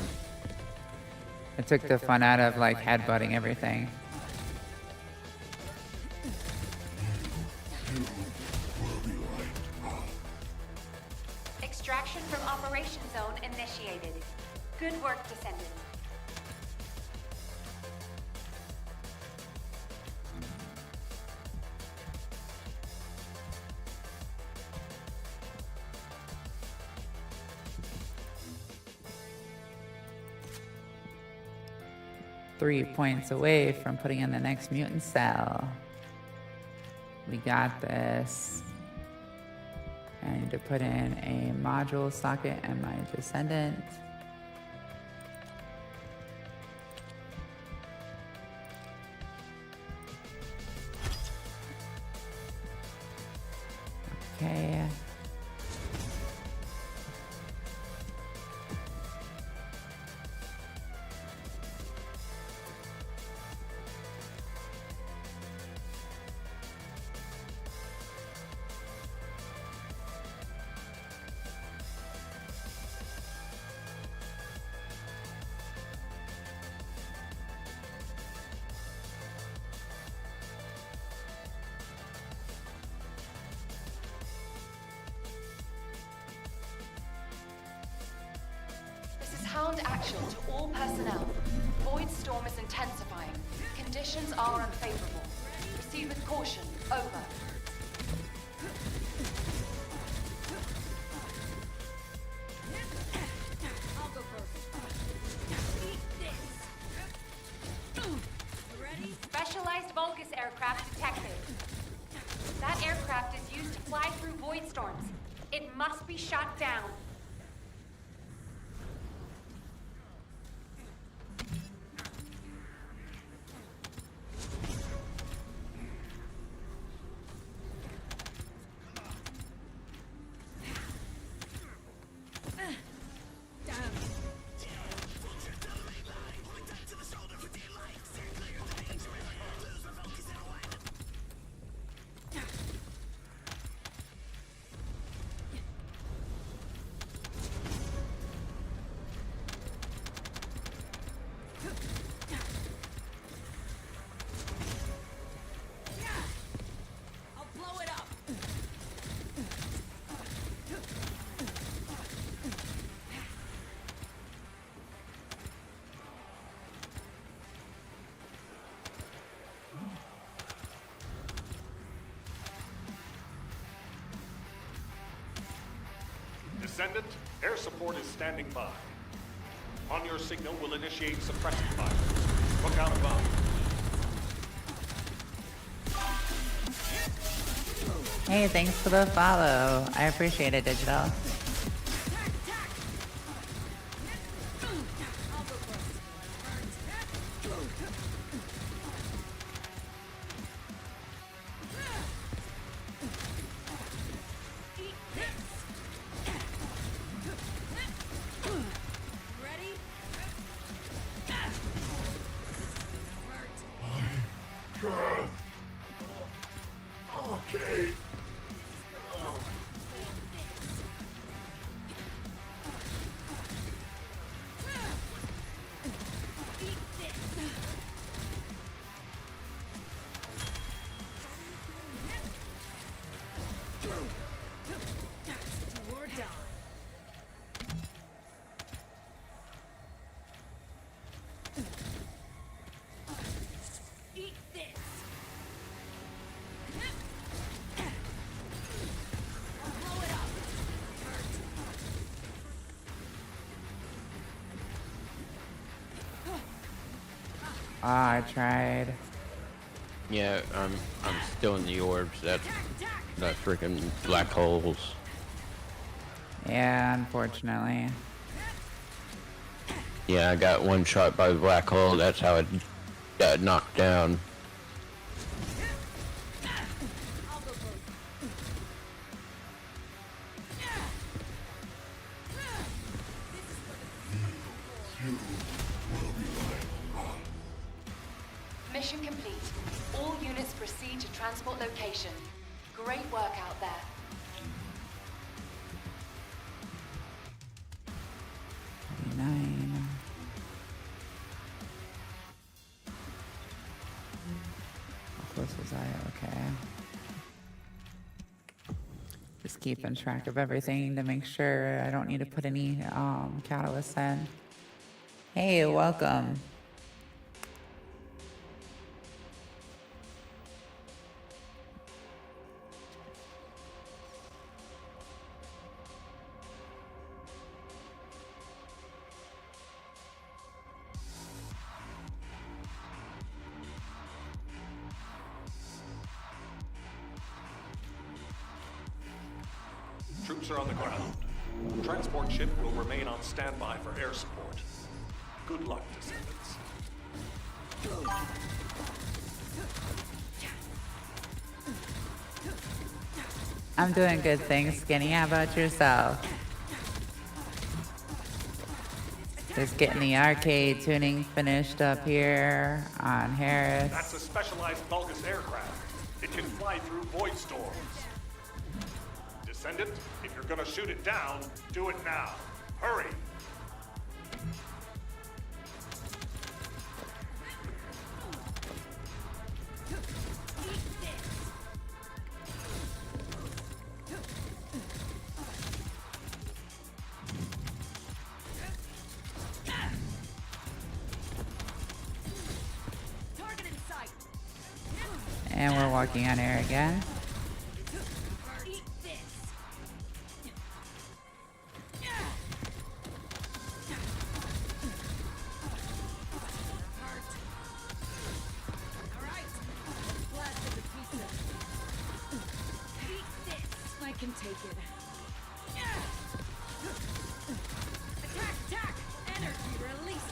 S1: It took the fun out of like headbutting everything.
S8: Extraction from Operation Zone initiated. Good work, Descendants.
S1: 3 points away from putting in the next mutant cell. We got this. I need to put in a module socket and my descendant. Okay.
S8: This is Hound Actual to all personnel. Void storm is intensifying. Conditions are unfavorable. Proceed with caution. Over.
S7: I'll go first. Eat this. You ready?
S8: Specialized Vulgus aircraft detected. That aircraft is used to fly through void storms. It must be shot down.
S7: I'll blow it up.
S9: Descendant, air support is standing by. On your signal, we'll initiate suppression fire. Look out above.
S1: Hey, thanks for the follow. I appreciate it, Digital.
S7: Attack, attack. I'll go first. Eat this. Ready?
S5: Okay.
S7: Eat this. Do or die. Eat this. I'll blow it up.
S1: Ah, I tried.
S10: Yeah, I'm still in the orbs. That's
S7: Attack.
S10: that freaking black holes.
S1: Yeah, unfortunately.
S10: Yeah, I got one shot by the black hole. That's how it got knocked down.
S7: I'll go first.
S8: Mission complete. All units proceed to transport location. Great work out there.
S1: Nine. How close was I? Okay. Just keeping track of everything to make sure I don't need to put any catalysts in. Hey, welcome.
S9: Troops are on the ground. Transport ship will remain on standby for air support. Good luck, descendants.
S1: I'm doing good things, Skinny. How about yourself? Just getting the arcade tuning finished up here on Harris.
S9: That's a specialized Vulgus aircraft. It can fly through void storms. Descendant, if you're gonna shoot it down, do it now. Hurry!
S1: And we're walking on air again.
S7: I can take it. Attack! Attack! Energy release!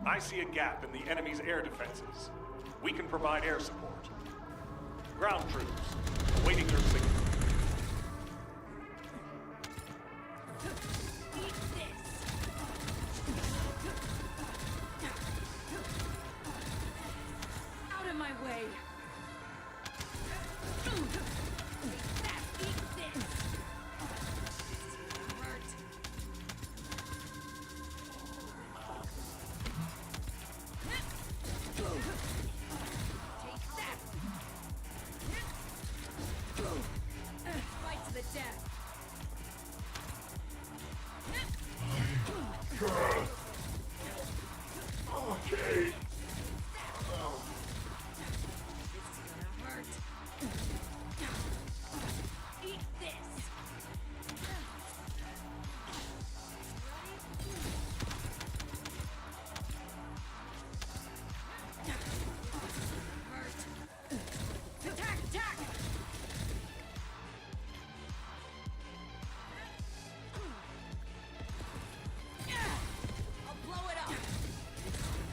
S9: I see a gap in the enemy's air defenses. We can provide air support. Ground troops, awaiting your signal.
S7: Out of my way! Take that! Eat this! Hurt. Take that! Fight to the death!
S9: Okay.
S7: It's gonna hurt. Eat this! Hurt. Attack! Attack! I'll blow it up!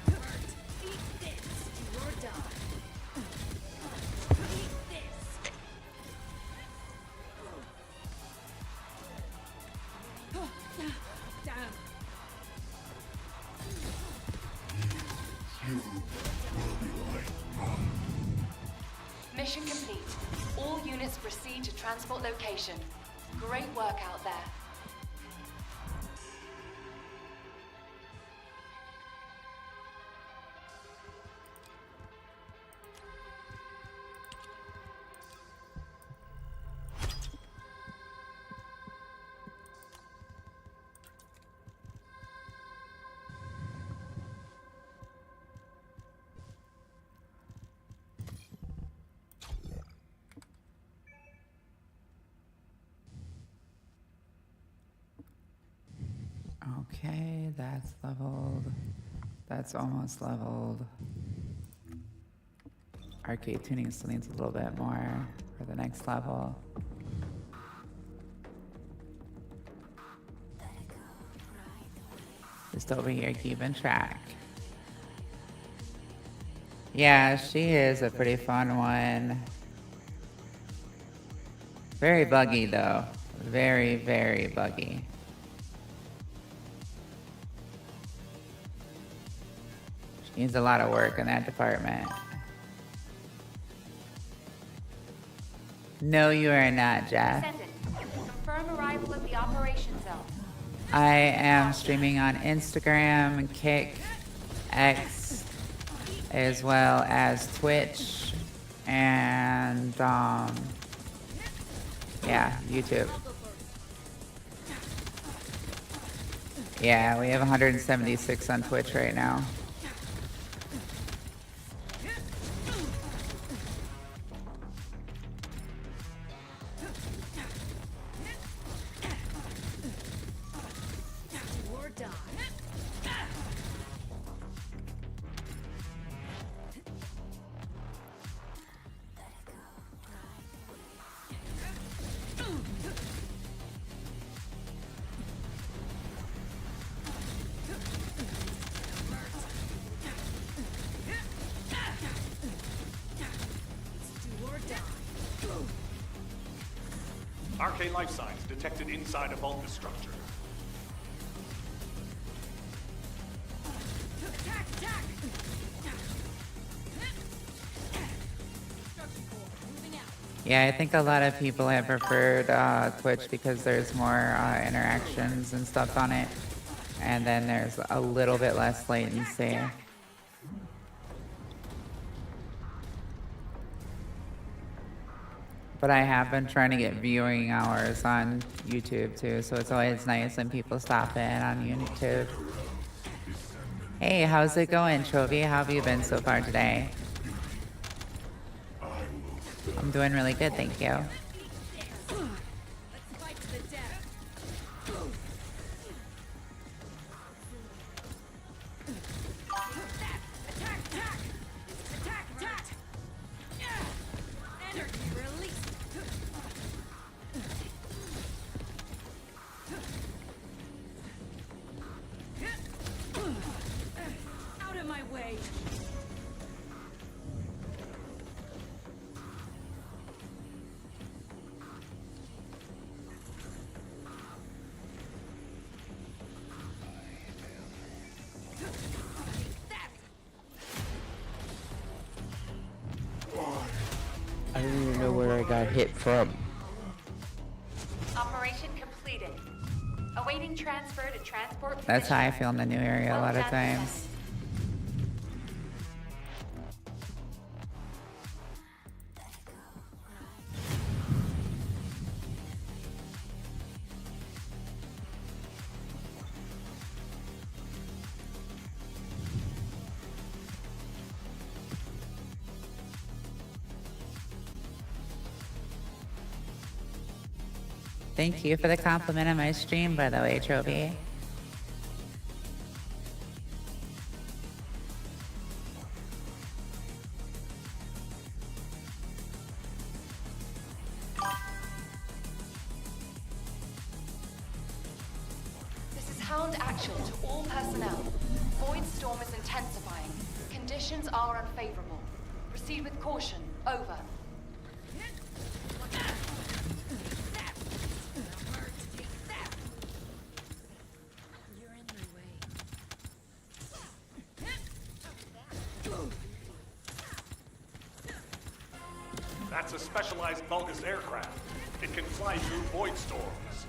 S7: Hurt. Eat this! Do or die. Eat this! Down.
S8: Mission complete. All units proceed to transport location. Great work out there.
S1: Okay, that's leveled. That's almost leveled. Arcade tuning still needs a little bit more for the next level. Just over here keeping track. Yeah, she is a pretty fun one. Very buggy though. Very, very buggy. She needs a lot of work in that department. No, you are not, Jeff.
S8: Descendant, confirm arrival at the operation zone.
S1: I am streaming on Instagram, Kick, X, as well as Twitch, and yeah, YouTube. Yeah, we have 176 on Twitch right now.
S9: RK life signs detected inside a vault structure.
S7: Attack! Attack! Construction core moving out.
S1: Yeah, I think a lot of people have preferred Twitch because there's more interactions and stuff on it. And then there's a little bit less latency. But I have been trying to get viewing hours on YouTube too, so it's always nice when people stop in on YouTube. Hey, how's it going, Chovy? How have you been so far today? I'm doing really good, thank you.
S7: Let's fight to the death. Attack! Attack! Attack! Attack! Energy release. Out of my way.
S10: I don't even know where I got hit from.
S8: Operation completed. Awaiting transfer to transport
S1: That's how I
S8: position.
S1: feel in the new area a lot of times. Thank you for the compliment on my stream, by the way, Trophy.
S8: This is Hound Actual to all personnel. Void storm is intensifying. Conditions are unfavorable. Proceed with caution. Over.
S7: You're in my way.
S9: That's a specialized Vulgus aircraft. It can fly through void storms.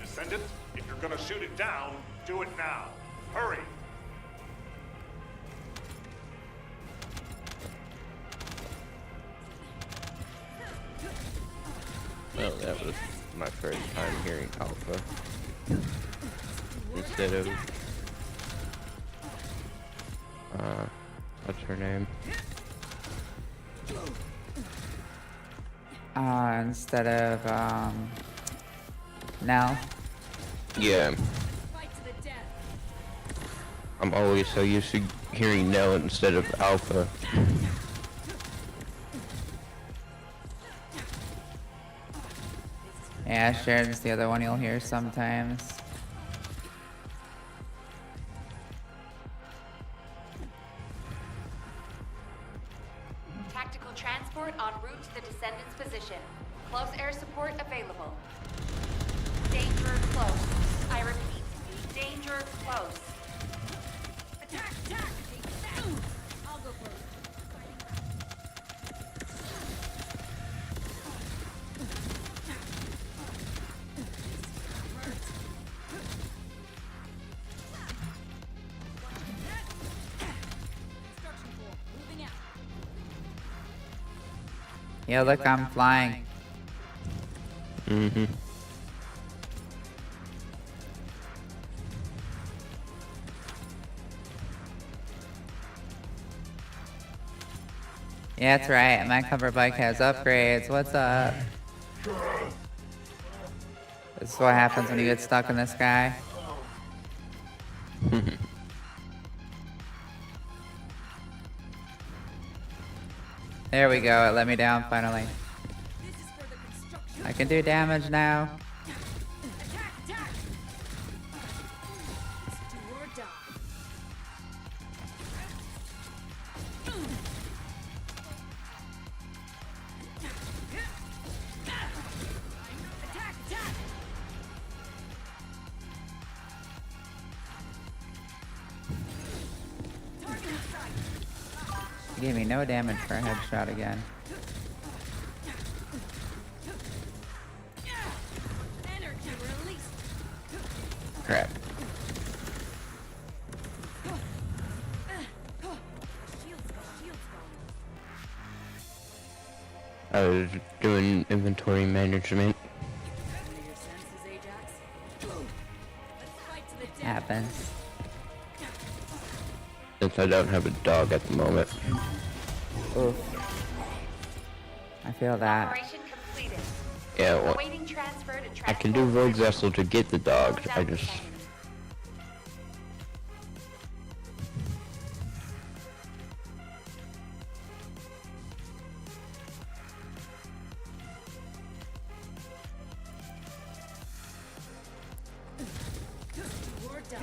S9: Descendant, if you're gonna shoot it down, do it now. Hurry!
S10: Well, that was my first time hearing Alpha instead of what's her name?
S1: Instead of Nell.
S10: Yeah,
S7: Fight to the death.
S10: I'm always so used to hearing Nell instead of Alpha.
S1: Yeah, Sharon's the other one you'll hear sometimes.
S8: Tactical transport en route to the Descendant's position. Close air support available. Danger close. I repeat, danger close.
S7: Attack! Attack! I'll go first. Construction core moving out.
S1: Yeah, look, I'm flying.
S10: Mm-hmm.
S1: Yeah, that's right. My cover bike has upgrades. What's up? This is what happens when you get stuck in the sky. There we go. It let me down finally.
S7: This is for the construction.
S1: I can do damage now.
S7: Attack! Attack! It's do or die.
S1: He gave me no damage for a headshot again.
S7: Energy released.
S10: Crap.
S7: Shields go, shields go.
S10: I was doing inventory management.
S7: Under your senses, Ajax. Let's fight to the death.
S1: Happens.
S10: Since I don't have a dog at the moment.
S1: Oof. I feel that.
S8: Operation completed.
S10: Yeah, well,
S8: Awaiting transfer to
S10: I can do Rogue Vessel to get the dog. I just...
S7: Do or die.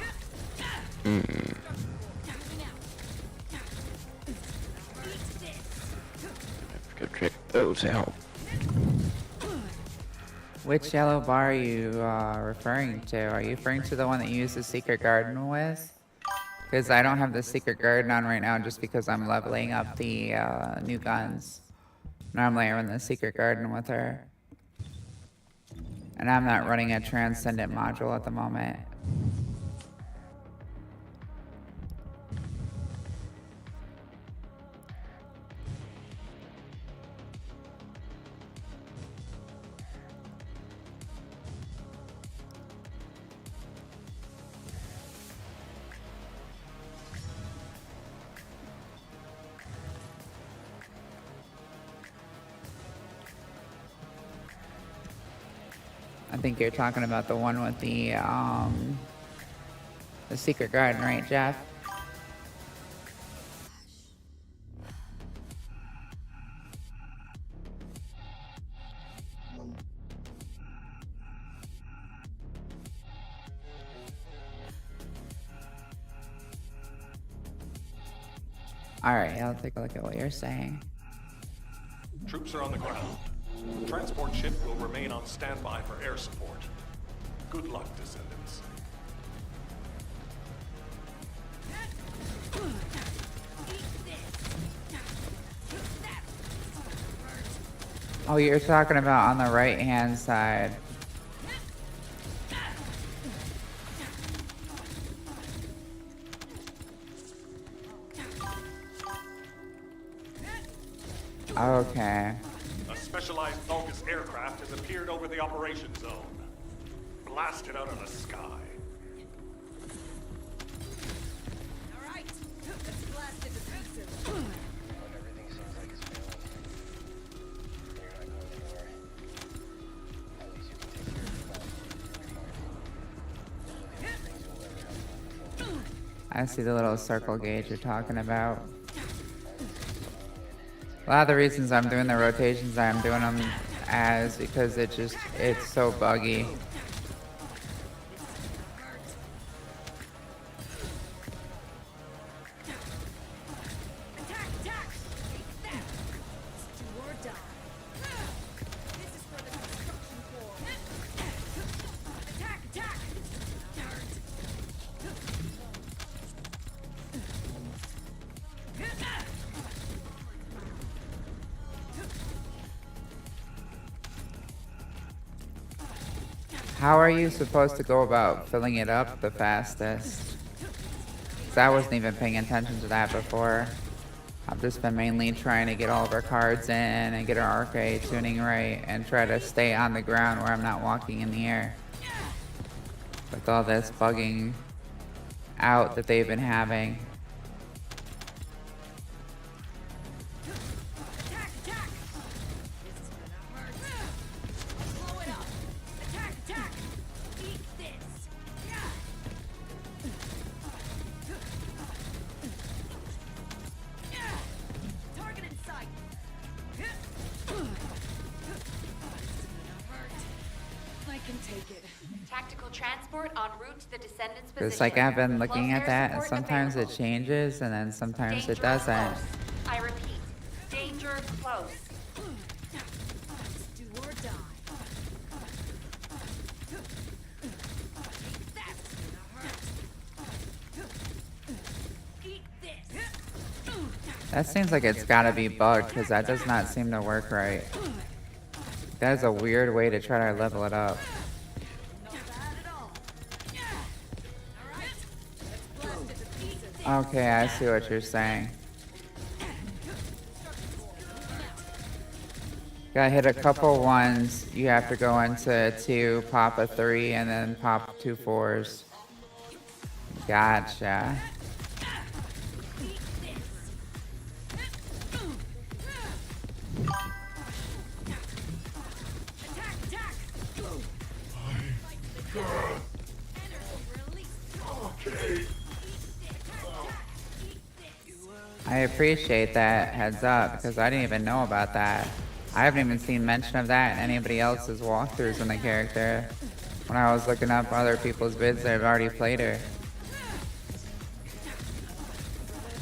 S8: Hmm.
S7: Moving out. Eat this.
S10: Go check those out.
S1: Which yellow bar are you referring to? Are you referring to the one that you use the secret garden with? Because I don't have the secret garden on right now just because I'm leveling up the new guns. Normally I run the secret garden with her. And I'm not running a transcendent module at the moment. I think you're talking about the one with the secret garden, right, Jeff? Alright, I'll take a look at what you're saying.
S9: Troops are on the ground. Transport ship will remain on standby for air support. Good luck, descendants.
S1: Oh, you're talking about on the right-hand side. Okay.
S9: A specialized Vulgus aircraft has appeared over the operation zone. Blast it out of the sky.
S7: All right. Let's blast it to pieces.
S2: Everything seems like it's failing. You're not going anywhere. At least you can take care of yourself.
S1: I see the little circle gauge you're talking about. A lot of the reasons I'm doing the rotations I'm doing them as because it's so buggy.
S7: Attack, attack. Take that. It's do or die. This is for the construction corps. Attack, attack.
S1: How are you supposed to go about filling it up the fastest? 'Cause I wasn't even paying attention to that before. I've just been mainly trying to get all of our cards in and get our arcade tuning right and try to stay on the ground where I'm not walking in the air. With all this bugging out that they've been having.
S7: Attack, attack. This is gonna hurt. Blow it up. Attack, attack. Eat this. Target in sight. This is gonna hurt. I can take it.
S8: Tactical transport en route to the Descendants' position.
S1: It's like I've been looking
S8: Close
S1: at
S8: air
S1: that and
S8: support
S1: sometimes it
S8: available.
S1: changes and then sometimes it
S8: Danger
S1: doesn't.
S8: close. I repeat, danger close.
S7: Do or die. That's gonna hurt. Eat this.
S1: That seems like it's gotta be bugged because that does not seem to work right. That is a weird way to try to level it up. Okay, I see what you're saying. Gotta hit a couple ones. You have to go into 2, pop a 3, and then pop 2 4s. Gotcha. I appreciate that heads up because I didn't even know about that. I haven't even seen mention of that in anybody else's walkthroughs in the character. When I was looking up other people's vids that have already played her.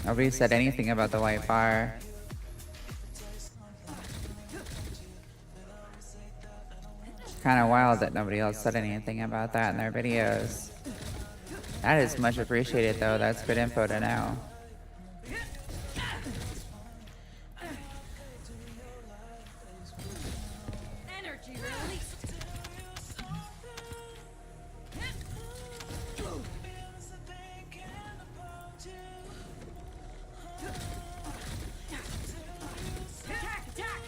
S1: Nobody said anything about the white bar. It's kind of wild that nobody else said anything about that in their videos. That is much appreciated though, that's good info to know.
S7: Energy released. Attack, attack.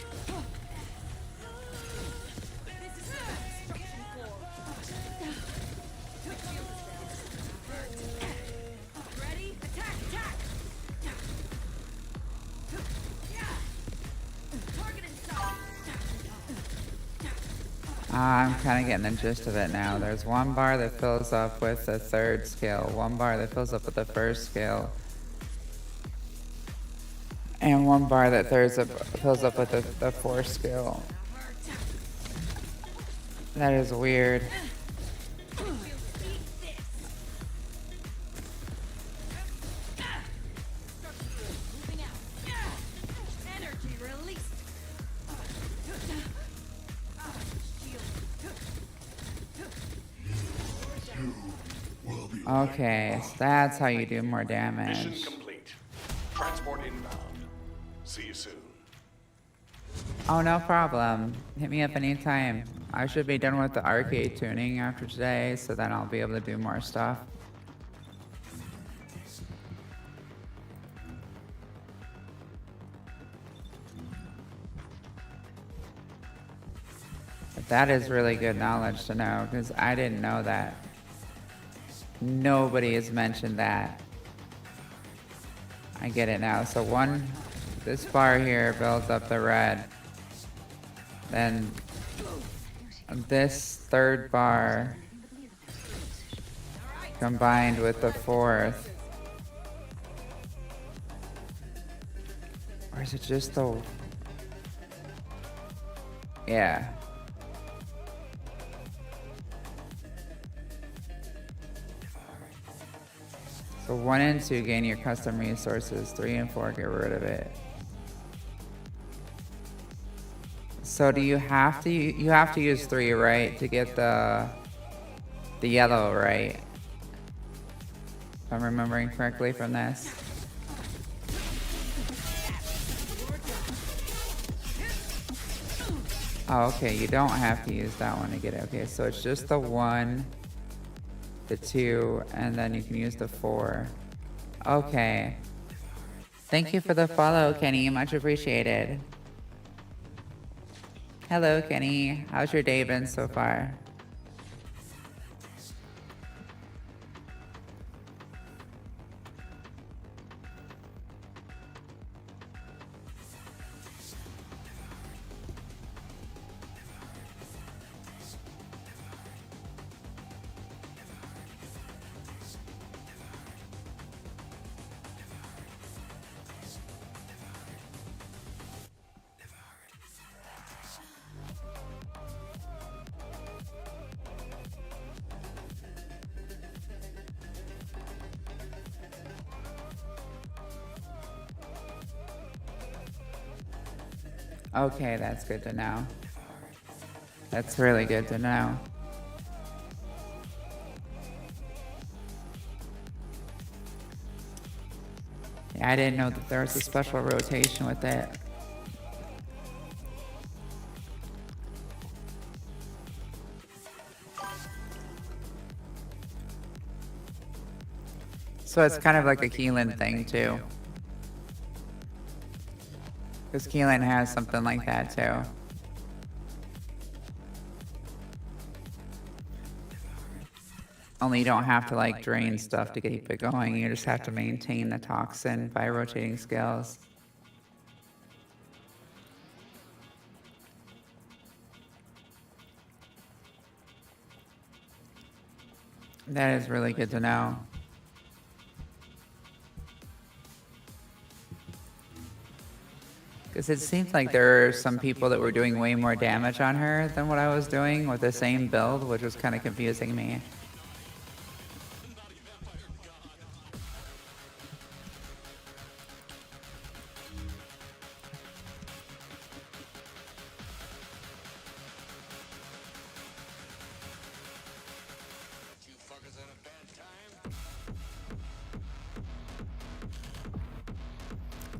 S7: This is the destruction core. Ready? Attack, attack. Target inside.
S1: I'm kind of getting the gist of it now. There's one bar that fills up with the 3rd skill, one bar that fills up with the 1st skill, and one bar that fills up with the 4th skill. That is weird.
S7: Moving out. Energy released.
S1: Okay, so that's how you do more
S9: Mission
S1: damage.
S9: complete. Transport inbound. See you soon.
S1: Oh, no problem. Hit me up anytime. I should be done with the arcade tuning after today, so then I'll be able to do more stuff. But that is really good knowledge to know, because I didn't know that. Nobody has mentioned that. I get it now. So this bar here builds up the red. Then this 3rd bar combined with the 4th. Or is it just the... Yeah. So 1 and 2 gain your custom resources, 3 and 4 get rid of it. So do you have to use 3, right, to get the yellow, right? If I'm remembering correctly from this. Oh, okay, you don't have to use that one to get it. Okay, so it's just the 1, the 2, and then you can use the 4. Okay. Thank you for the follow, Kenny. Much appreciated. Hello, Kenny. How's your day been so far? Okay, that's good to know. That's really good to know. Yeah, I didn't know that there was a special rotation with it. So it's kind of like a Keelan thing too. Because Keelan has something like that too. Only you don't have to like drain stuff to keep it going. You just have to maintain the toxin by rotating skills. That is really good to know. Because it seems like there are some people that were doing way more damage on her than what I was doing with the same build, which was kind of confusing me.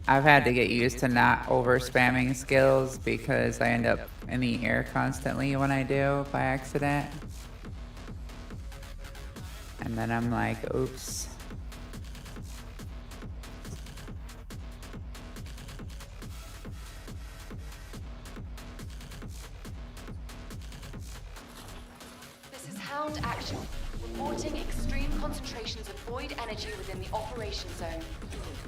S1: I've had to get used to not over spamming skills because I end up in the air constantly when I do by accident. And then I'm like, oops.
S8: This is Hound Action, reporting extreme concentrations of void energy within the operation zone.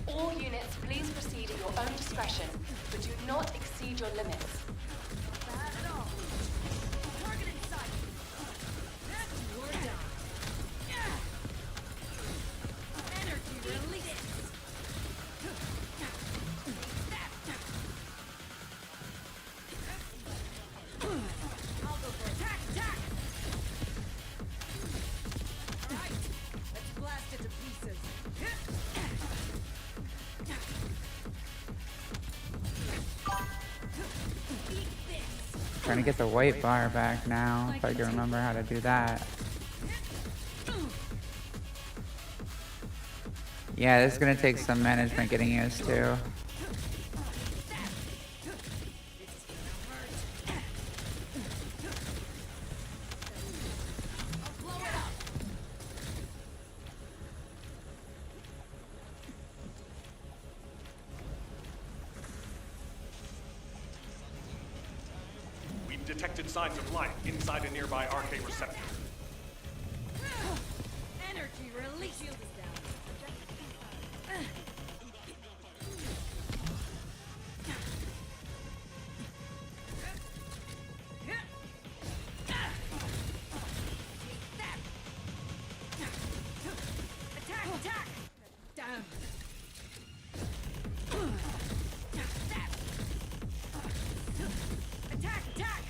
S8: All units, please proceed at your own discretion, but do not exceed your limits.
S7: Bad at all. Target in sight. Do or die. Energy release. I'll go for attack, attack. All right, let's blast it to pieces.
S1: Trying to get the white bar back now, if I can remember how to do that. Yeah, this is gonna take some management getting used to.
S9: We've detected signs of life inside a nearby RK receptor.
S7: Energy release. Shield is down. Attack, attack. Down. Attack, attack.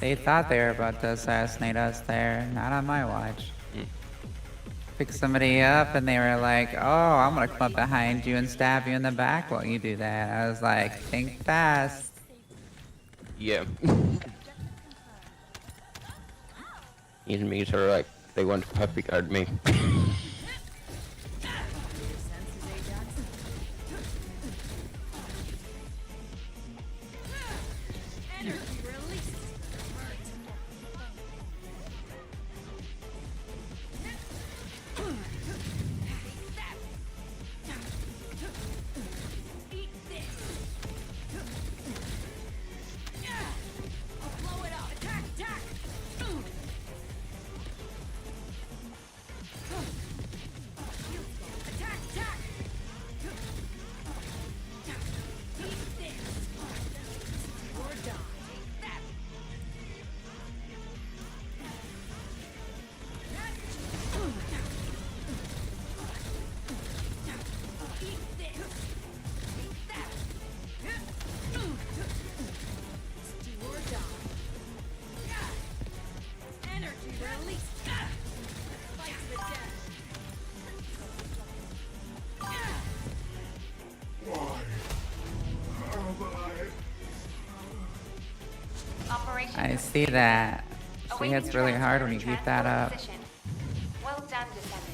S1: They thought they were about to assassinate us there. Not on my watch. Pick somebody up and they were like, oh, I'm gonna come up behind you and stab you in the back while you do that. I was like, think fast.
S10: Yeah. Enemies are like, they want to puppy guard me.
S1: I see that. She
S8: Awaiting
S1: hits really hard
S8: transfer
S1: when you
S8: to
S1: keep that
S8: transport
S1: up.
S8: position. Well done, Descendant.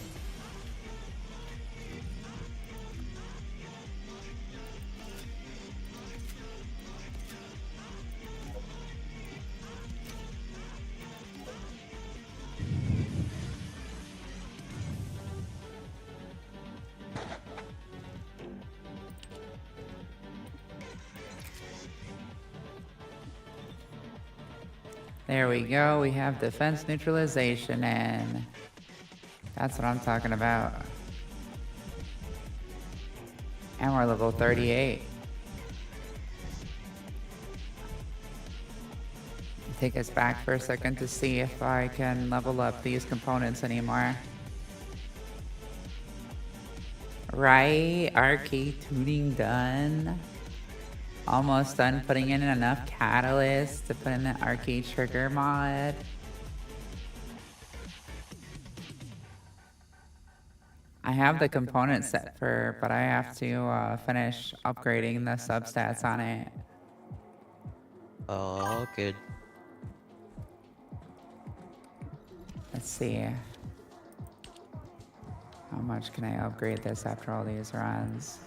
S1: There we go. We have defense neutralization in. That's what I'm talking about. And we're level 38. Take us back for a second to see if I can level up these components anymore. Right, arcade tuning done. Almost done putting in enough catalyst to put in the arcade trigger mod. I have the component set for, but I have to finish upgrading the substats on it.
S10: Oh, good.
S1: Let's see. How much can I upgrade this after all these runs?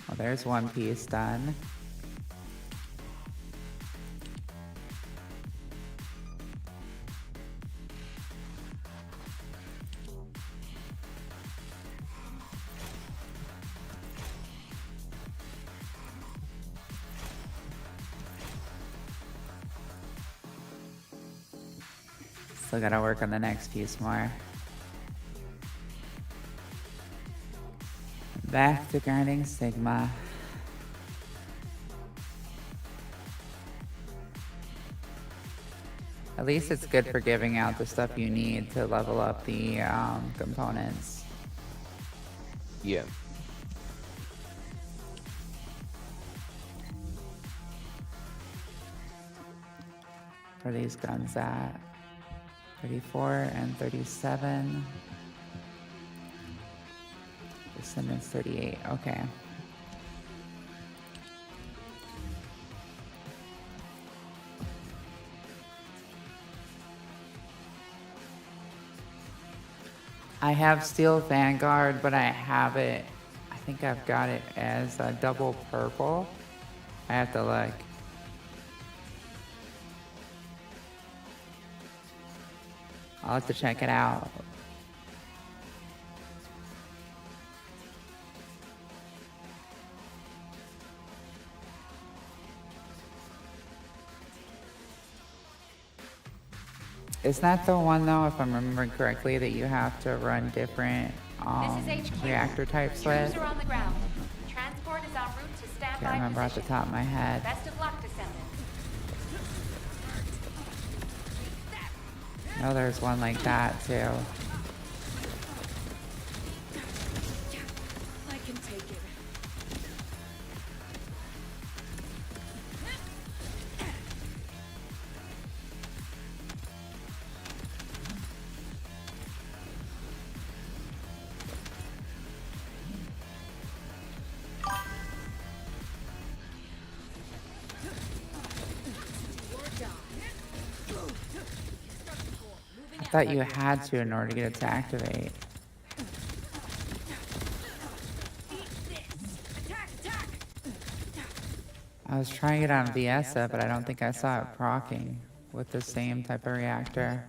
S1: Well, there's one piece done. Still gotta work on the next piece more. Back to guarding Sigma. At least it's good for giving out the stuff you need to level up the components.
S10: Yeah.
S1: For these guns at 34 and 37. Descendants 38, okay. I have Steel Vanguard, but I have it, I think I've got it as a double purple. I have to look. I'll have to check it out. Is that the one though, if I'm remembering correctly, that you have to run different
S8: This is HQ.
S1: reactor types with?
S8: Troops are on the ground. Transport is en route to standby
S1: Can't remember off the
S8: position.
S1: top of my head.
S8: Best of luck, Descendant.
S1: No, there's one like that too.
S7: I can take it.
S1: I thought you had to in order to get it to activate. I was trying it on Viesa, but I don't think I saw it proccing with the same type of reactor.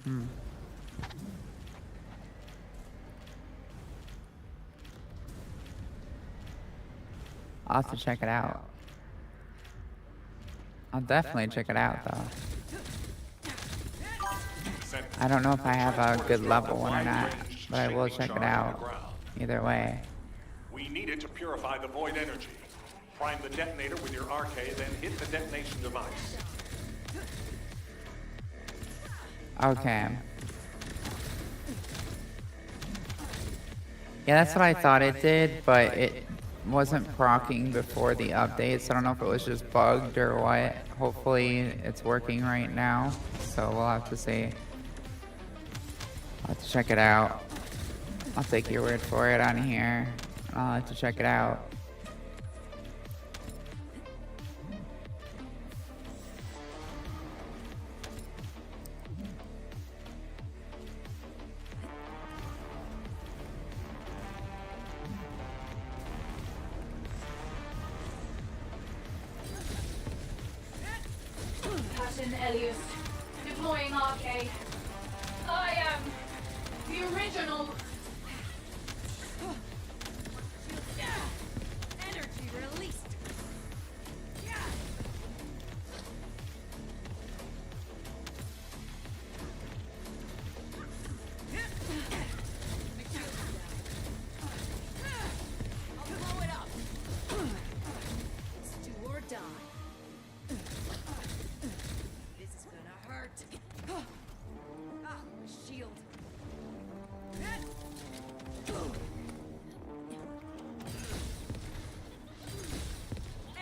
S1: I'll have to check it out. I'll definitely check it out though. I don't know if I have a good level one or not, but I will check it out either way.
S9: We need it to purify the void energy. Prime the detonator with your RK, then hit the detonation device.
S1: Okay. Yeah, that's what I thought it did, but it wasn't proccing before the update, so I don't know if it was just bugged or what. Hopefully it's working right now, so we'll have to see. have to check it out. I'll take your word for it on here. I'll have to check it out.
S7: Captain Elias, deploying RK. I am the original. Energy released. I'll blow it up. It's do or die. This is gonna hurt. Ah, my shield.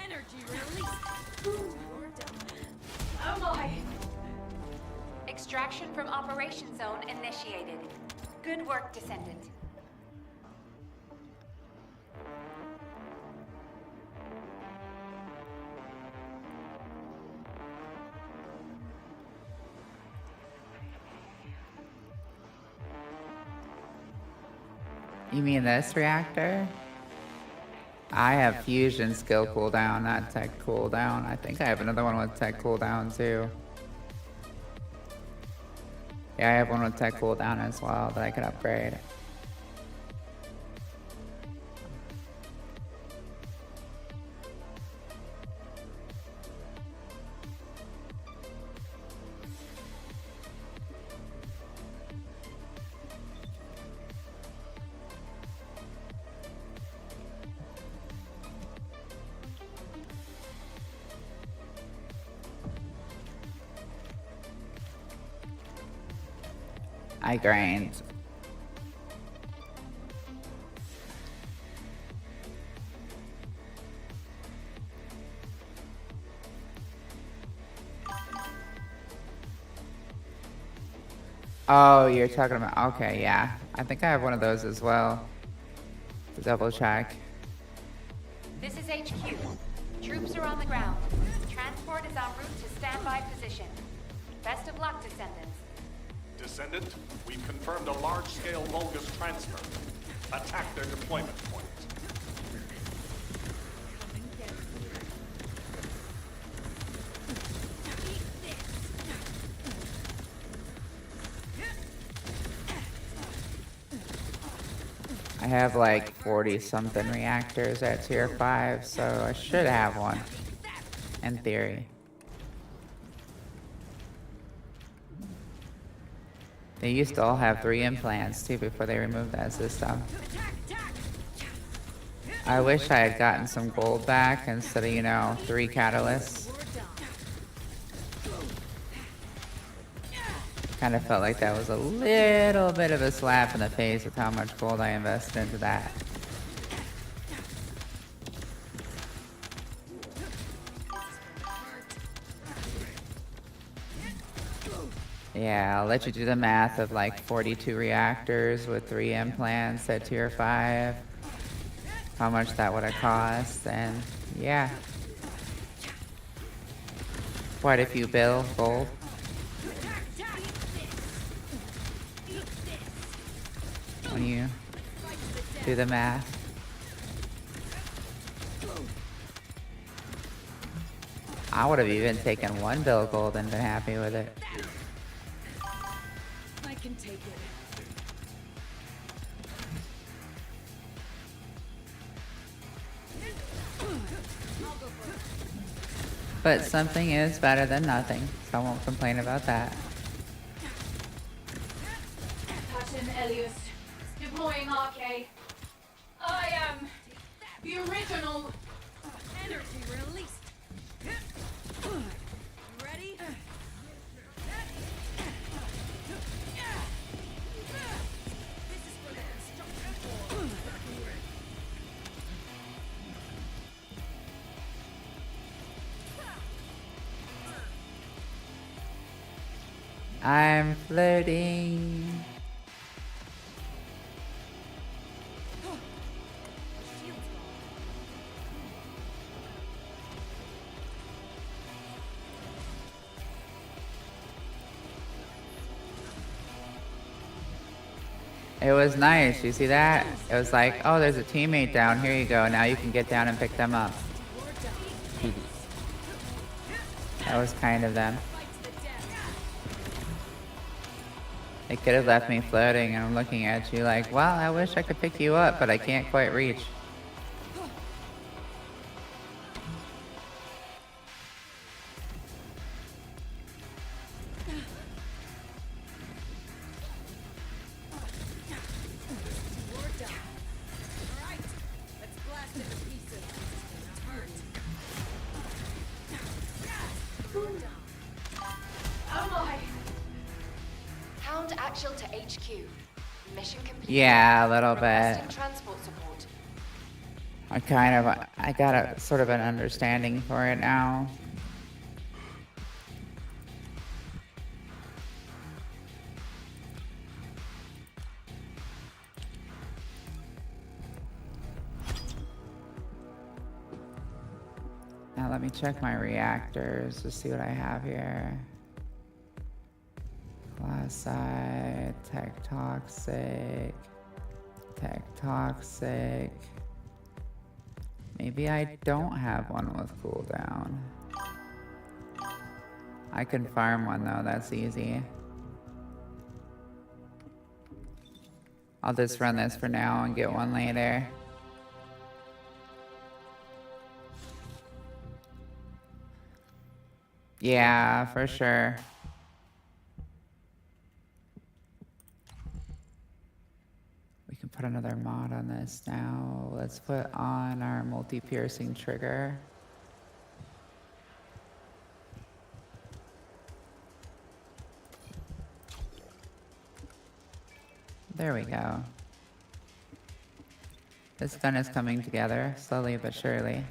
S7: Energy release. Do or die. Oh my!
S8: Extraction from Operation Zone initiated. Good work, Descendant.
S1: You mean this reactor? I have fusion skill cooldown, not tech cooldown. I think I have another one with tech cooldown too. Yeah, I have one with tech cooldown as well that I could upgrade. I grind. Oh, you're talking about, okay, yeah. I think I have one of those as well. To double check.
S8: This is HQ. Troops are on the ground. Transport is en route to standby position. Best of luck, Descendants.
S9: Descendant, we've confirmed a large-scale Vulgus transfer. Attack their deployment point.
S1: I have like 40 something reactors at tier 5, so I should have one. In theory. They used to all have 3 implants too before they removed that system. I wish I had gotten some gold back instead of, you know, 3 catalysts. Kind of felt like that was a little bit of a slap in the face with how much gold I invested into that. Yeah, I'll let you do the math of like 42 reactors with 3 implants at tier 5. How much that would have cost, and yeah. Quite a few gold. When you do the math. I would have even taken 1 bill gold and been happy with it.
S7: I can take it.
S1: But something is better than nothing, so I won't complain about that.
S7: Captain Elias, deploying RK. I am the original. Energy released. Ready? This is for the construction.
S1: I'm floating. It was nice. You see that? It was like, oh, there's a teammate down. Here you go. Now you can get down and pick them up. That was kind of them. They could have left me floating, and I'm looking at you like, well, I wish I could pick you up, but I can't quite reach.
S8: Hound actual to HQ. Mission complete.
S1: Yeah, a little
S8: Requesting
S1: bit.
S8: transport support.
S1: I got a sort of an understanding for it now. Now let me check my reactors to see what I have here. Glass side, tech toxic. Maybe I don't have one with cooldown. I can farm one though, that's easy. I'll just run this for now and get one later. Yeah, for sure. We can put another mod on this now. Let's put on our multi-piercing trigger. There we go. This gun is coming together, slowly but surely.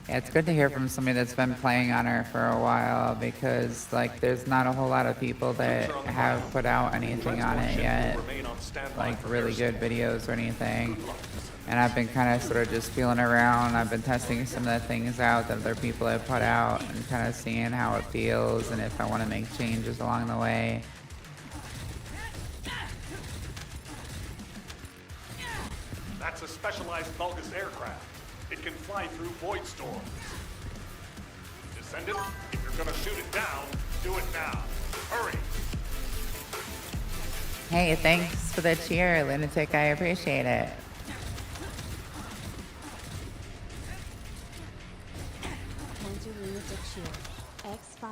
S1: Yeah, it's good to hear from somebody that's been playing on her for a while, because like there's not a whole lot of people that have put out anything on it yet, like really good videos or anything. And I've been kind of sort of just feeling around. I've been testing some of the things out that other people have put out and kind of seeing how it feels and if I want to make changes along the way.
S9: That's a specialized Vulgus aircraft. It can fly through void storms. Descendant, if you're gonna shoot it down, do it now. Hurry!
S1: Hey, thanks for the cheer, Lunatic. I appreciate it.
S7: Lunatic shield. X5.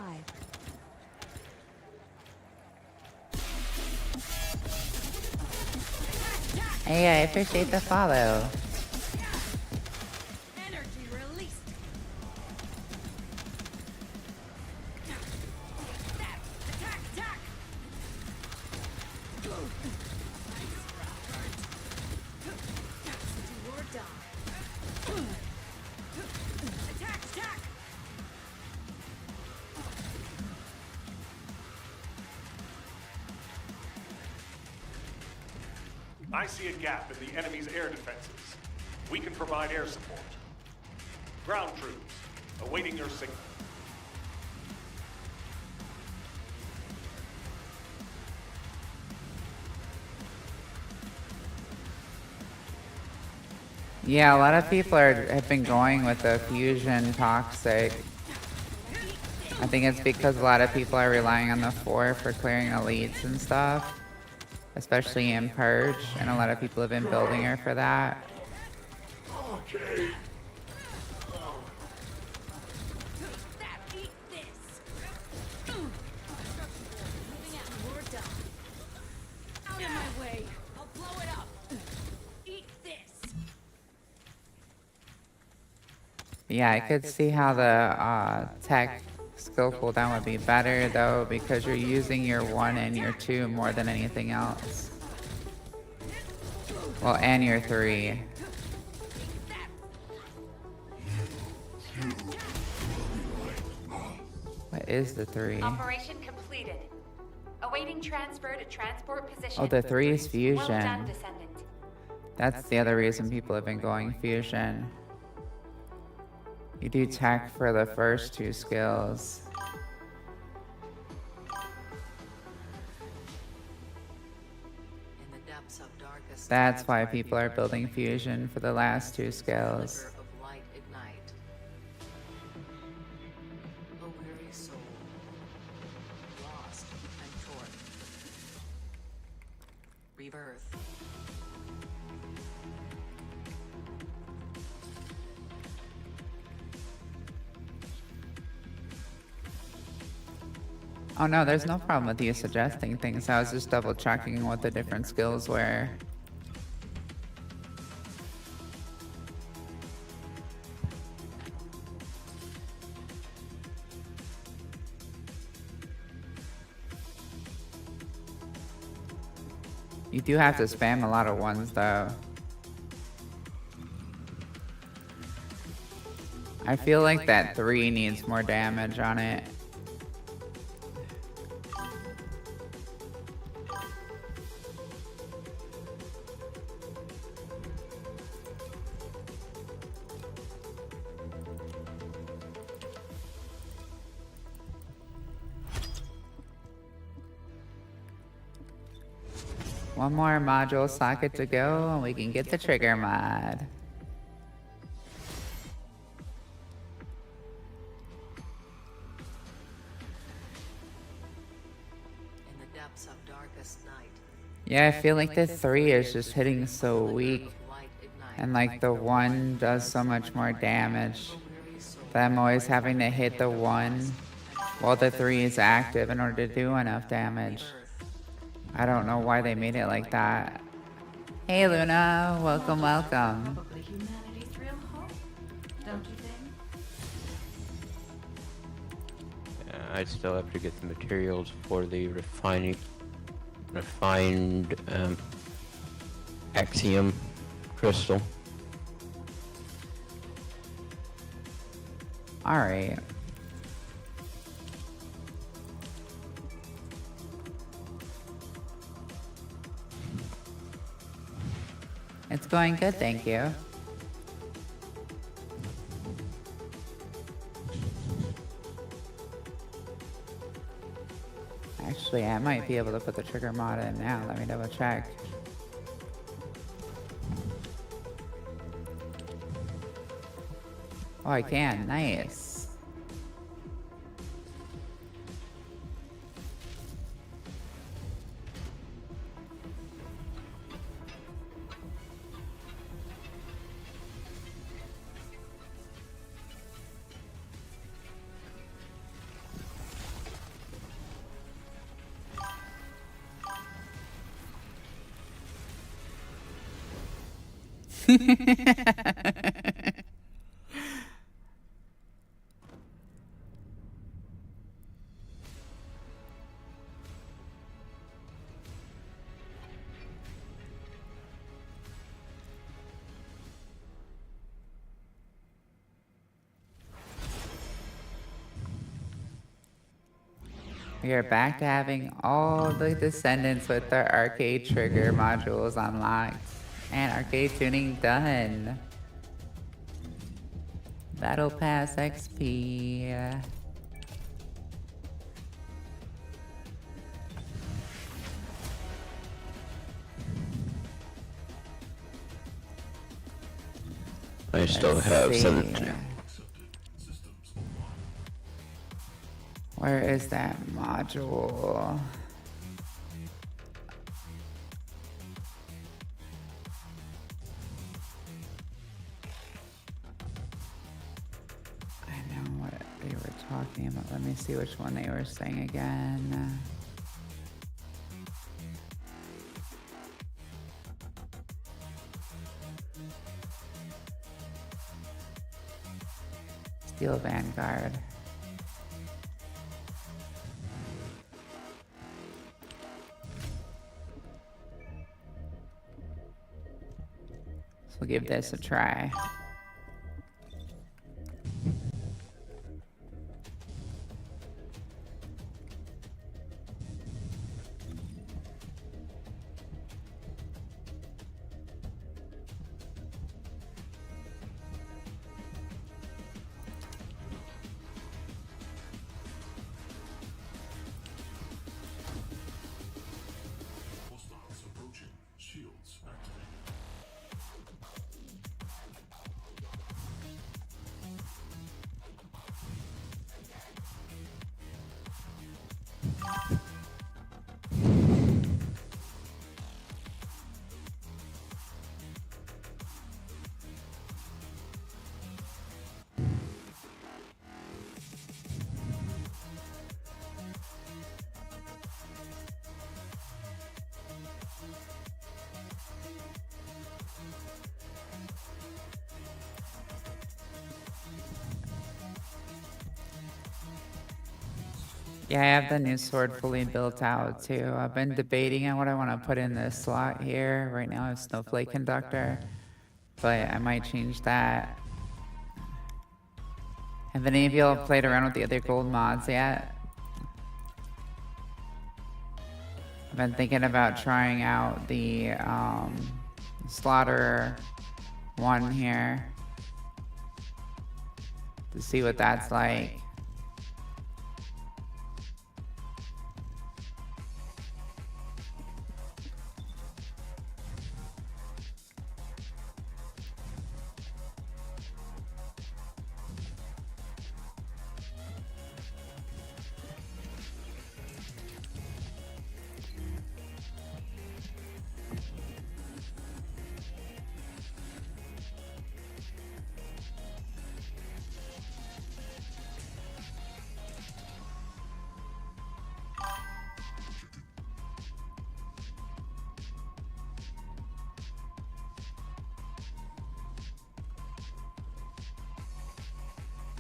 S1: Hey, I appreciate the follow.
S7: Energy released. Attack, attack. Do or die. Attack, attack.
S9: I see a gap in the enemy's air defenses. We can provide air support. Ground troops, awaiting your signal.
S1: Yeah, a lot of people have been going with the fusion toxic. I think it's because a lot of people are relying on the 4 for clearing elites and stuff, especially in Purge, and a lot of people have been building her for that.
S9: Okay.
S7: Eat this. Moving out. Or die. Out of my way. I'll blow it up. Eat this.
S1: Yeah, I could see how the tech skill cooldown would be better though, because you're using your 1 and your 2 more than anything else. Well, and your 3. That is the 3.
S8: Operation completed. Awaiting transfer to transport position.
S1: Oh, the 3 is fusion.
S8: Well done, Descendant.
S1: That's the other reason people have been going fusion. You do tech for the first 2 skills. That's why people are building fusion for the last 2 skills.
S7: Rebirth.
S1: Oh no, there's no problem with you suggesting things. I was just double checking what the different skills were. You do have to spam a lot of ones though. I feel like that 3 needs more damage on it. One more module socket to go and we can get the trigger mod.
S7: In the depths of darkest night.
S1: Yeah, I feel like the 3 is just hitting so weak. And like the 1 does so much more damage. That I'm always having to hit the 1 while the 3 is active in order to do enough damage. I don't know why they made it like that. Hey Luna, welcome, welcome.
S7: Probably humanity's real hope, don't you think?
S10: I still have to get the materials for the refined axiom crystal.
S1: Alright. It's going good, thank you. Actually, I might be able to put the trigger mod in now. Let me double check. Oh, I can. Nice. We are back to having all the Descendants with their arcade trigger modules unlocked. And arcade tuning done. Battle Pass XP.
S10: I still have 17.
S1: Where is that module? I know what they were talking about. Let me see which one they were saying again. Steel Vanguard. So we'll give this a try. Yeah, I have the new sword fully built out too. I've been debating on what I want to put in this slot here. Right now I have Snowflake Conductor, but I might change that. Have any of y'all played around with the other gold mods yet? I've been thinking about trying out the Slaughterer one here to see what that's like.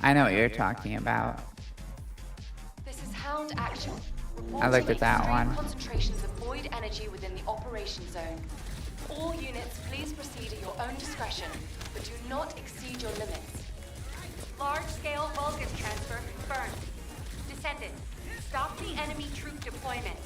S1: I know what you're talking about.
S8: This is Hound Action.
S1: I looked at that
S8: Reporting
S1: one.
S8: concentrations of void energy within the operation zone. All units, please proceed at your own discretion, but do not exceed your limits. Large-scale Vulcan transfer confirmed. Descendant, stop the enemy troop deployment.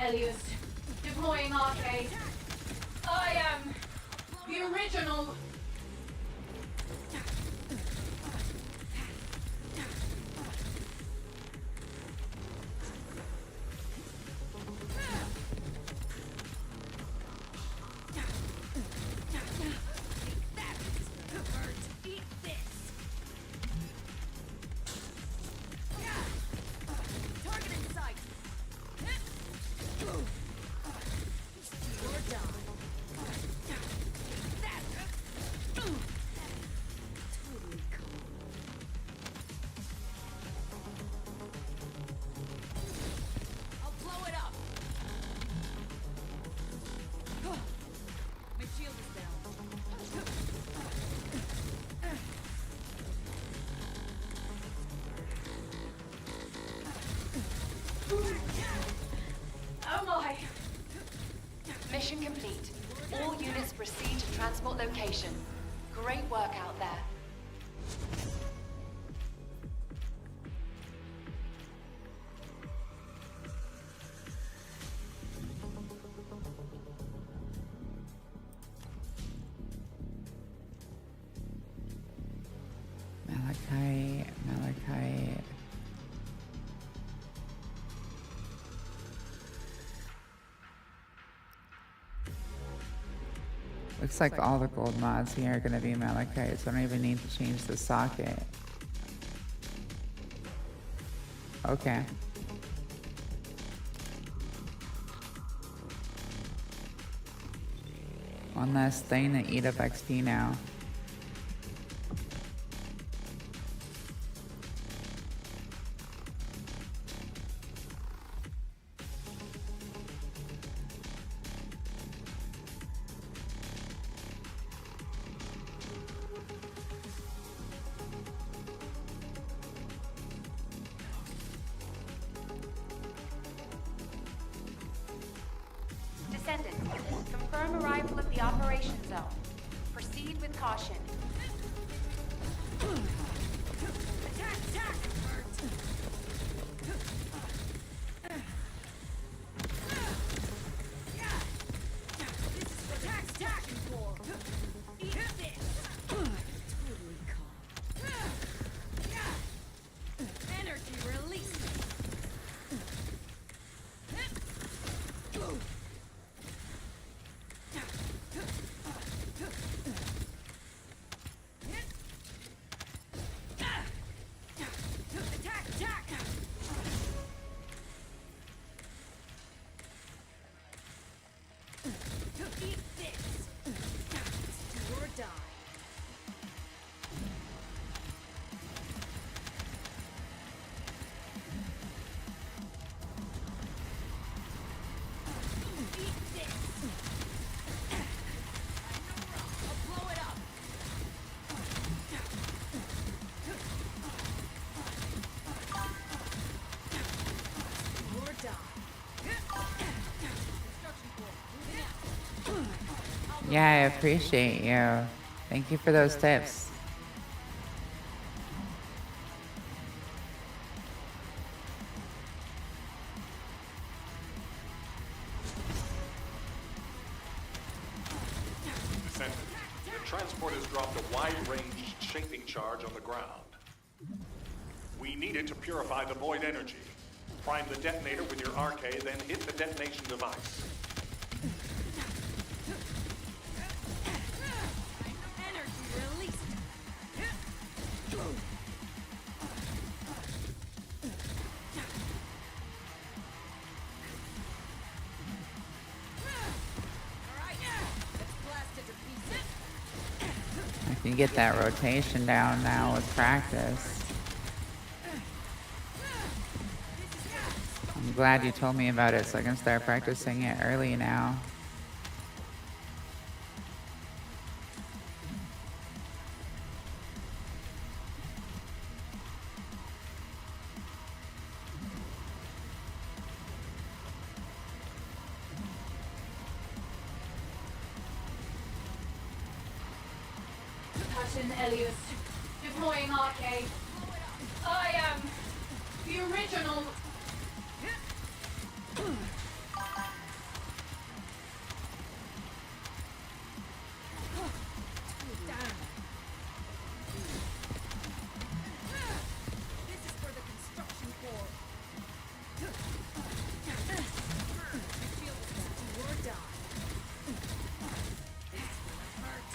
S8: Elias, deploying arcade. I am the original. location. Great work out there.
S1: Malachite. Looks like all the gold mods here are gonna be malachite, so I don't even need to change the socket. Okay. One last thing to eat up XP now.
S8: Descendants, confirm arrival of the operation zone. Proceed with caution.
S7: Attack! Attack! This is what attack's attacking for. Eat this. Totally calm. Energy release. Attack! Attack! Eat this. Do or die. Eat this. I'll blow it up. Do or die. Construction core, moving out.
S1: Yeah, I appreciate you. Thank you for those tips.
S9: Descendant, the transport has dropped a wide-range shaping charge on the ground. We need it to purify the void energy. Prime the detonator with your RK, then hit the detonation device.
S7: Energy released. Alright, let's blast it to pieces.
S1: I can get that rotation down now with practice. I'm glad you told me about it so I can start practicing it early now.
S8: Captain Elias, deploying RK. I am the original.
S7: This is for the construction core. Do or die.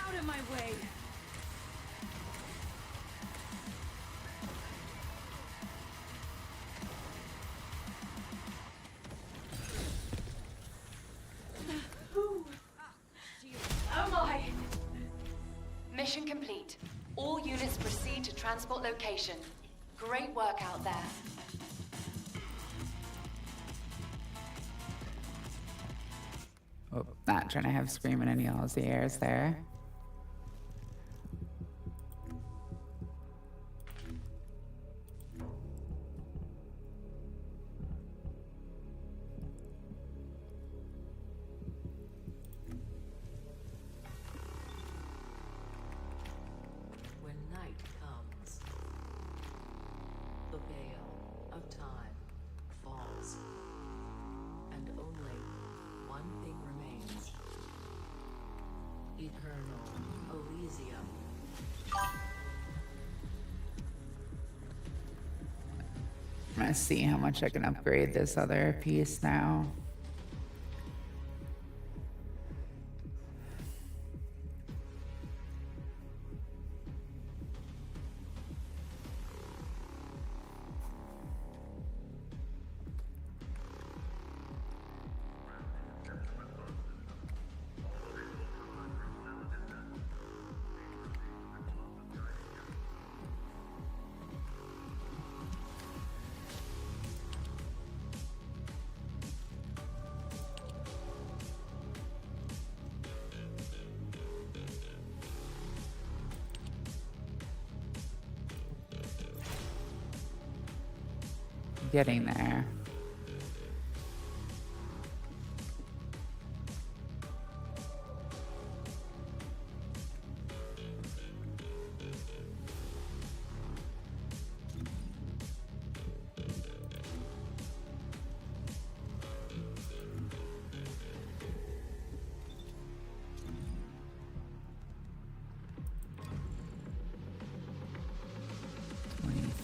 S7: Out of my way.
S8: Oh my! Mission complete. All units proceed to transport location. Great work out there.
S1: Oh, not trying to have screaming in y'all's ears there.
S7: Elysium.
S1: I'm gonna see how much I can upgrade this other piece now. Getting there.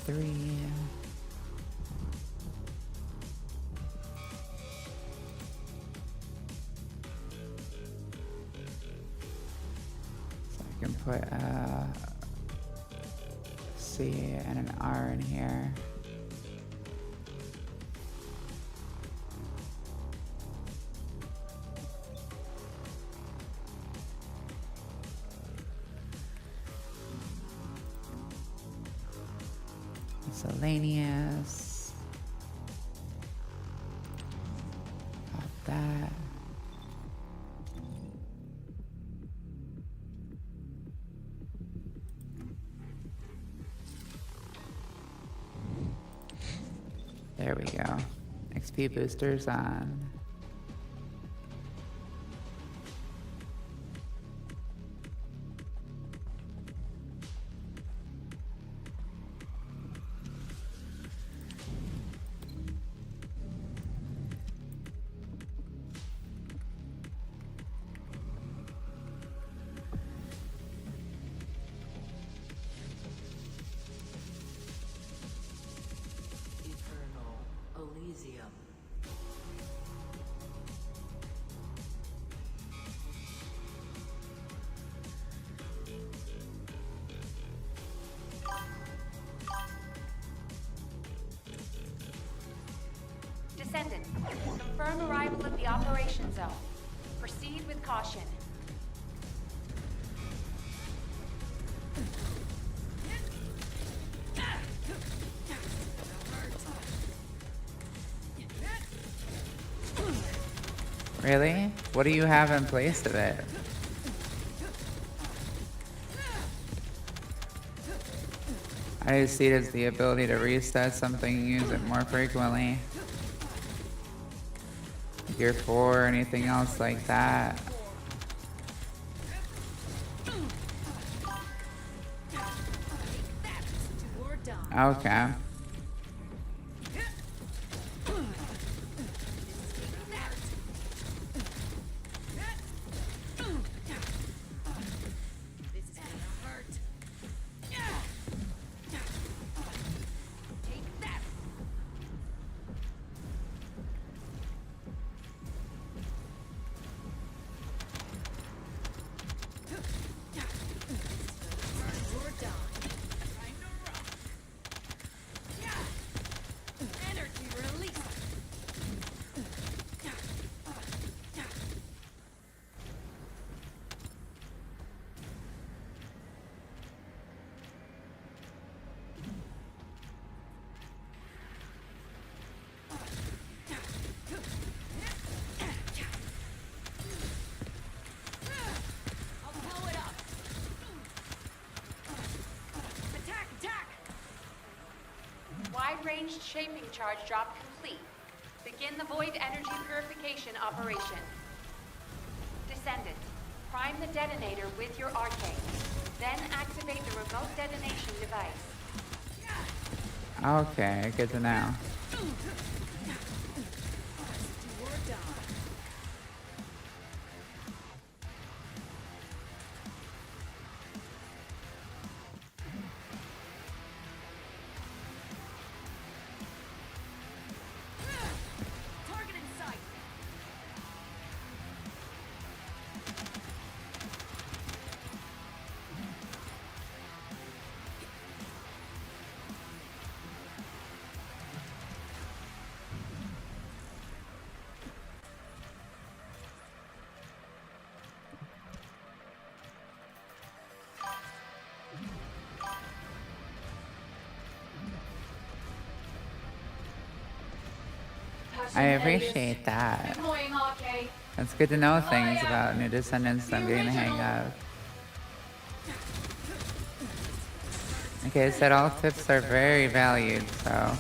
S1: Three. So I can put a C and an R in here. Miscellaneous. Pop that. There we go. XP boosters on.
S7: Eternal Elysium.
S8: Descendant, confirm arrival at the operation zone. Proceed with caution.
S1: Really? What do you have in place of it? I just see it as the ability to reset something and use it more frequently. Gear 4 or anything else like that. Okay.
S8: Wide-ranged shaping charge drop complete. Begin the void energy purification operation. Descendant, prime the detonator with your arcade. Then activate the remote detonation device.
S1: Okay, good to know. I appreciate that.
S8: Deploying RK.
S1: It's good to know things about New Descendants I'm getting the hang of. Like I said, all tips are very valued, so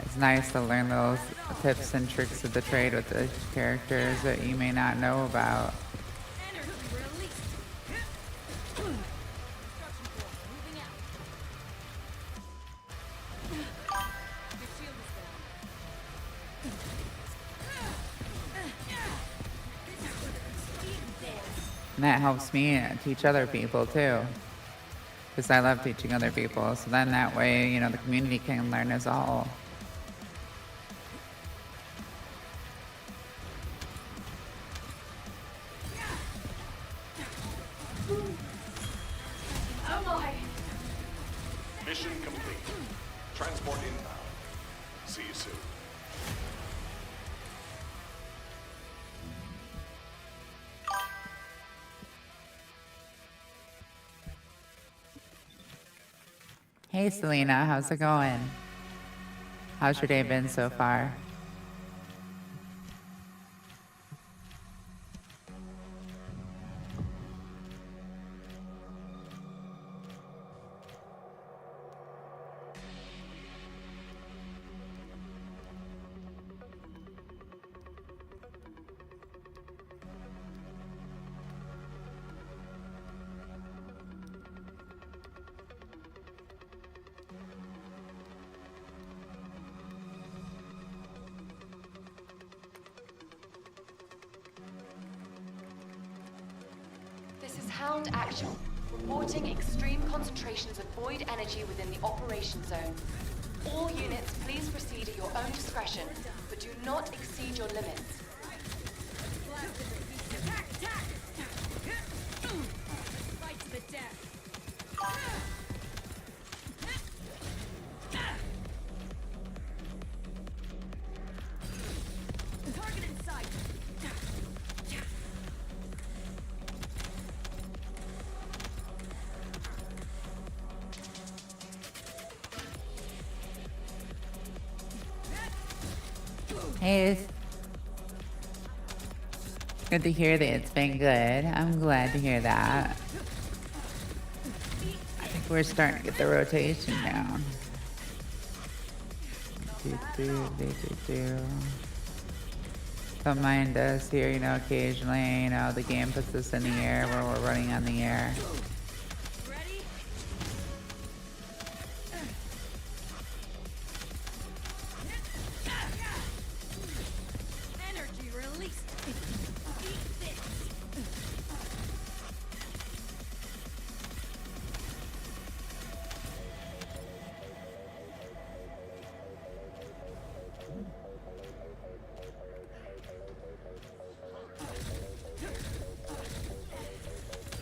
S1: it's nice to learn those tips and tricks of the trade with the characters that you may not know about.
S7: Energy released. Construction core moving out. Your shield is down.
S1: And that helps me teach other people too. Because I love teaching other people. So then that way, you know, the community can learn as a whole.
S8: Oh my!
S9: Mission complete. Transport inbound. See you soon.
S1: Hey Selena, how's it going? How's your day been so far?
S8: This is Hound Actual, reporting extreme concentrations of void energy within the operation zone. All units, please proceed at your own discretion, but do not exceed your limits.
S7: Attack! Attack! Fight to the death. Target in sight.
S1: Hey, it's good to hear that it's been good. I'm glad to hear that. I think we're starting to get the rotation down. Don't mind us here, you know, occasionally, you know, the game puts us in the air where we're running on the air.
S7: Ready? Energy released. Eat this.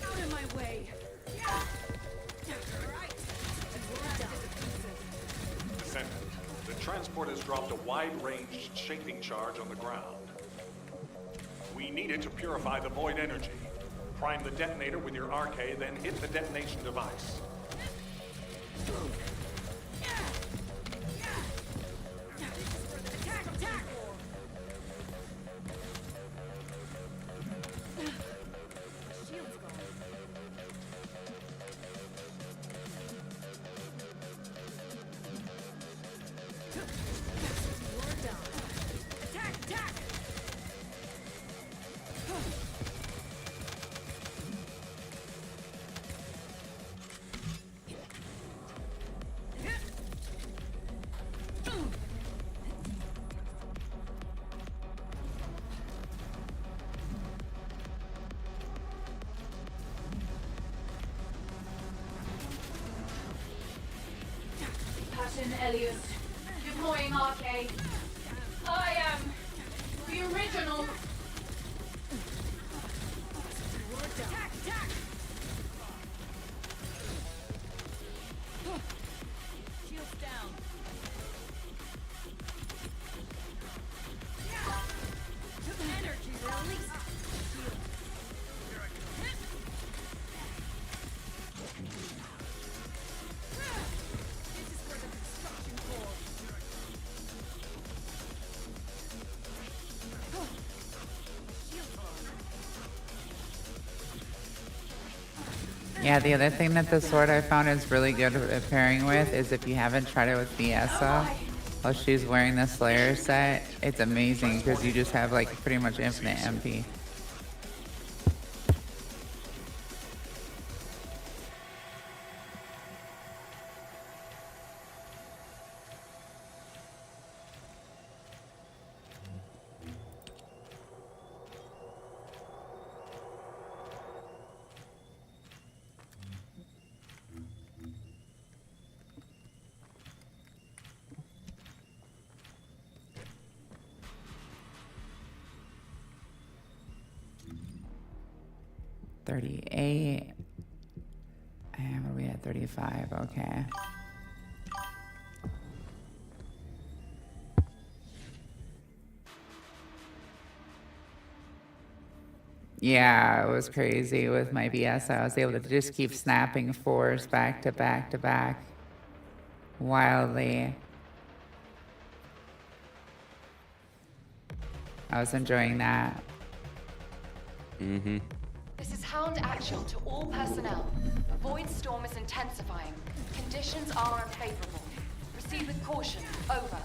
S7: Out of my way. Right.
S9: Descendant, the transport has dropped a wide-range shaping charge on the ground. We need it to purify the void energy. Prime the detonator with your RK, then hit the detonation device.
S7: Attack! Attack! Shield's gone. You're done. Attack! Attack!
S8: Captain Elliot, deploying RK. I am the original.
S7: Attack! Attack! Shield's down. Energy released. Shield. This is for the construction core.
S1: Yeah, the other thing that the sword I found is really good at pairing with is if you haven't tried it with Fiesta, while she's wearing the Slayer set, it's amazing because you just have like pretty much infinite MP. $38. And what are we at? 35. Okay. Yeah, it was crazy with my BS. I was able to just keep snapping fours back to back to back wildly. I was enjoying that.
S10: Mm-hmm.
S8: This is Hound Actual to all personnel. Void storm is intensifying. Conditions are unfavorable. Proceed with caution. Over.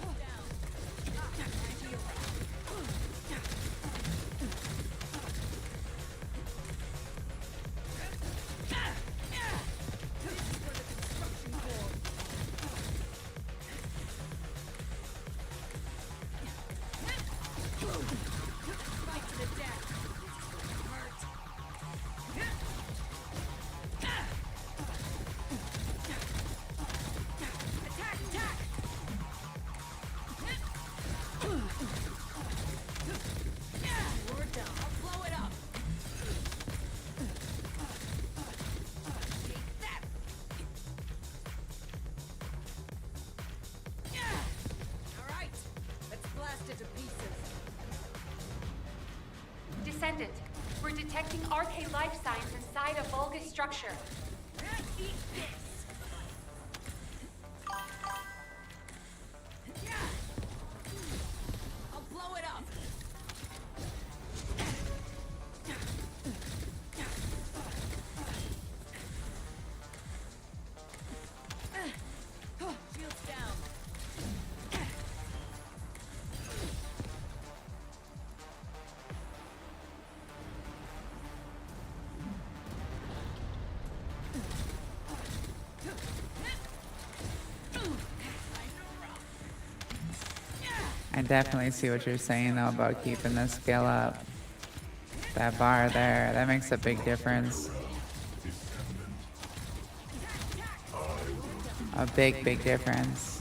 S8: Descendant, we're detecting arcade life signs inside a Vulgus structure. Eat this! I'll blow it up! Shields down.
S1: I definitely see what you're saying though about keeping the skill up. That bar there, that makes a big difference. A big, big difference.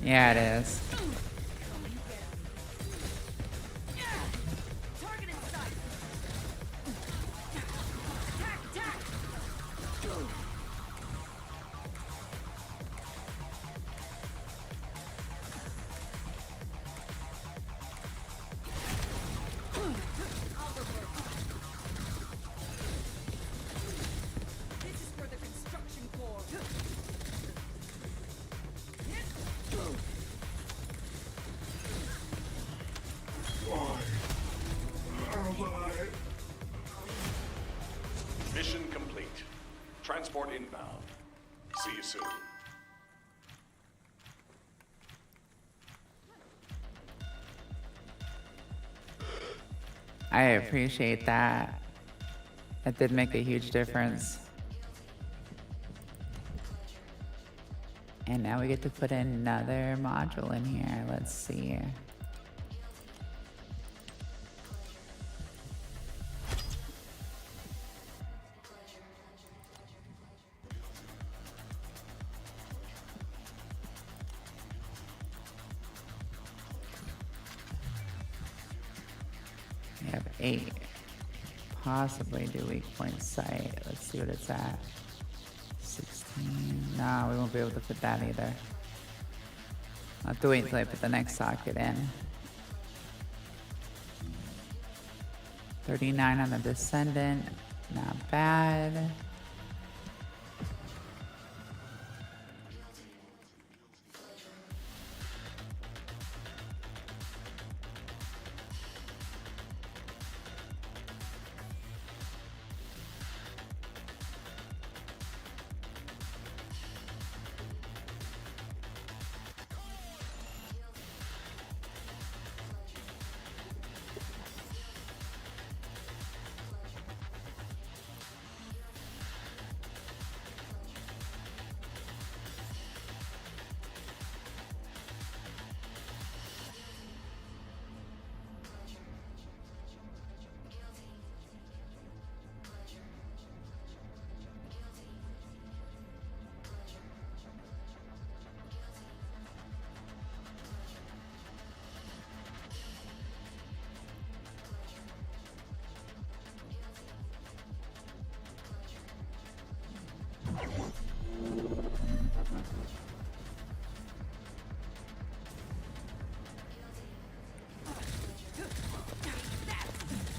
S1: Yeah, it is.
S9: Mission complete. Transport inbound. See you soon.
S1: I appreciate that. That did make a huge difference. And now we get to put another module in here. Let's see. We have 8. Possibly do weak point sight. Let's see what it's at. 16. No, we won't be able to fit that either. I'll have to wait until I put the next socket in. 39 on the Descendant. Not bad.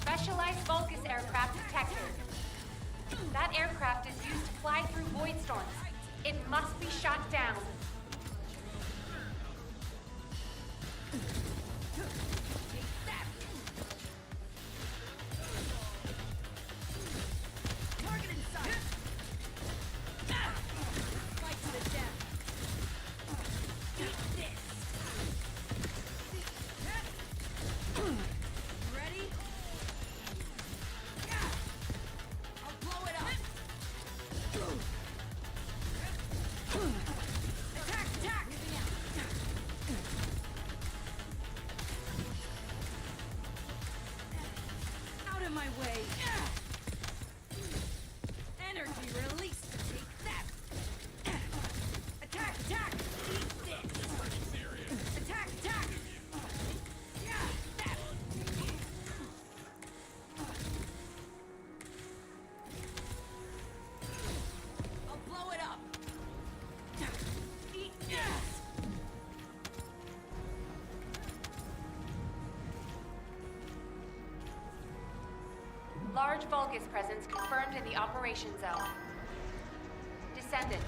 S8: Specialized Vulcus aircraft detected. That aircraft is used to fly through void storms. It must be shot down.
S7: Target in sight. Fight to the death. Eat this. Ready? I'll blow it up. Attack! Attack! Out of my way. Energy release. Take that. Attack! Attack! Eat this. Attack! Attack! Yeah, that. I'll blow it up. Eat this.
S8: Large Vulcus presence confirmed in the operation zone. Descendant,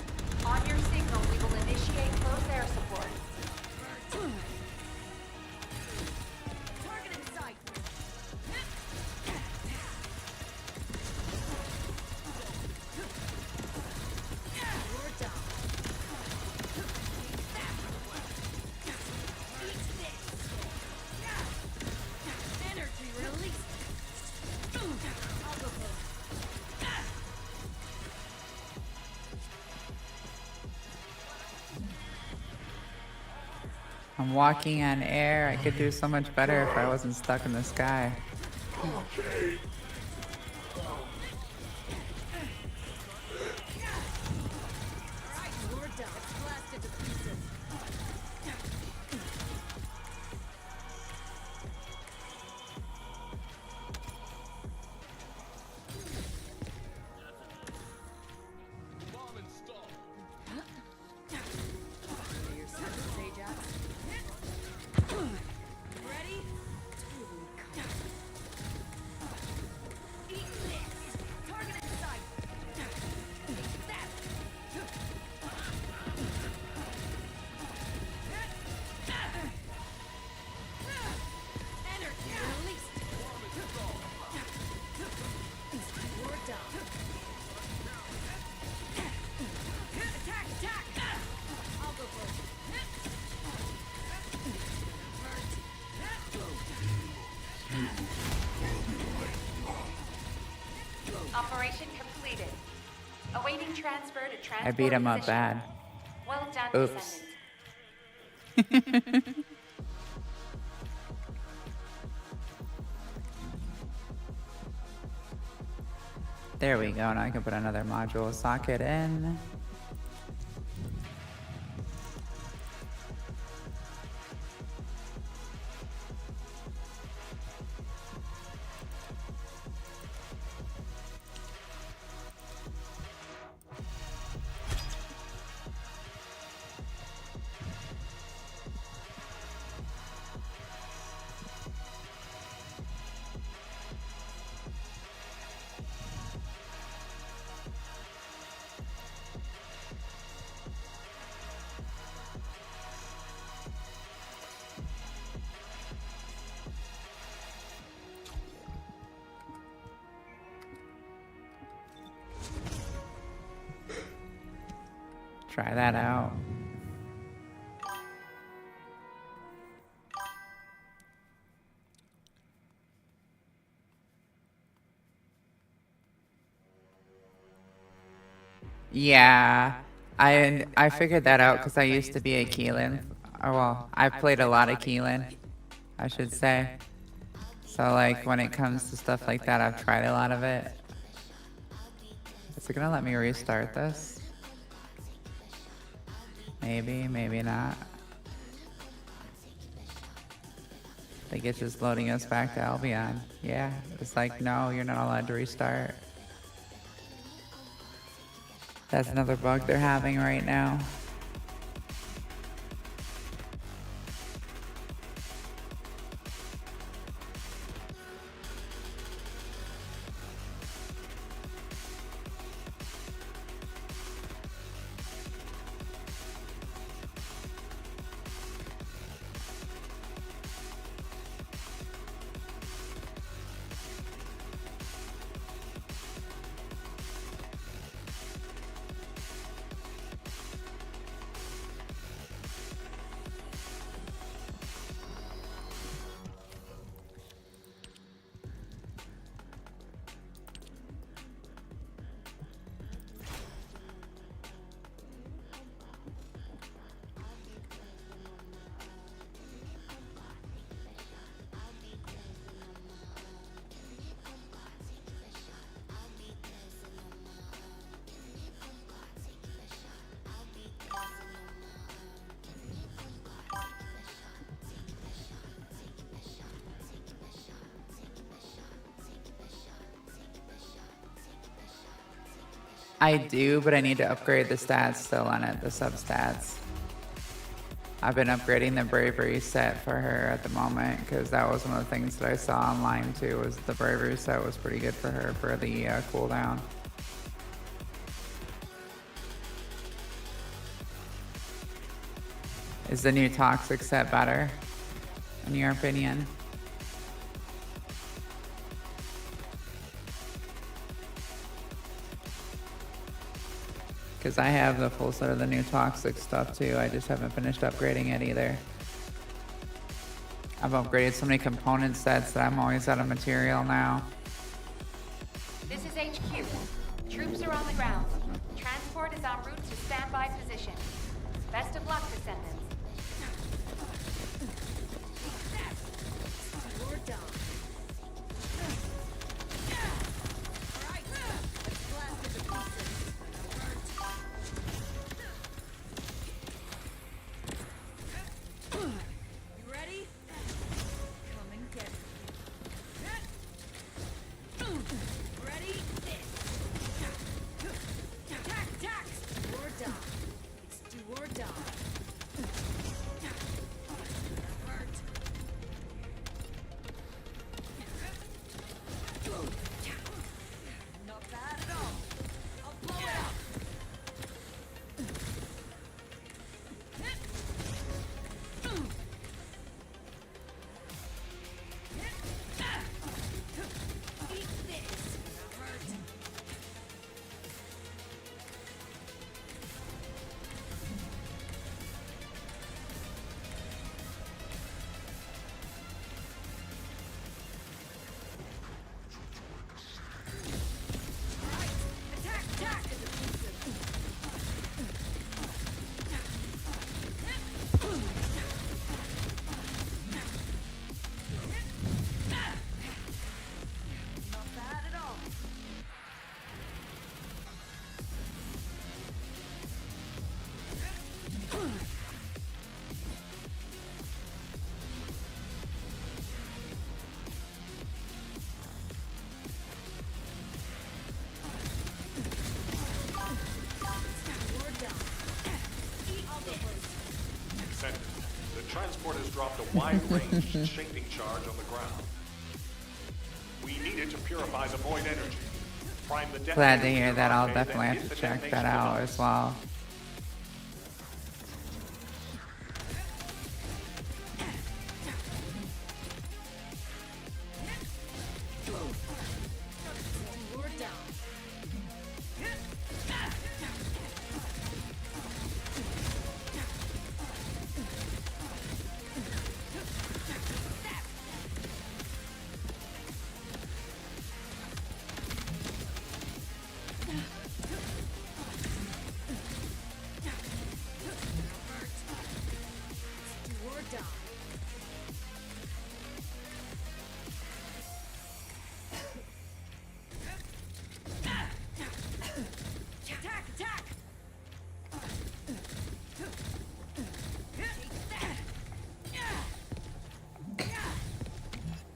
S8: on your signal, we will initiate close air support.
S7: Target in sight. You're down. Eat that. Eat this. Energy release. I'll go first.
S1: I'm walking on air. I could do so much better if I wasn't stuck in the sky.
S7: Alright, you're done. Blasted to pieces. Your sentence, Ajax. Ready? Eat this. Target in sight. Eat that. Energy released. You're down. Attack! Attack! I'll go first.
S8: Operation completed. Awaiting transfer to transport
S1: I beat him up
S8: position.
S1: bad.
S8: Well done,
S1: Oops.
S8: Descendant.
S1: There we go. Now I can put another module socket in. try that out. Yeah, I figured that out because I used to be a Keelan. Or well, I played a lot of Keelan, I should say. So like when it comes to stuff like that, I've tried a lot of it. Is it gonna let me restart this? Maybe, maybe not. I think it's just loading us back to Albion. Yeah, it's like, no, you're not allowed to restart. That's another bug they're having right now. I do, but I need to upgrade the stats still on it, the substats. I've been upgrading the bravery set for her at the moment because that was one of the things that I saw online too, was the bravery set was pretty good for her for the cooldown. Is the new toxic set better, in your opinion? Because I have the full set of the new toxic stuff too. I just haven't finished upgrading it either. I've upgraded so many component sets that I'm always out of material now.
S8: This is HQ. Troops are on the ground. Transport is en route to standby position. Best of luck, descendants.
S7: You're done. Alright, let's blast it to pieces. You ready? Come and get me. Ready? Attack, attack! Do or die. It's do or die. Hurt. Not bad at all. I'll blow it up. Eat this. Hurt. Attack, attack! Not bad at all. You're done. Eat all the place.
S9: Descendant, the transport has dropped a wide-range shaping charge on the ground. We need it to purify the void energy. Prime the
S1: Glad to
S9: detonator
S1: hear
S9: with
S1: that.
S9: your
S1: I'll
S9: arcade,
S1: definitely
S9: then
S1: have
S9: hit
S1: to
S9: the
S1: check that
S9: detonation
S1: out
S9: device.
S1: as well.
S7: Do or die. Attack! Attack!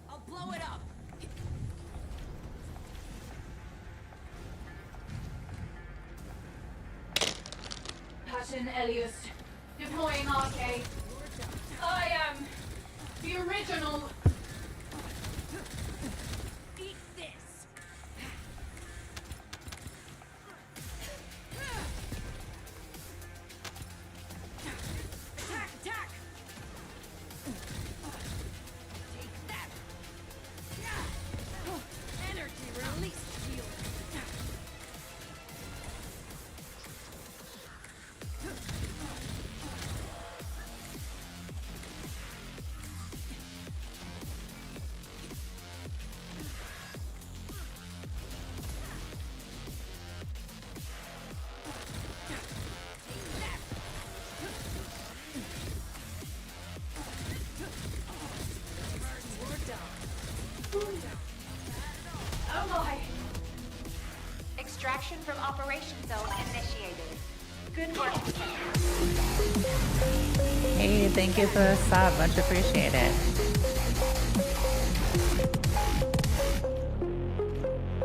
S7: I'll blow it up.
S8: Passion Elias. Deploying arcade. I am the original.
S7: Eat this. Attack! Attack! Take that. Energy release shield.
S8: Oh my! Extraction from operation zone initiated. Good work.
S1: Hey, thank you for the sub. Much appreciated.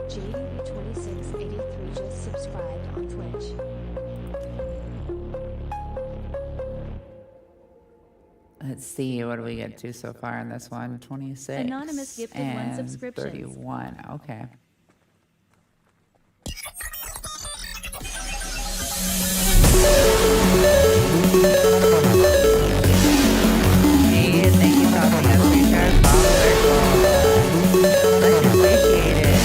S11: JDB2683 just subscribed on Twitch.
S1: Let's see, what do we get to so far in this one? 26
S11: Anonymous gifted one
S1: and
S11: subscription.
S1: 31. Okay. Hey, thank you for helping us reach our follower goal. Much appreciated.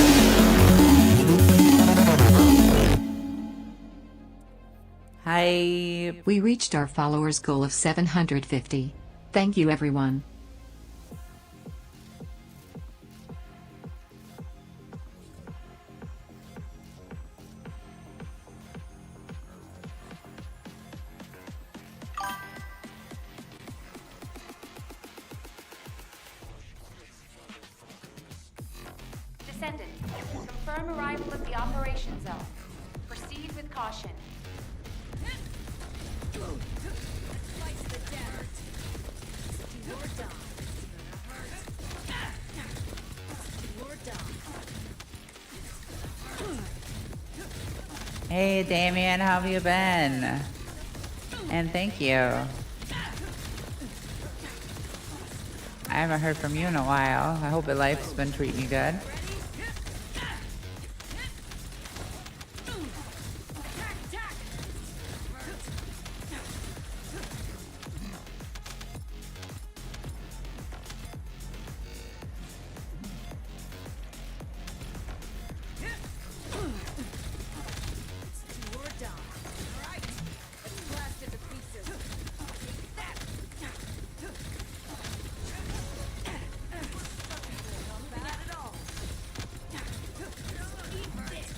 S1: Hi.
S12: We reached our followers goal of 750. Thank you everyone.
S8: Descendant, confirm arrival at the operation zone. Proceed with caution.
S7: Slice the desert. Do or die. Do or die.
S1: Hey, Damien, how have you been? And thank you. I haven't heard from you in a while. I hope your life's been treating you good.
S7: Do or die. Alright. Let's blast it to pieces. Take that. Not bad at all. Eat this.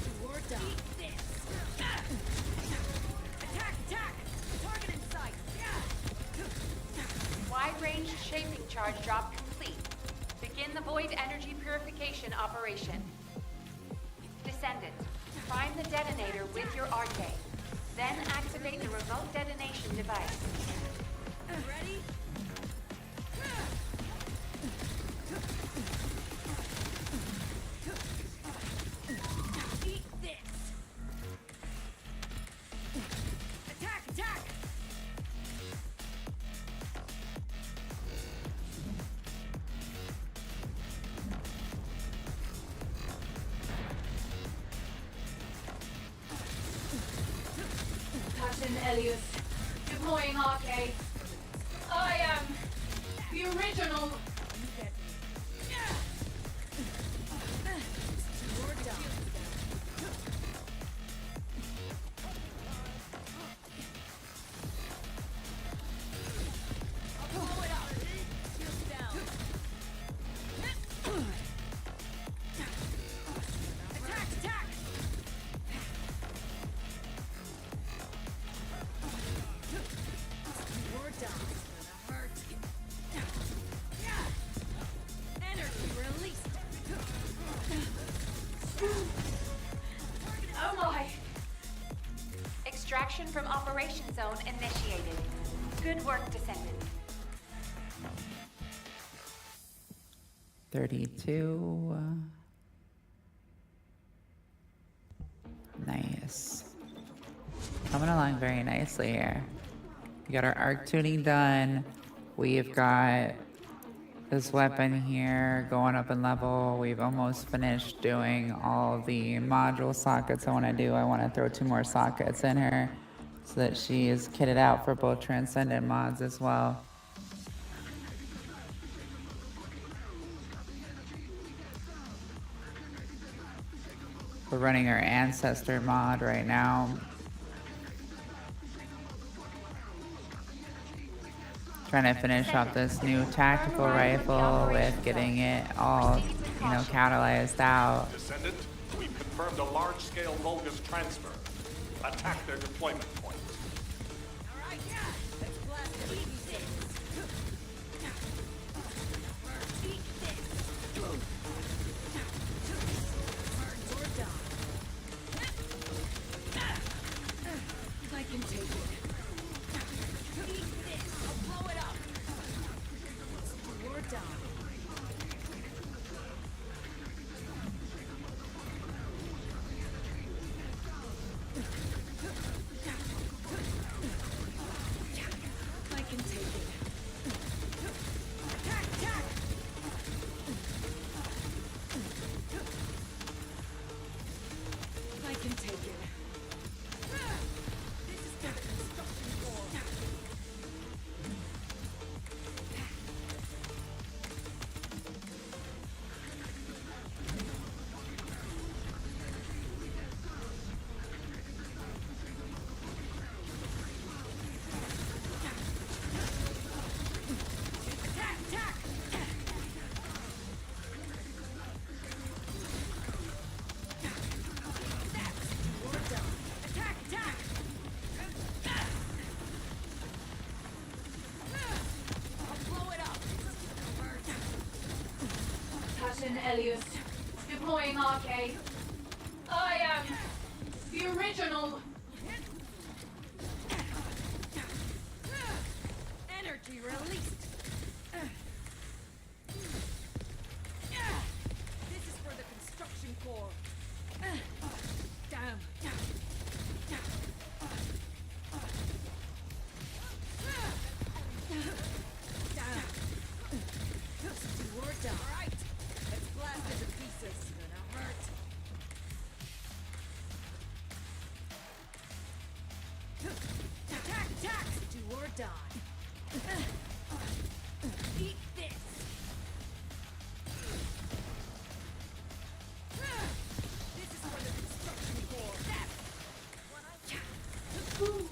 S7: Do or die. Eat this. Attack! Attack! Target in sight.
S8: Wide-range shaping charge drop complete. Begin the void energy purification operation. Descendant, prime the detonator with your arcade. Then activate the remote detonation device.
S7: Ready? Eat this. Attack! Attack!
S8: Passion Elias. Deploying arcade. I am the original.
S7: Do or die. I'll blow it up. Shields down.
S8: Extraction from Operation Zone initiated. Good work, Descendants.
S1: 32. Nice. Coming along very nicely here. We got our arc tuning done. We've got this weapon here going up in level. We've almost finished doing all the module sockets I want to do. I want to throw 2 more sockets in her so that she is kitted out for both Transcendent mods as well. We're running our Ancestor mod right now. Trying to finish off this new tactical rifle with getting it all, you know, catalyzed out.
S9: Descendant, we've confirmed a large-scale Vulgus transfer. Attack their deployment points.
S7: Alright, let's blast it. Eat this. Eat this. Burns or die. I can take it. Eat this. I'll blow it up. It's do or die. I can take it. Attack, attack! I can take it. This is for the construction floor. Attack, attack! Or die. Attack, attack! I'll blow it up.
S8: Captain Elias, deploying arcade. I am the original.
S7: Energy released. This is for the construction core. Down. Down. Do or die. All right. Let's blast it to pieces. Gonna hurt. Attack, attack! Do or die. Eat this. This is for the construction core.
S8: Ooh.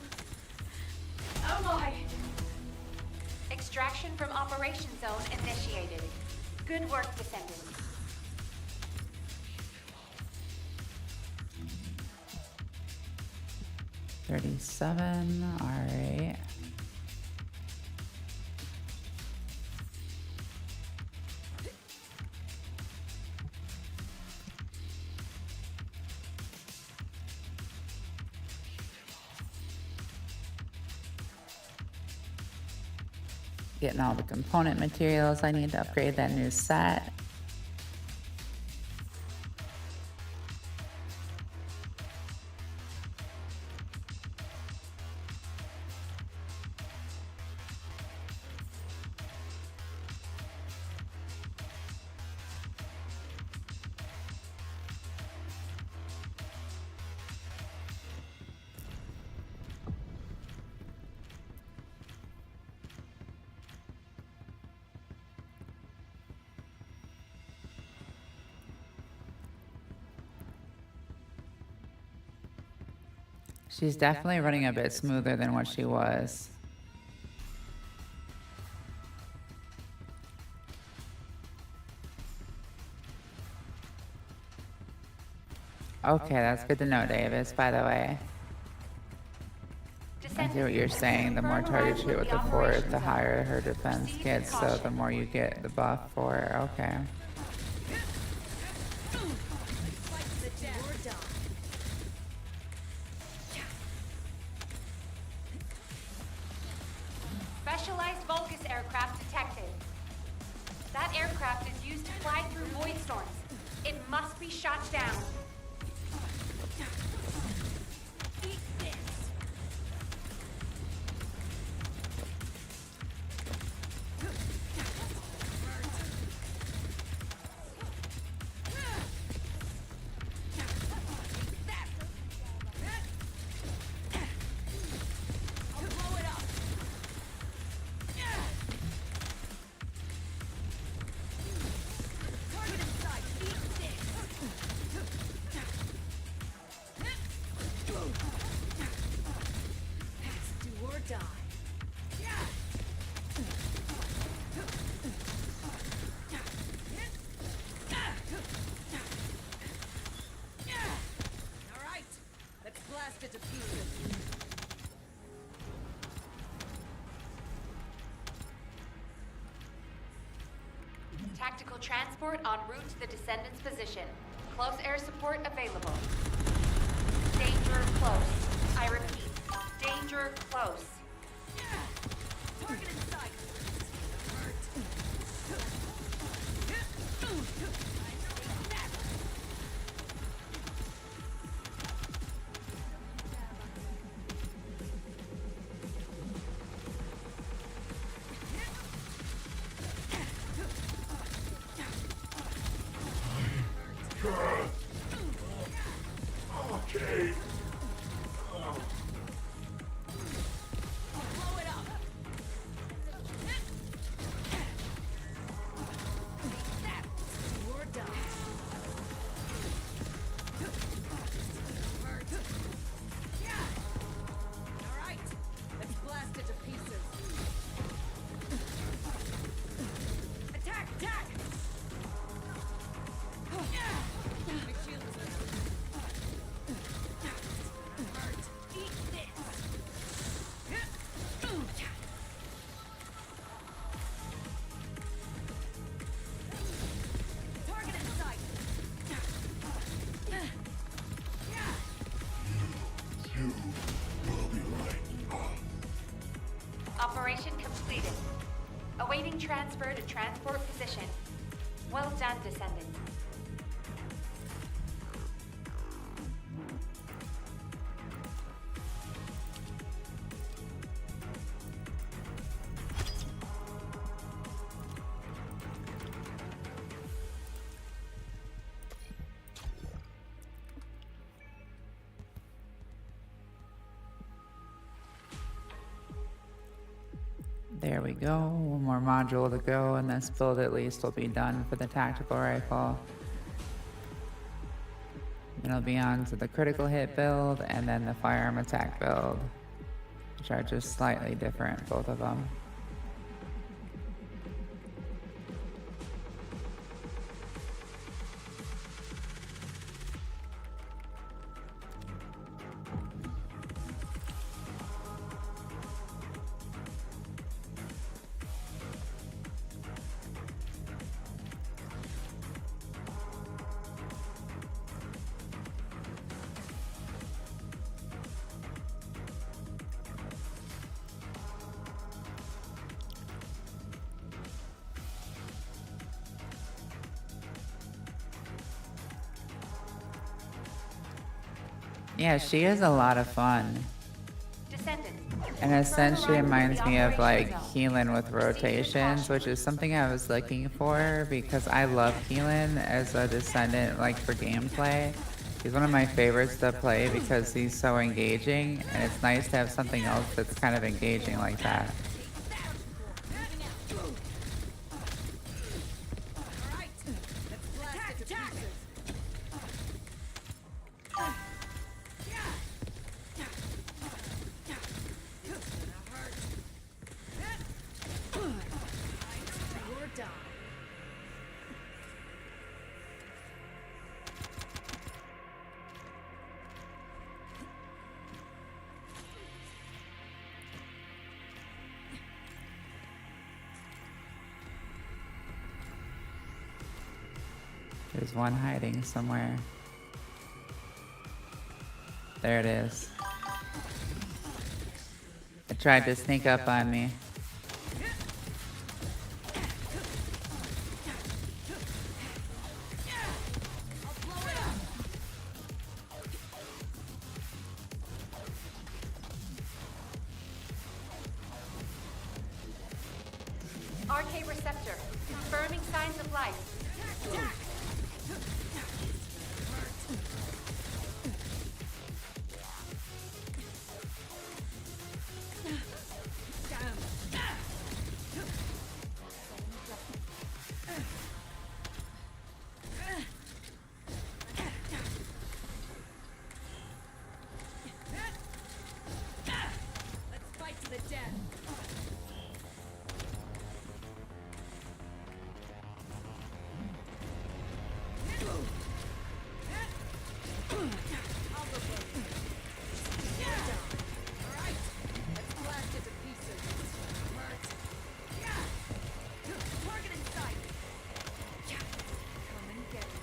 S8: Oh my! Extraction from Operation Zone initiated. Good work, Descendants.
S1: $37. All right. Getting all the component materials I need to upgrade that new set. She's definitely running a bit smoother than what she was. Okay, that's good to know, Davis, by the way. I see what you're saying. The more targets you hit with the force, the higher her defense gets, so the more you get the buff for it. Okay.
S8: Specialized Vulcus aircraft detected. That aircraft is used to fly through void storms. It must be shot down.
S7: Eat this. I'll blow it up. Target in sight. Eat this. It's do or die. All right, let's blast it to pieces.
S8: Tactical transport en route to the Descendants' position. Close air support available. Danger close. I repeat, danger close.
S7: Target in sight. Blow it up. That do or die. Hurt. All right, let's blast it to pieces. Attack! Attack! My shield is hurt. Eat this. Target in sight.
S8: Operation completed. Awaiting transfer to transport position. Well done, Descendants.
S1: There we go. One more module to go, and this build at least will be done for the tactical rifle. Then it'll be on to the critical hit build, and then the firearm attack build, which are just slightly different, both of them. Yeah, she is a lot of fun. And essentially reminds me of like Keelan with rotations, which is something I was looking for because I love Keelan as a Descendant, like for gameplay. He's one of my favorites to play because he's so engaging, and it's nice to have something else that's kind of engaging like that. There's one hiding somewhere. There it is. It tried to sneak up on me.
S8: RK receptor. Confirming signs of life.
S7: Let's fight to the death. I'll go first. Alright, let's blast it to pieces. Target in sight. Come and get me.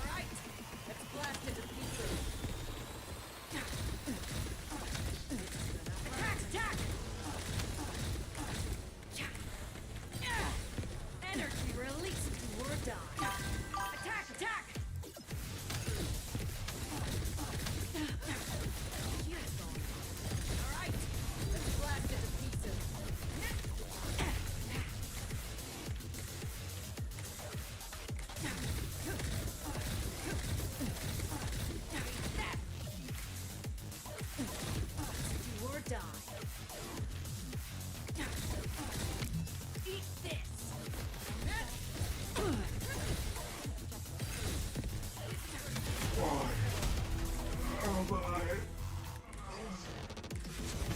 S7: Alright, let's blast it to pieces. Attack! Attack! Energy release, do or die. Attack! Attack! Alright, let's blast it to pieces. Do or die. Eat this.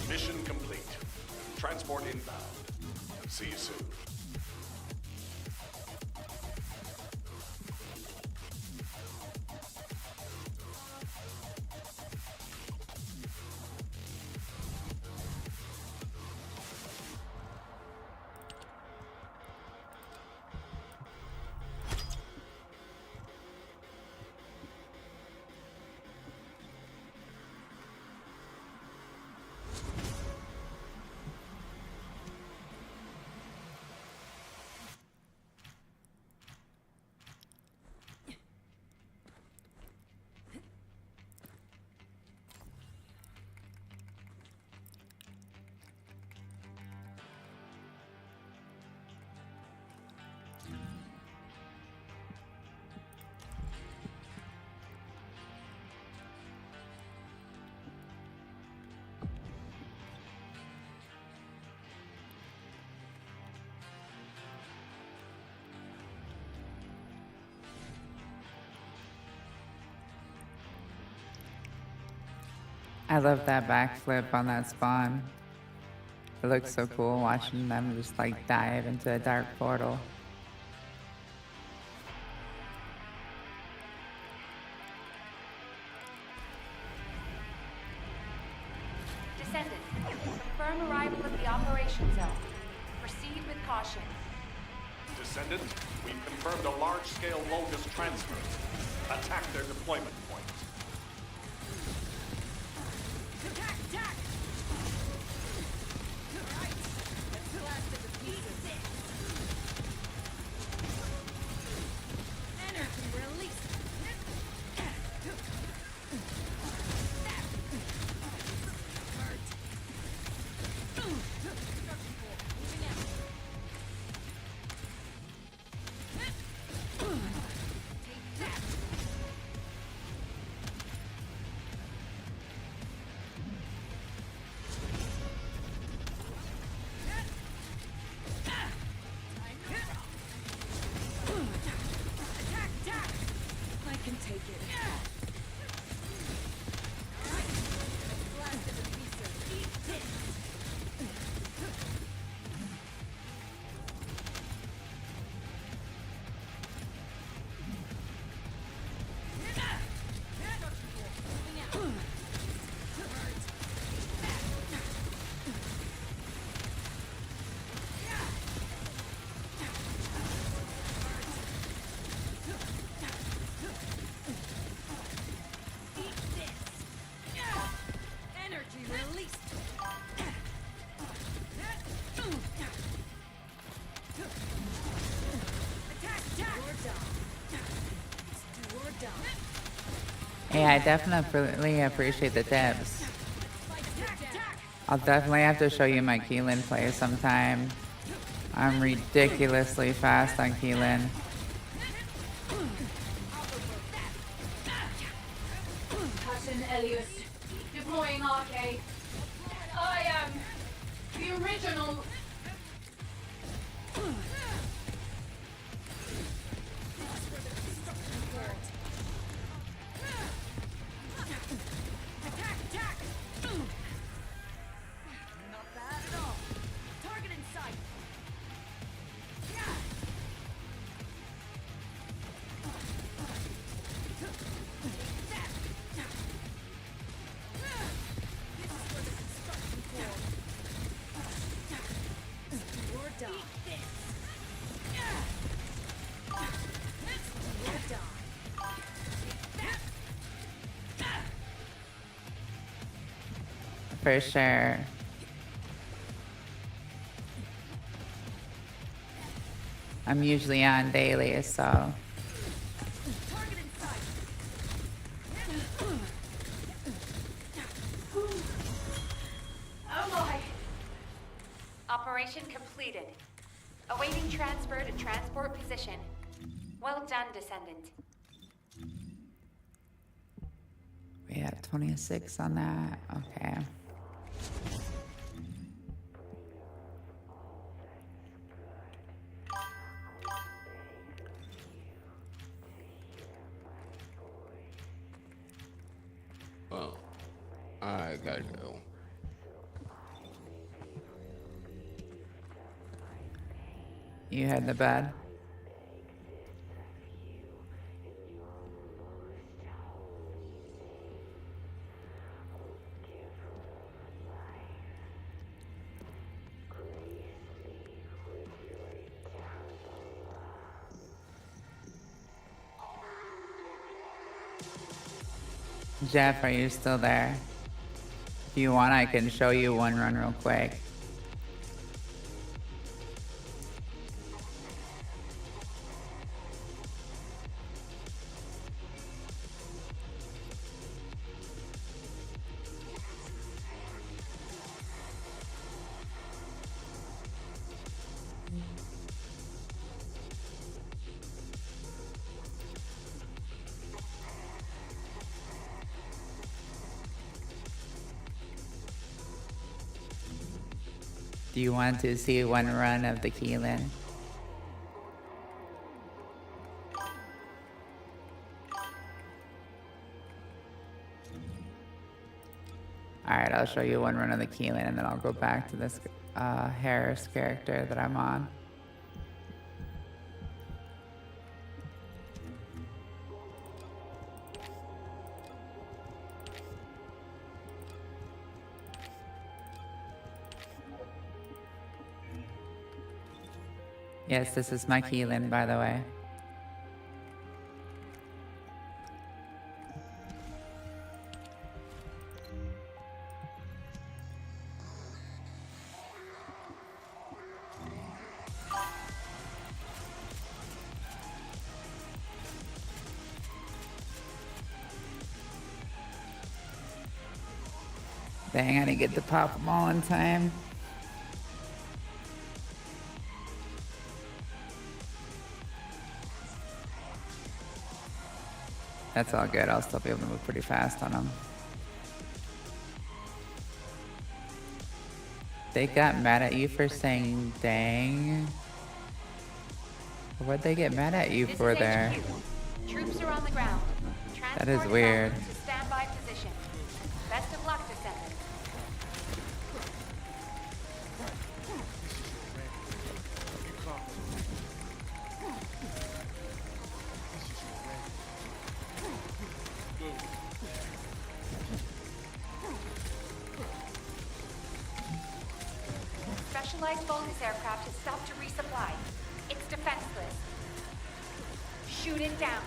S9: Mission complete. Transport inbound. See you soon.
S1: I love that backflip on that spawn. It looks so cool watching them just like dive into a dark portal.
S8: Descendant, confirm arrival at the operation zone. Proceed with caution.
S9: Descendant, we've confirmed a large-scale locust transfer. Attack their deployment point.
S7: Attack! Attack! Alright, let's blast it to pieces. Energy release. Moving out. Take that.
S1: Hey, I definitely appreciate the tips. I'll definitely have to show you my Keelan play sometime. I'm ridiculously fast on Keelan.
S8: Captain Elias, deploying arcade. I am the original.
S7: Not bad at all. Target in sight. This is where the construction core. Do or die. Eat this. Do or die.
S1: For sure. I'm usually on daily, so.
S7: Target in sight.
S8: Oh my! Operation completed. Awaiting transfer to transport position. Well done, Descendant.
S1: We have 26 on that. Okay.
S10: Well, I gotta go.
S1: You head to bed? Jeff, are you still there? If you want, I can show you one run real quick. Do you want to see one run of the Keelan? Alright, I'll show you one run of the Keelan and then I'll go back to this Harris character that I'm on. Yes, this is my Keelan, by the way. Dang, I didn't get to pop them all in time. That's all good. I'll still be able to move pretty fast on them. They got mad at you for saying dang. What'd they get mad at you for there?
S8: Troops are on the ground.
S1: That is weird.
S8: To standby position. Best of luck, Descendant. Specialized bonus aircraft has stopped to resupply. It's defenseless. Shoot it down.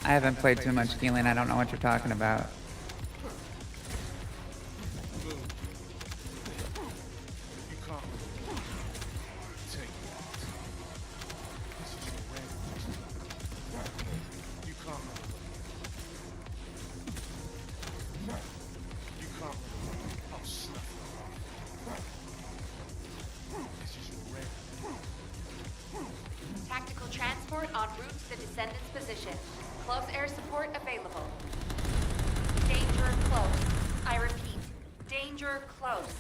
S1: I haven't played too much Healing. I don't know what you're talking about.
S8: Tactical transport en route to the Descendants' position. Close air support available. Danger close. I repeat, danger close.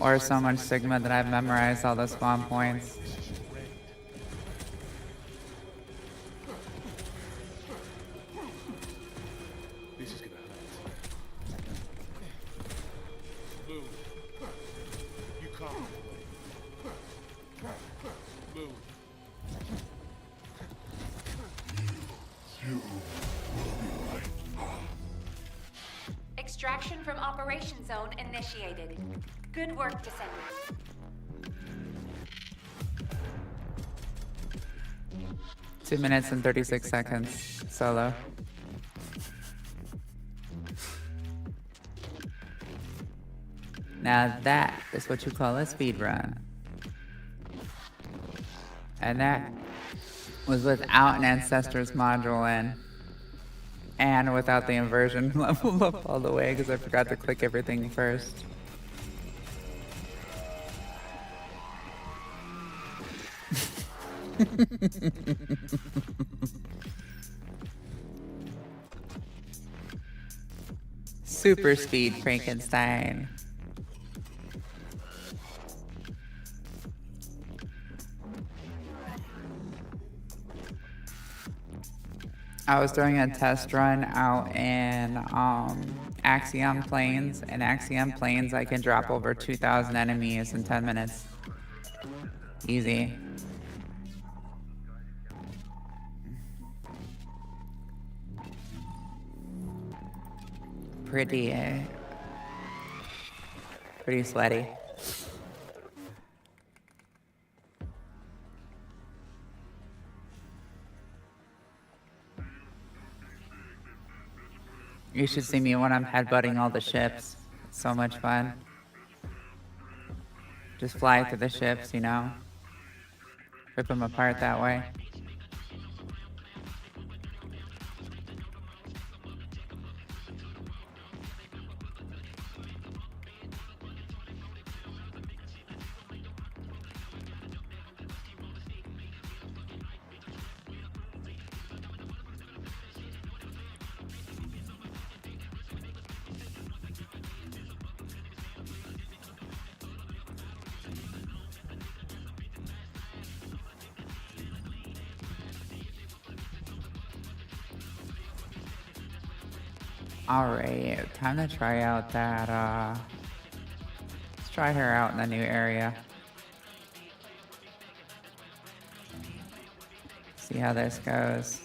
S1: Or so much Sigma that I've memorized all the spawn points.
S8: Extraction from Operation Zone initiated. Good work, Descendants.
S1: Two minutes and 36 seconds. Solo. Now that is what you call a speed run. And that was without an Ancestors module in. And without the inversion level up all the way because I forgot to click everything first. Super speed Frankenstein. I was doing a test run out in Axiom Plains. In Axiom Plains, I can drop over 2,000 enemies in 10 minutes. Easy. Pretty sweaty. You should see me when I'm headbutting all the ships. It's so much fun. Just fly through the ships, you know? Rip them apart that way. Alright, time to try out that, let's try her out in the new area. See how this goes.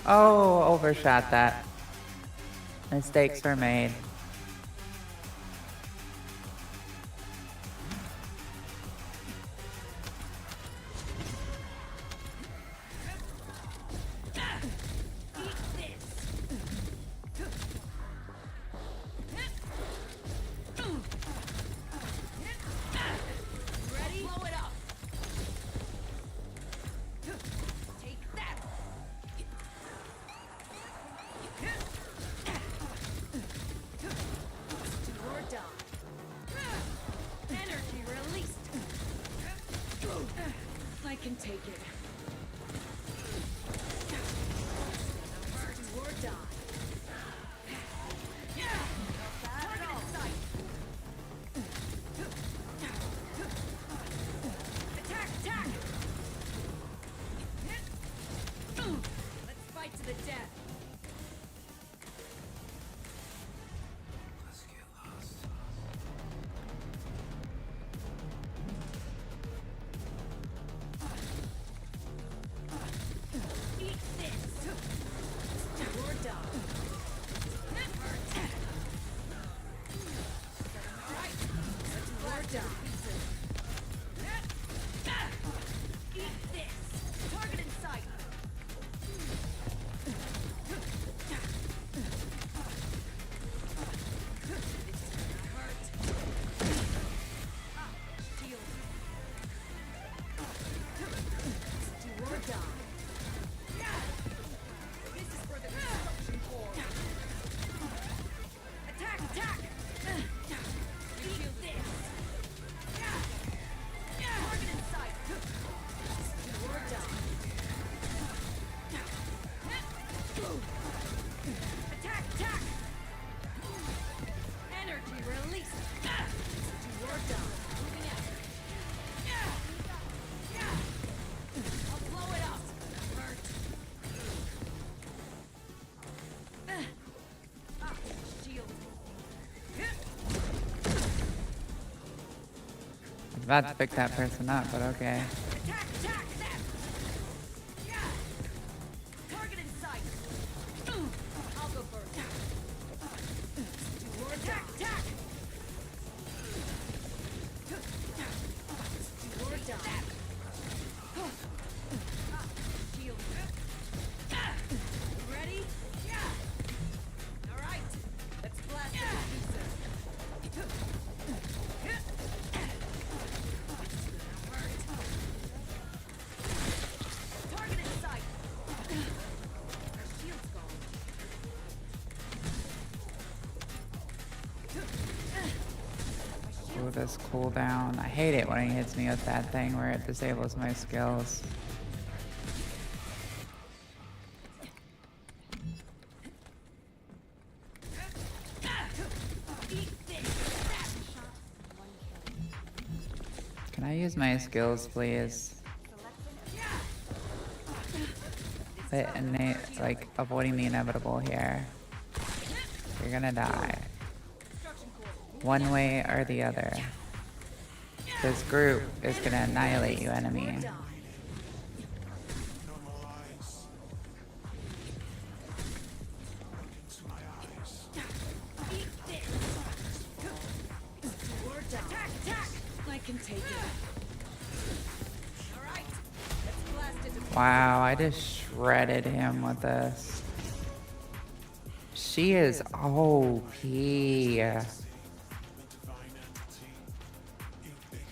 S1: Oh, overshot that. Mistakes were made.
S7: Ready? Blow it up. Take that. Do or die. Energy released. I can take it. Do or die. Target in sight. Attack! Attack! Let's fight to the death. Eat this. Do or die. All right. Let's do or die. Eat this. Target in sight. Shield. Do or die. This is for the construction corps. Attack! Attack! Eat this. Target in sight. Do or die. Attack! Attack! Energy released. Do or die. Moving out. I'll blow it up. Hurt. Shield.
S1: I was about to pick that person up, but okay.
S7: Attack! Attack! Target in sight. I'll go first. Do or attack! Attack! Do or die. Shield. Ready? All right. Let's blast the diffuser. Target in sight. Our shield's gone.
S1: Ooh, this cooldown. I hate it when he hits me with that thing where it disables my skills.
S7: Eat this.
S1: Can I use my skills, please? The innate, like, avoiding the inevitable here. You're gonna die. One way or the other. This group is gonna annihilate you, enemy.
S7: Eat this. Do or die. Attack! Attack! I can take it. All right. Let's blast it to
S1: Wow, I just shredded him with this. She is OP.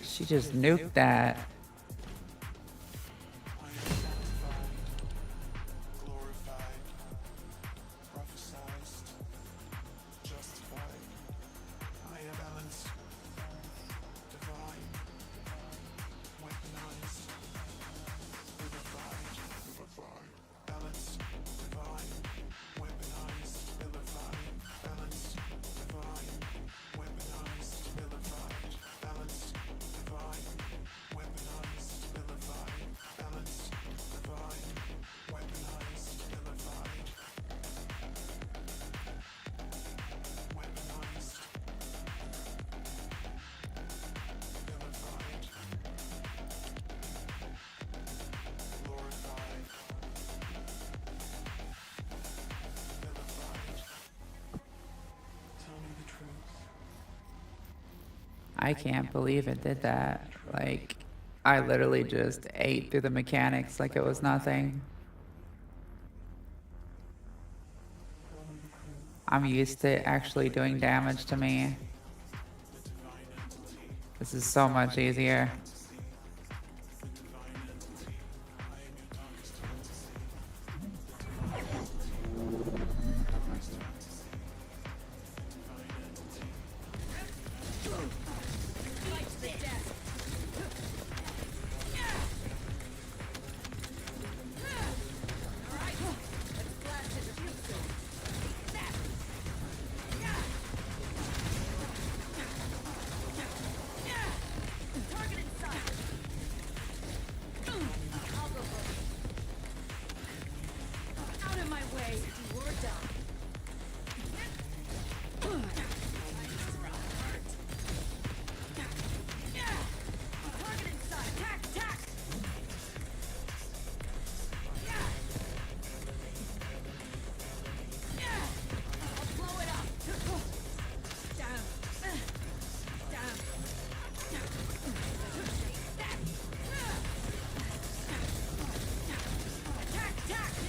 S1: She just nuked that. I can't believe it did that. Like, I literally just ate through the mechanics like it was nothing. I'm used to it actually doing damage to me. This is so much easier.
S7: Out of my way, do or die. Target inside. Attack, attack. I'll blow it up. Down. Down. Attack, attack.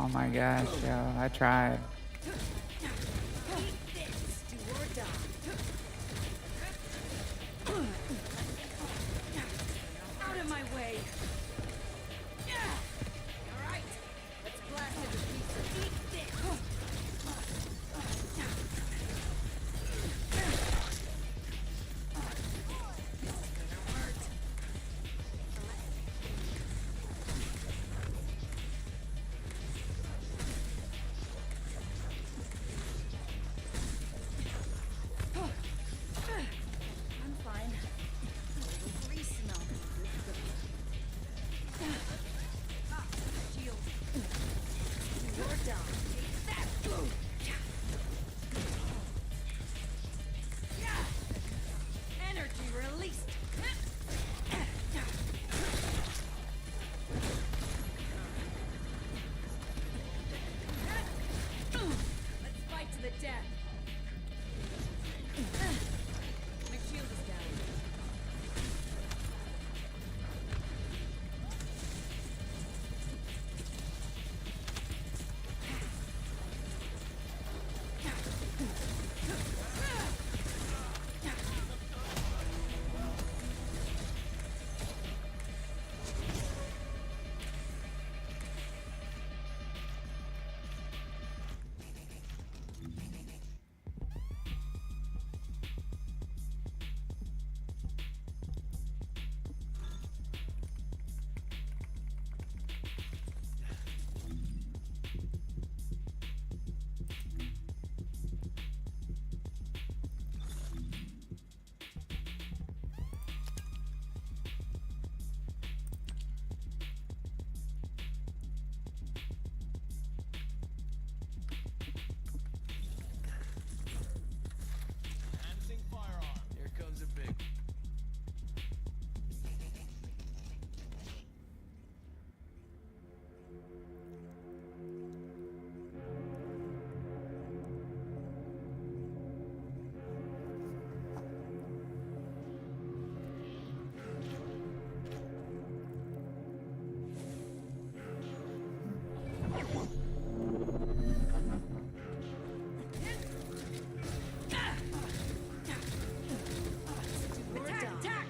S1: Oh my gosh, yo, I tried.
S7: Eat this. Do or die. Out of my way. All right. Let's blast it to pieces. Eat this. I'm fine. Grease smell. Shield. Do or die. Take that. Energy released. Let's fight to the death. My shield is down.
S2: Here comes a big.
S7: Attack! Attack!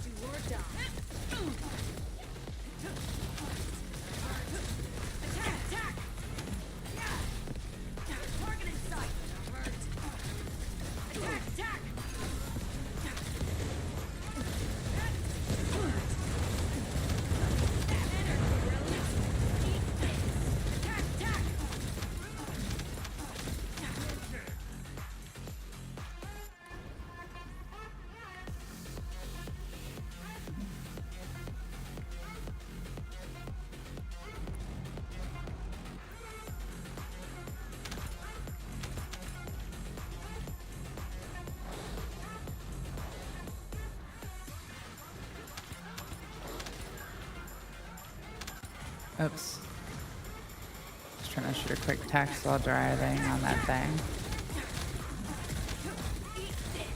S7: Do or die. Attack! Attack! Target in sight. Hurt. Attack! Attack! Energy release. Eat this. Attack! Attack!
S1: Oops. Just trying to shoot a quick text while driving on that thing.
S7: Eat this.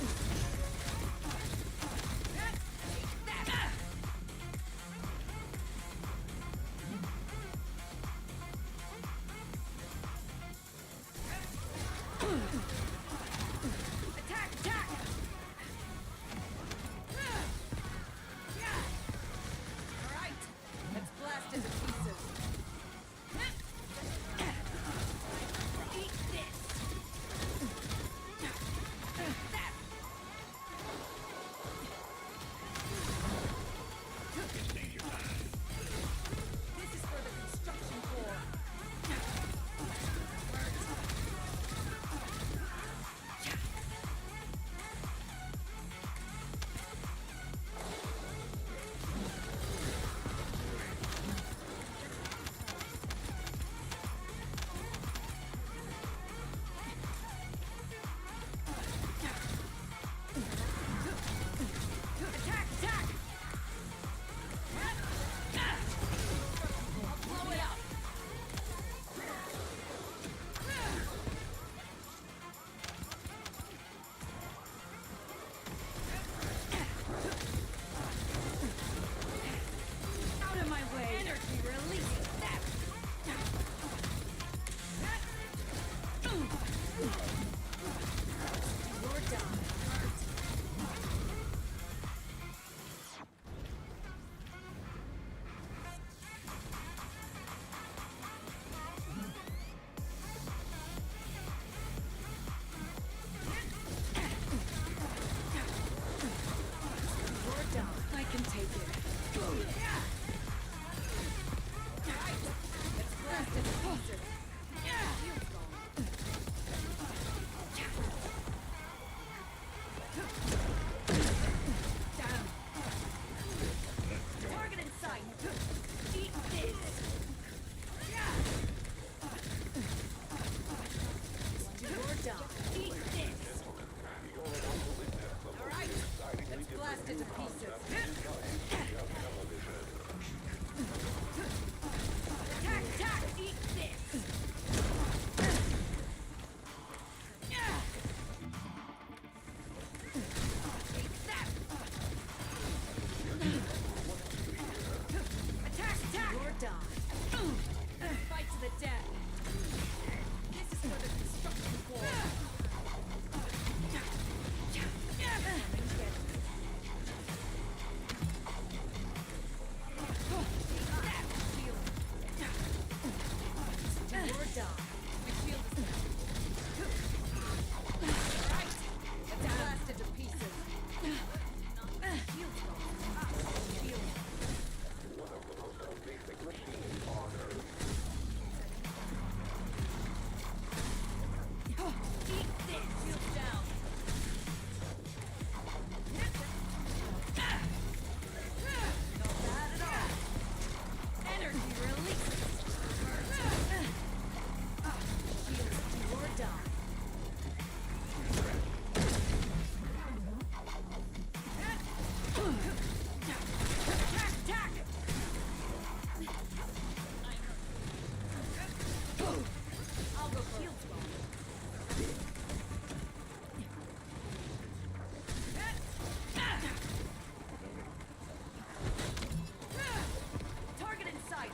S7: Attack! Attack! All right, let's blast into pieces. Eat this. die. Eat this. All right, let's blast it to pieces. Attack, attack, eat this. Take that. Attack, attack. Or die. Fight to the death. This is for the construction wall. Do or die. My shield is down. Alright, let's blast it to pieces. Shield's gone. Shield. Eat this. Shield down. Not bad at all. Energy release. Shields do or die. Attack, attack. I'll go shields gone. Target in sight.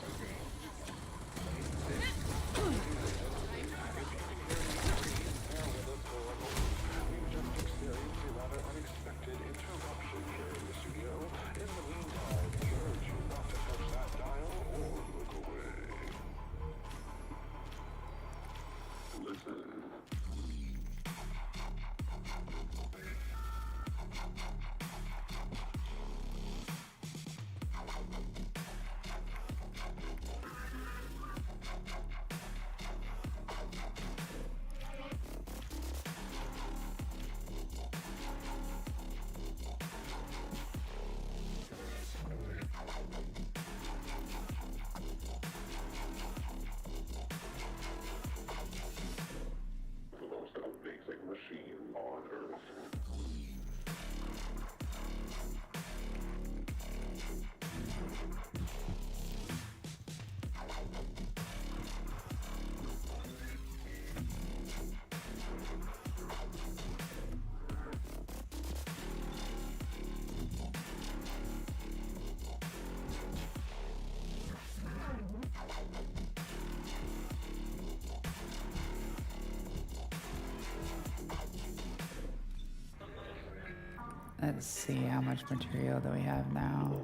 S1: Let's see, how much material do we have now?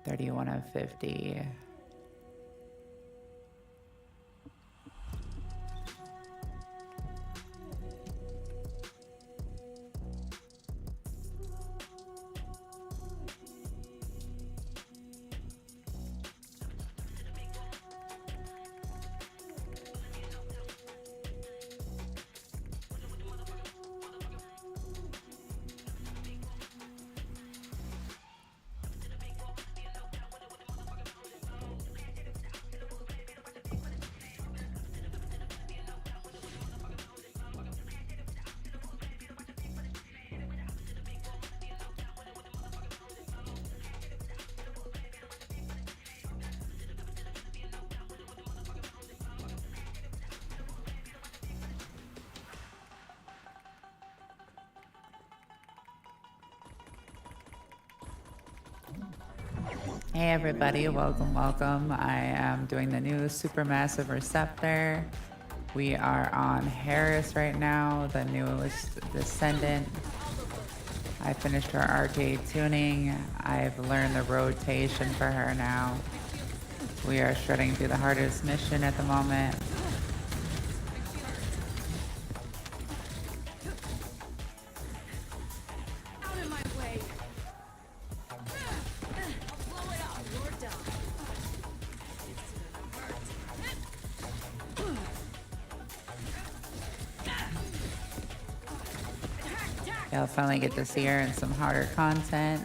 S1: 31 of 50. Hey everybody, welcome, welcome. I am doing the new Supermassive Receptor. We are on Harris right now, the newest Descendant. I finished her arcade tuning. I've learned the rotation for her now. We are shredding through the hardest mission at the moment.
S7: Out of my way. I'll blow it up. You're done.
S1: Yeah, I'll finally get to see her in some harder content.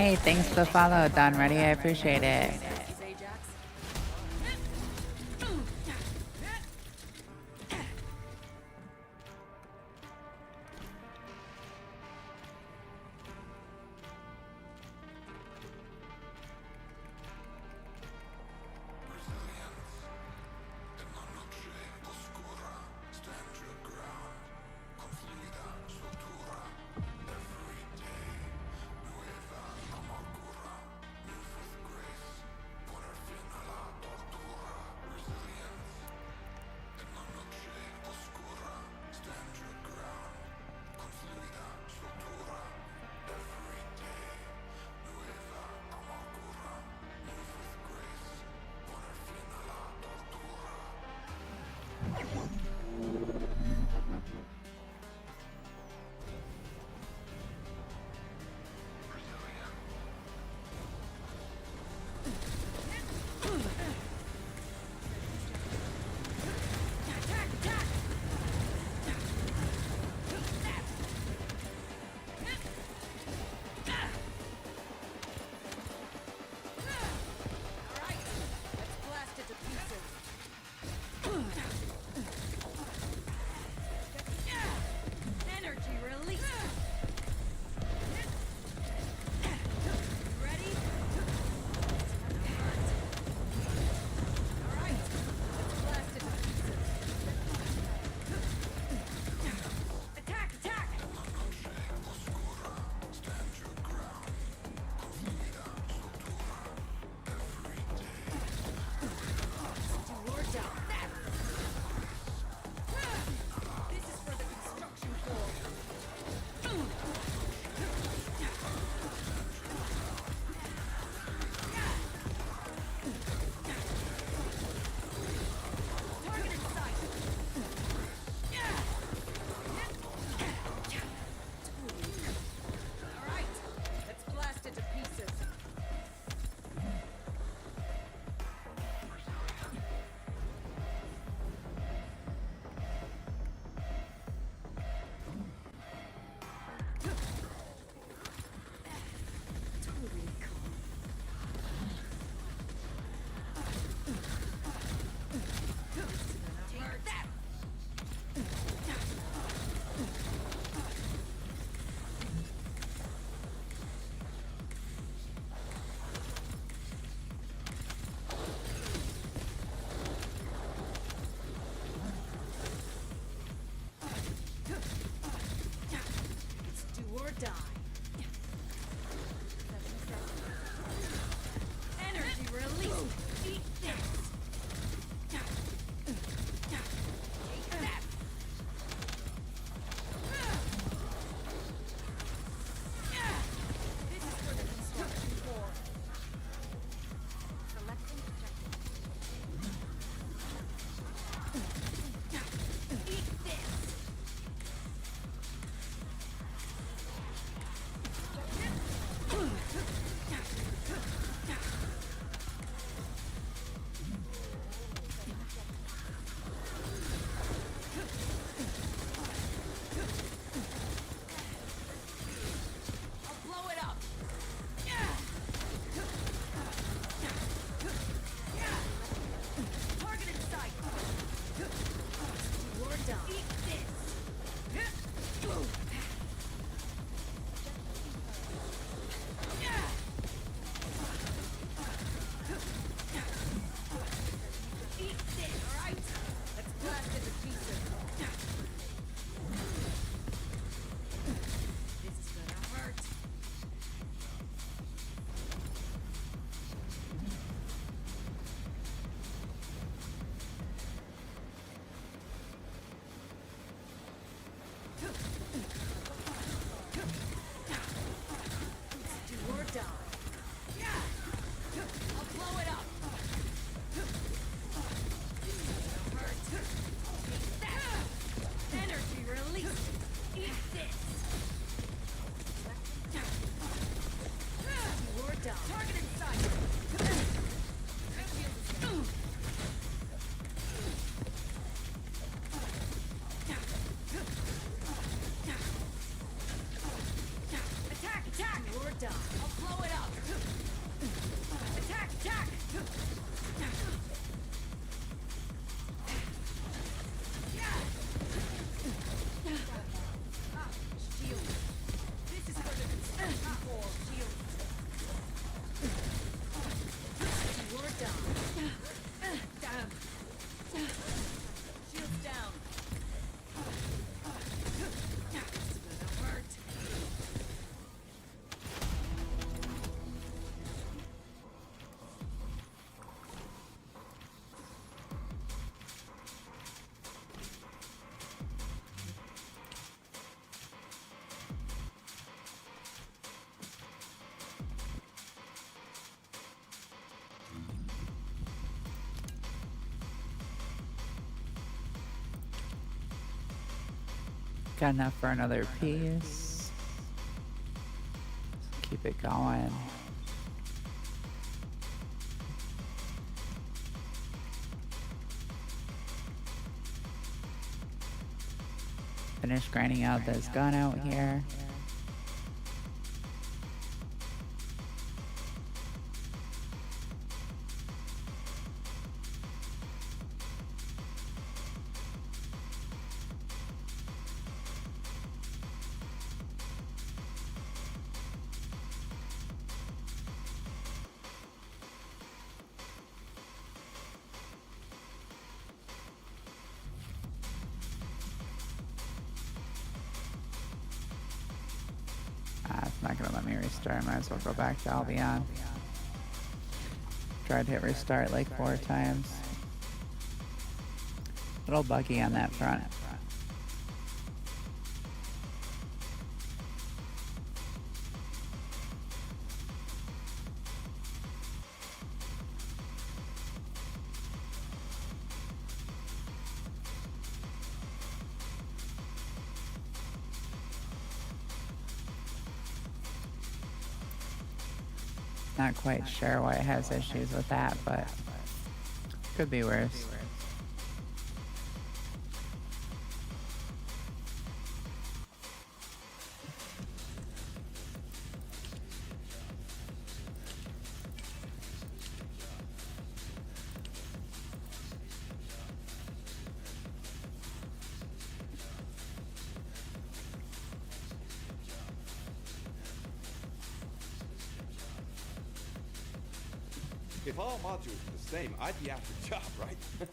S1: Hey, thanks for the follow, Don Ready. I appreciate it. Got enough for another piece. Keep it going. Finish grinding out this gun out here. It's not gonna let me restart. Might as well go back to Albion. Tried to hit restart like 4 times. Little buggy on that front. Not quite sure why it has issues with that, but could be worse.
S13: If all modules were the same, I'd be out of a job, right?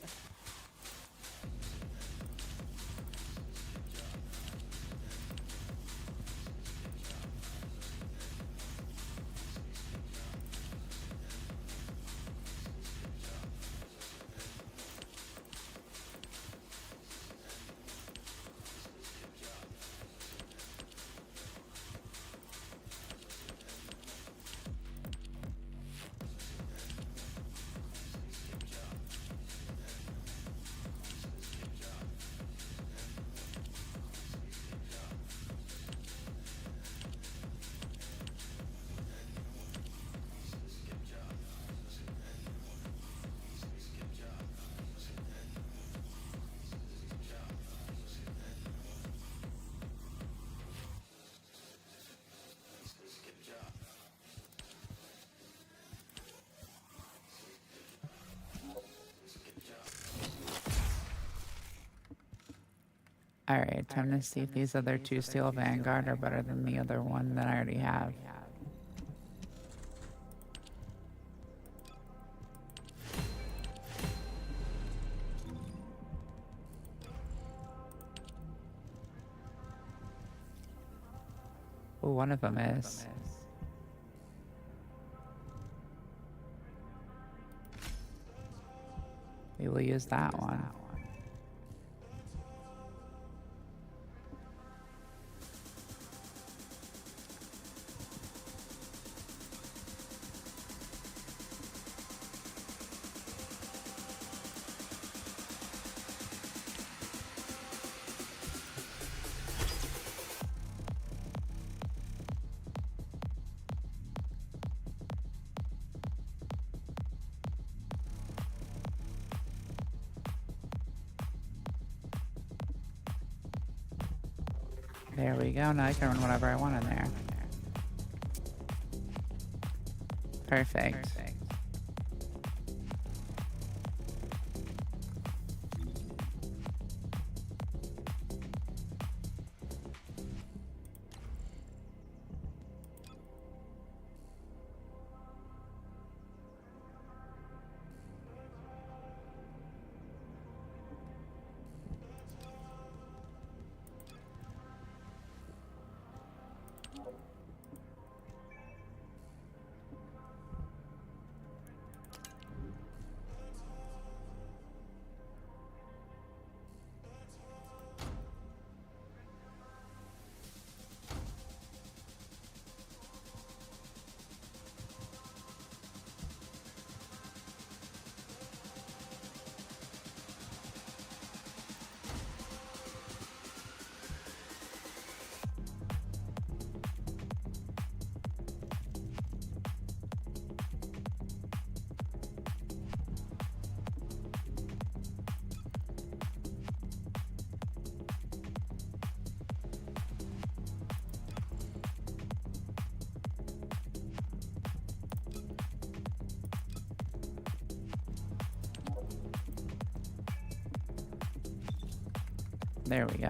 S1: Alright, time to see if these other 2 Steel Vanguard are better than the other one that I already have. Oh, one of them is. We will use that one. There we go. Now I can run whatever I want in there. Perfect. There we go.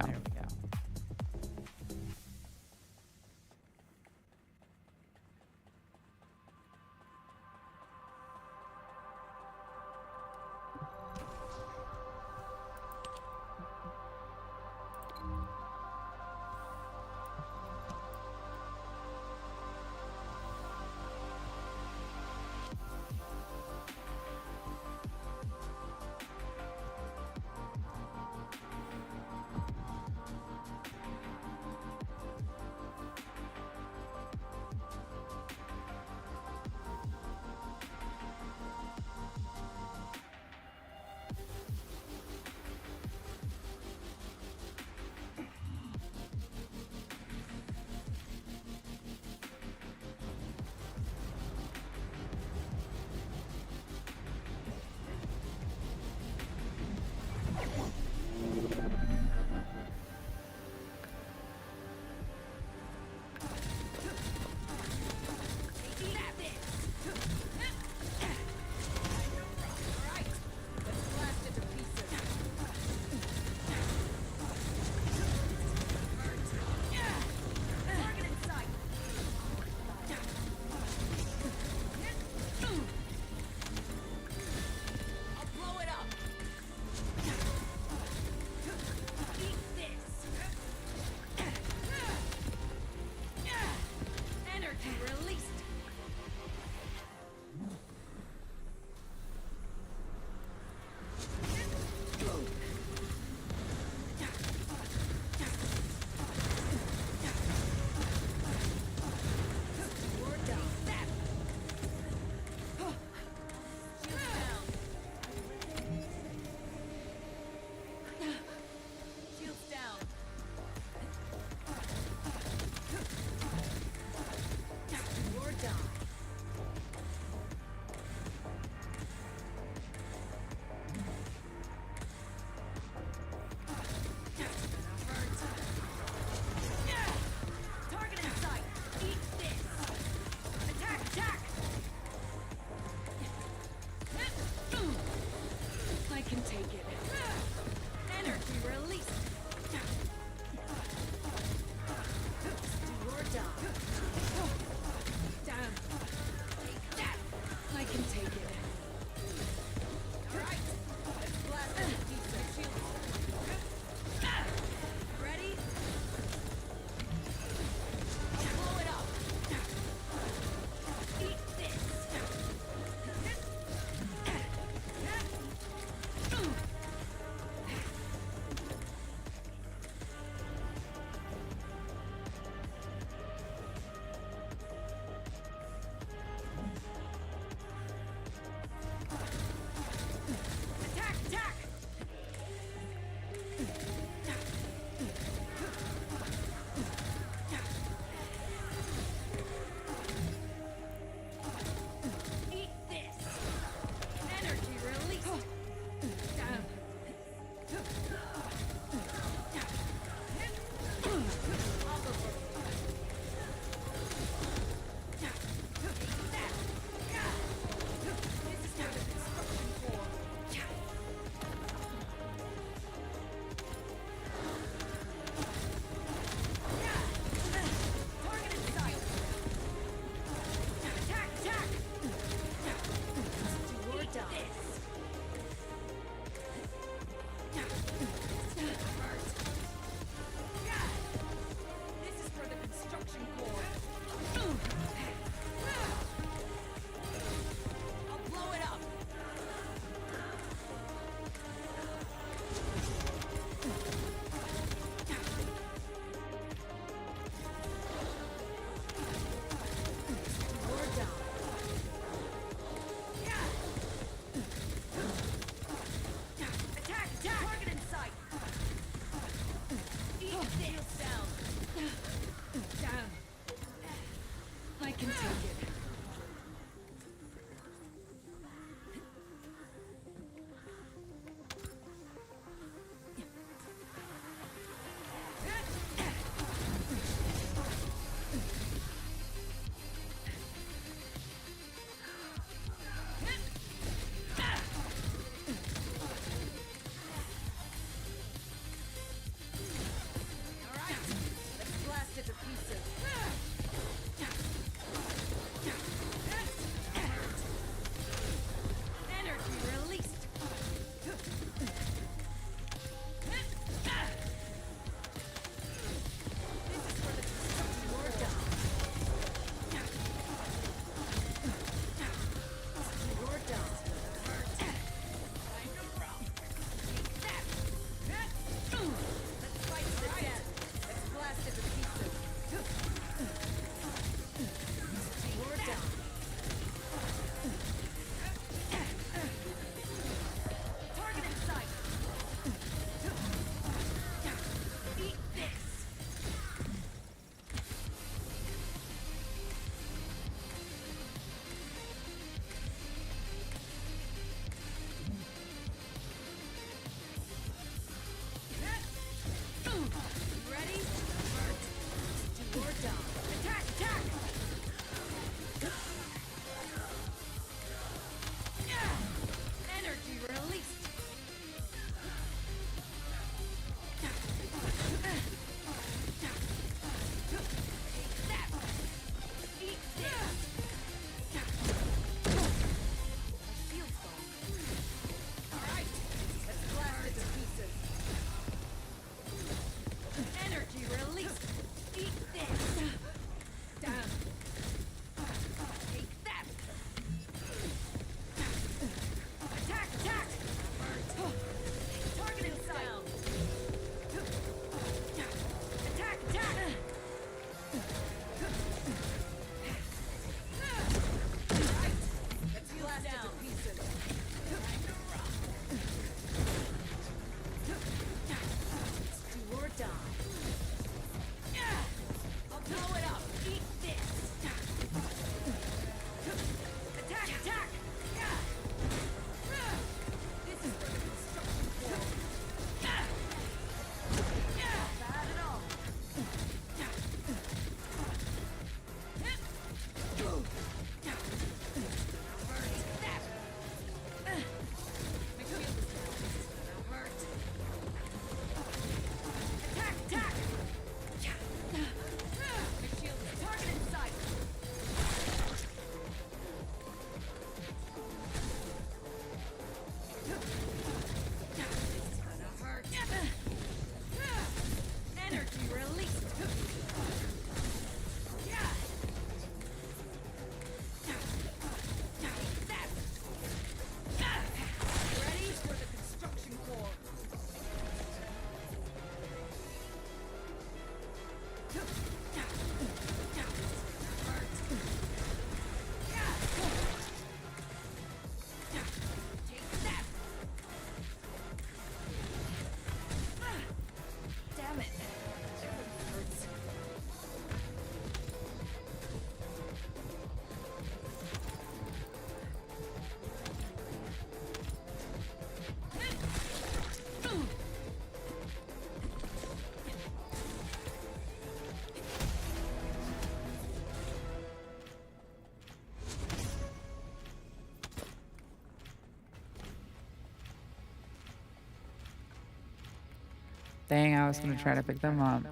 S1: Dang, I was gonna try to pick them up.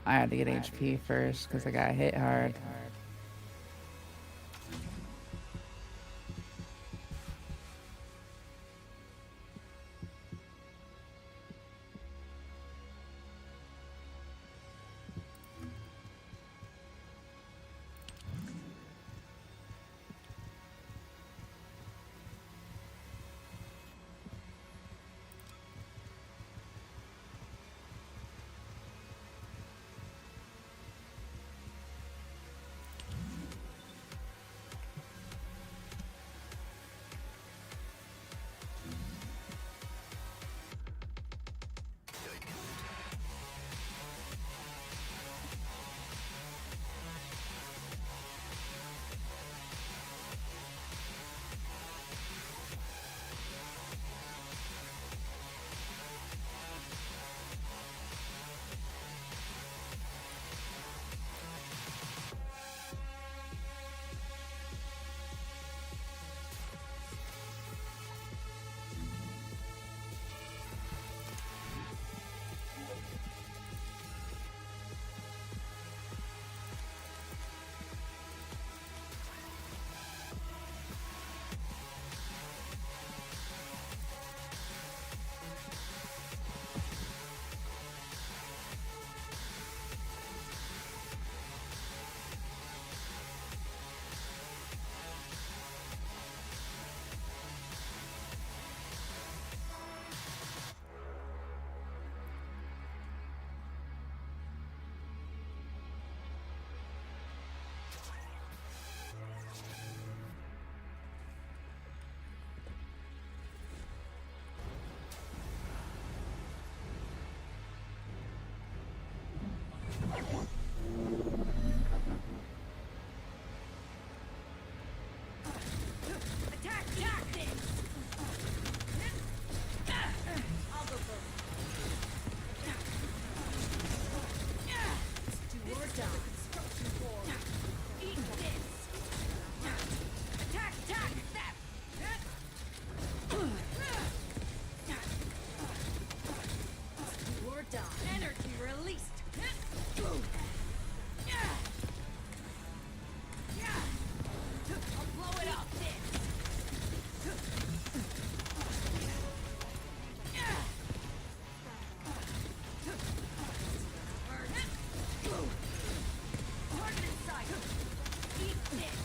S1: I had to get HP first because I got hit hard.
S7: Attack! Attack! This! I'll go first. It's do or die. Construction core. Eat this! Attack! Attack! That! It's do or die. Energy released! I'll blow it up! This! Target in sight! Eat this!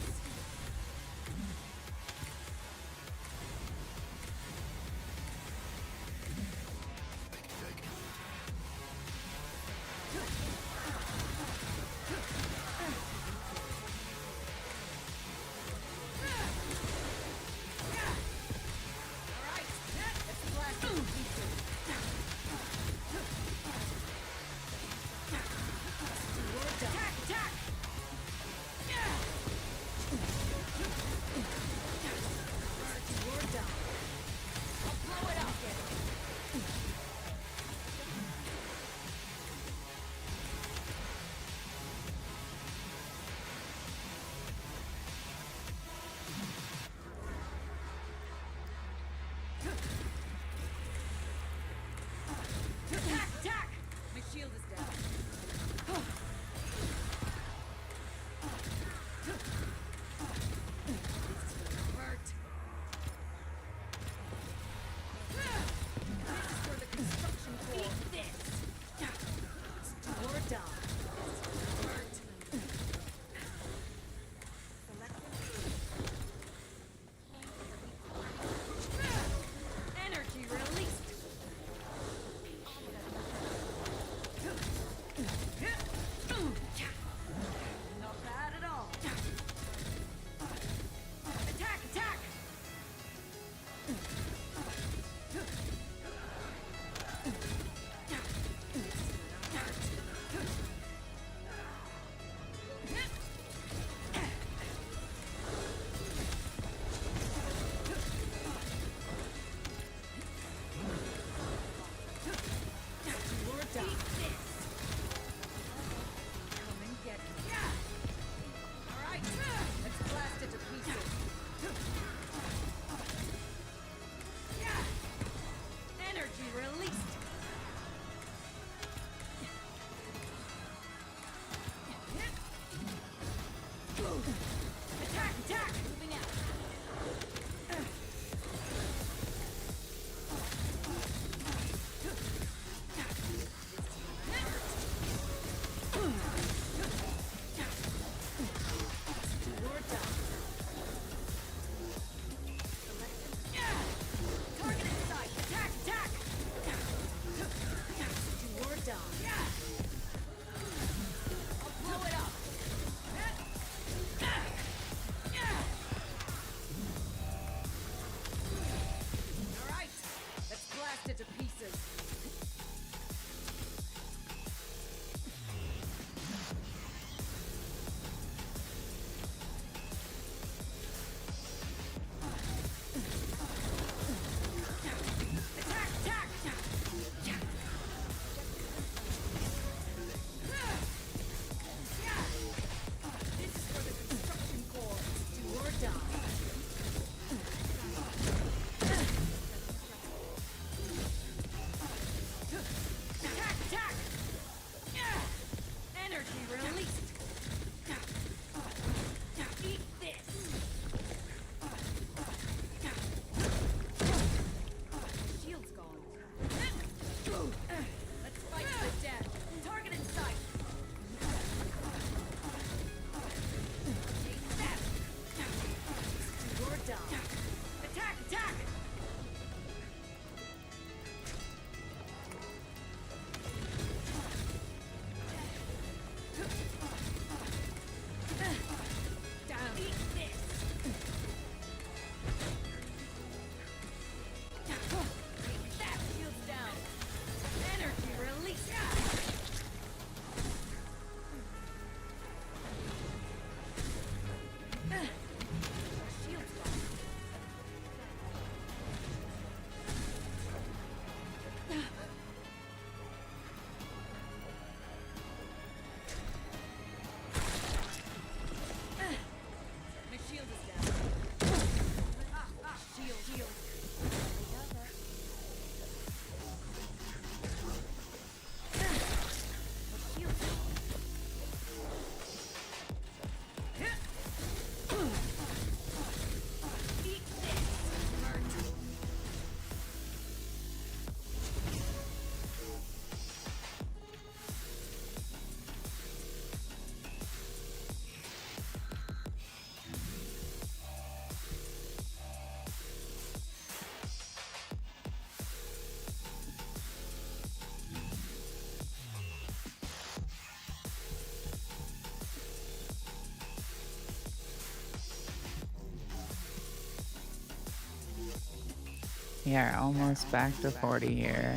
S1: We are almost back to 40 here.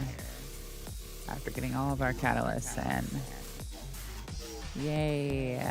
S1: After getting all of our catalysts in. Yay.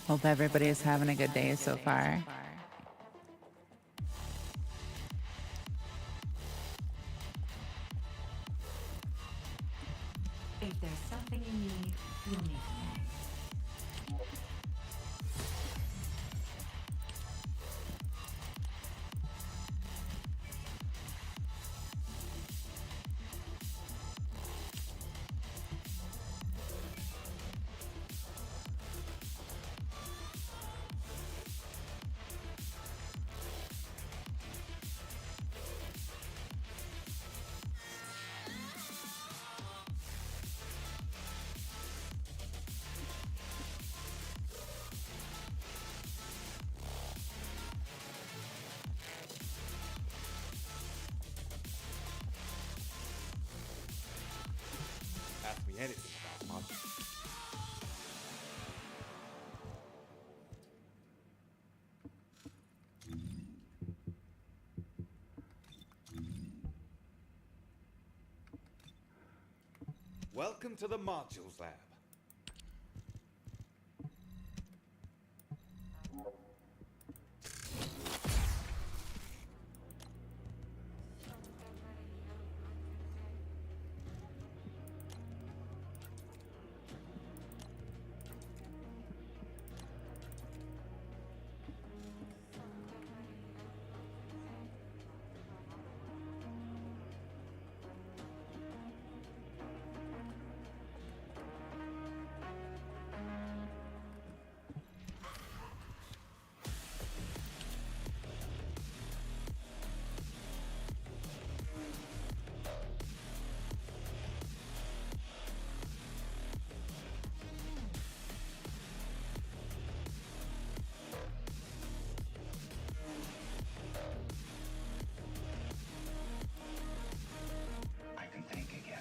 S1: Hope everybody is having a good day so far.
S7: If there's something you need, you'll need me.
S13: Ask me anything about modules. Welcome to the modules lab.
S6: I can think again.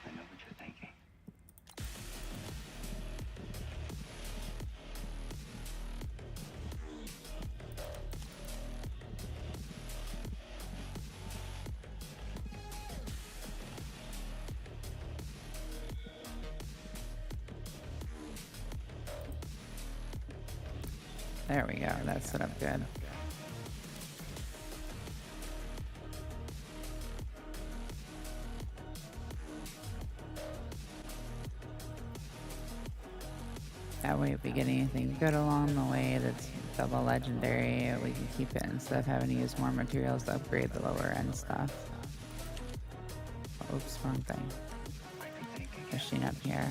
S6: I know what you're thinking.
S1: There we go. That's set up good. That way, if we get anything good along the way that's double legendary, we can keep it instead of having to use more materials to upgrade the lower end stuff. Oops, wrong thing. Machine up here.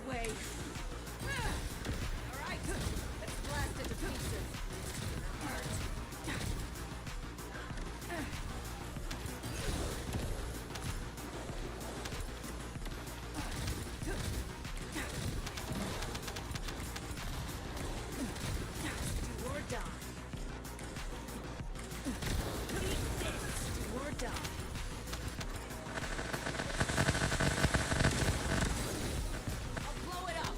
S7: way. All right, let's blast it to pieces. Do or die. Do or die. I'll blow it up.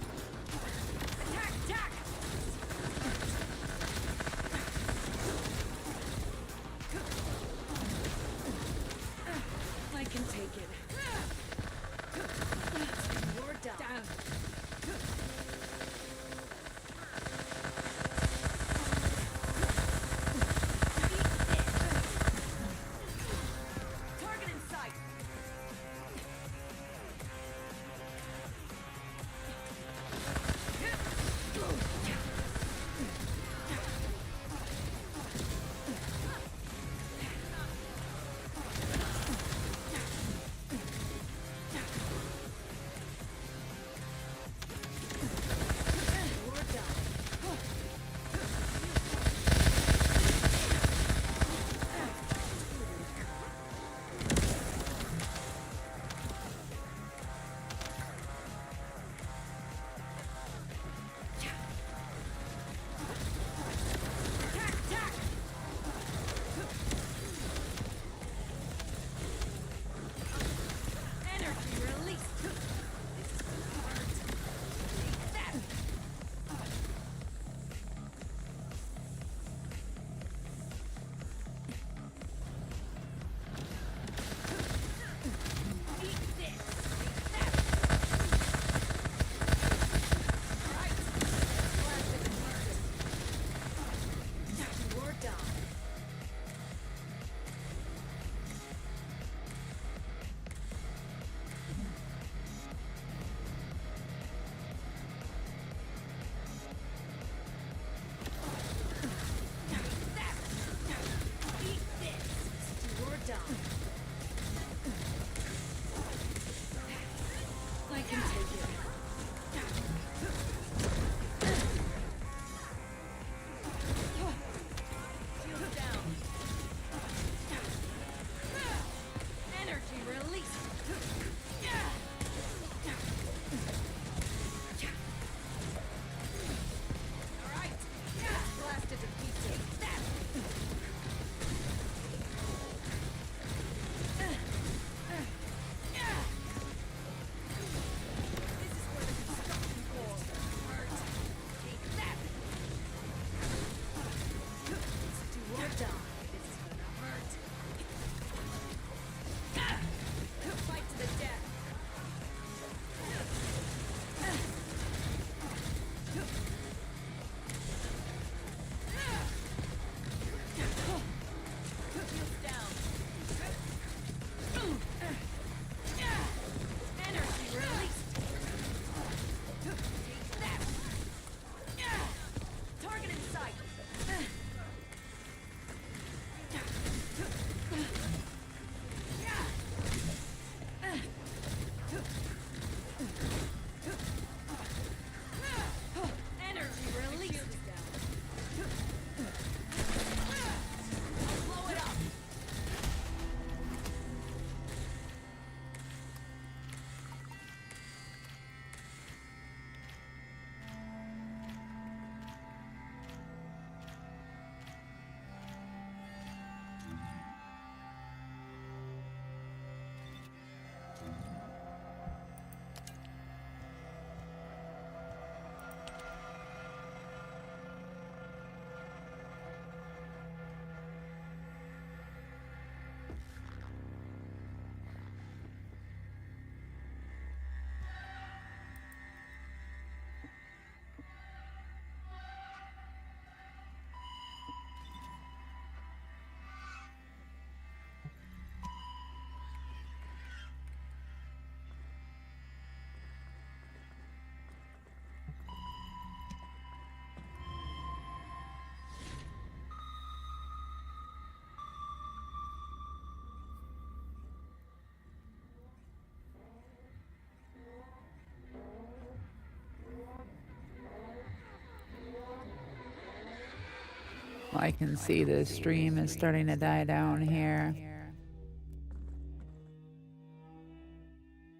S1: I can see the stream is starting to die down here.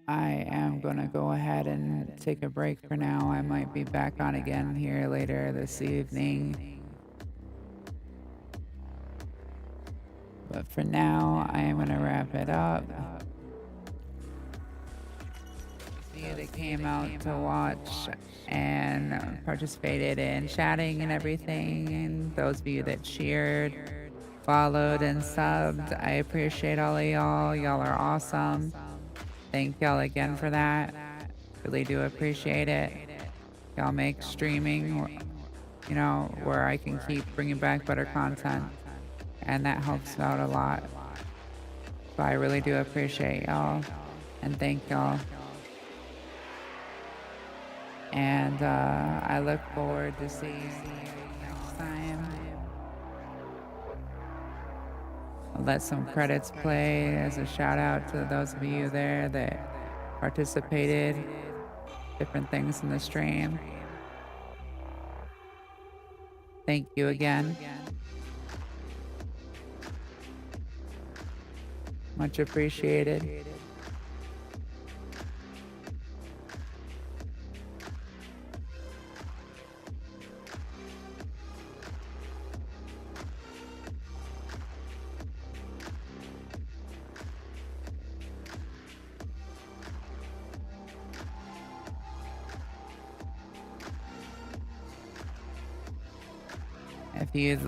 S1: I am going to go ahead and take a break for now. I might be back on again here later this evening. But for now, I am going to wrap it up. You that came out to watch and participated in chatting and everything, and those of you that cheered, followed, and subbed, I appreciate all of y'all. Y'all are awesome. Thank y'all again for that. Really do appreciate it. Y'all make streaming, you know, where I can keep bringing back better content, and that helps out a lot. So I really do appreciate y'all, and thank y'all. And I look forward to seeing you next time. I'll let some credits play as a shout out to those of you there that participated, different things in the stream. Thank you again. Much appreciated. If you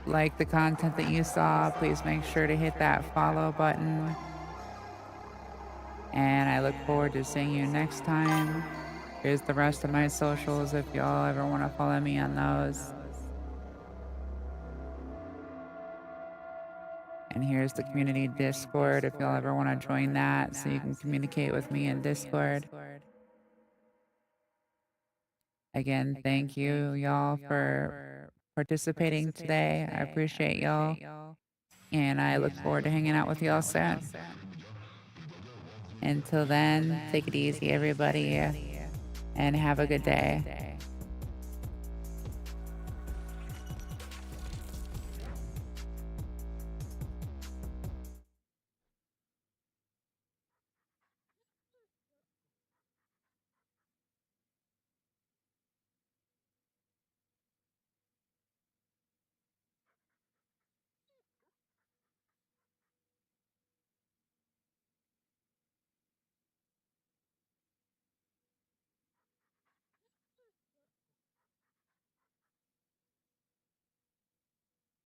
S1: like the content that you saw, please make sure to hit that follow button. And I look forward to seeing you next time. Here's the rest of my socials if y'all ever want to follow me on those. And here's the community Discord if y'all ever want to join that so you can communicate with me in Discord. Again, thank you y'all for participating today. I appreciate y'all. And I look forward to hanging out with y'all soon. Until then, take it easy, everybody, and have a good day.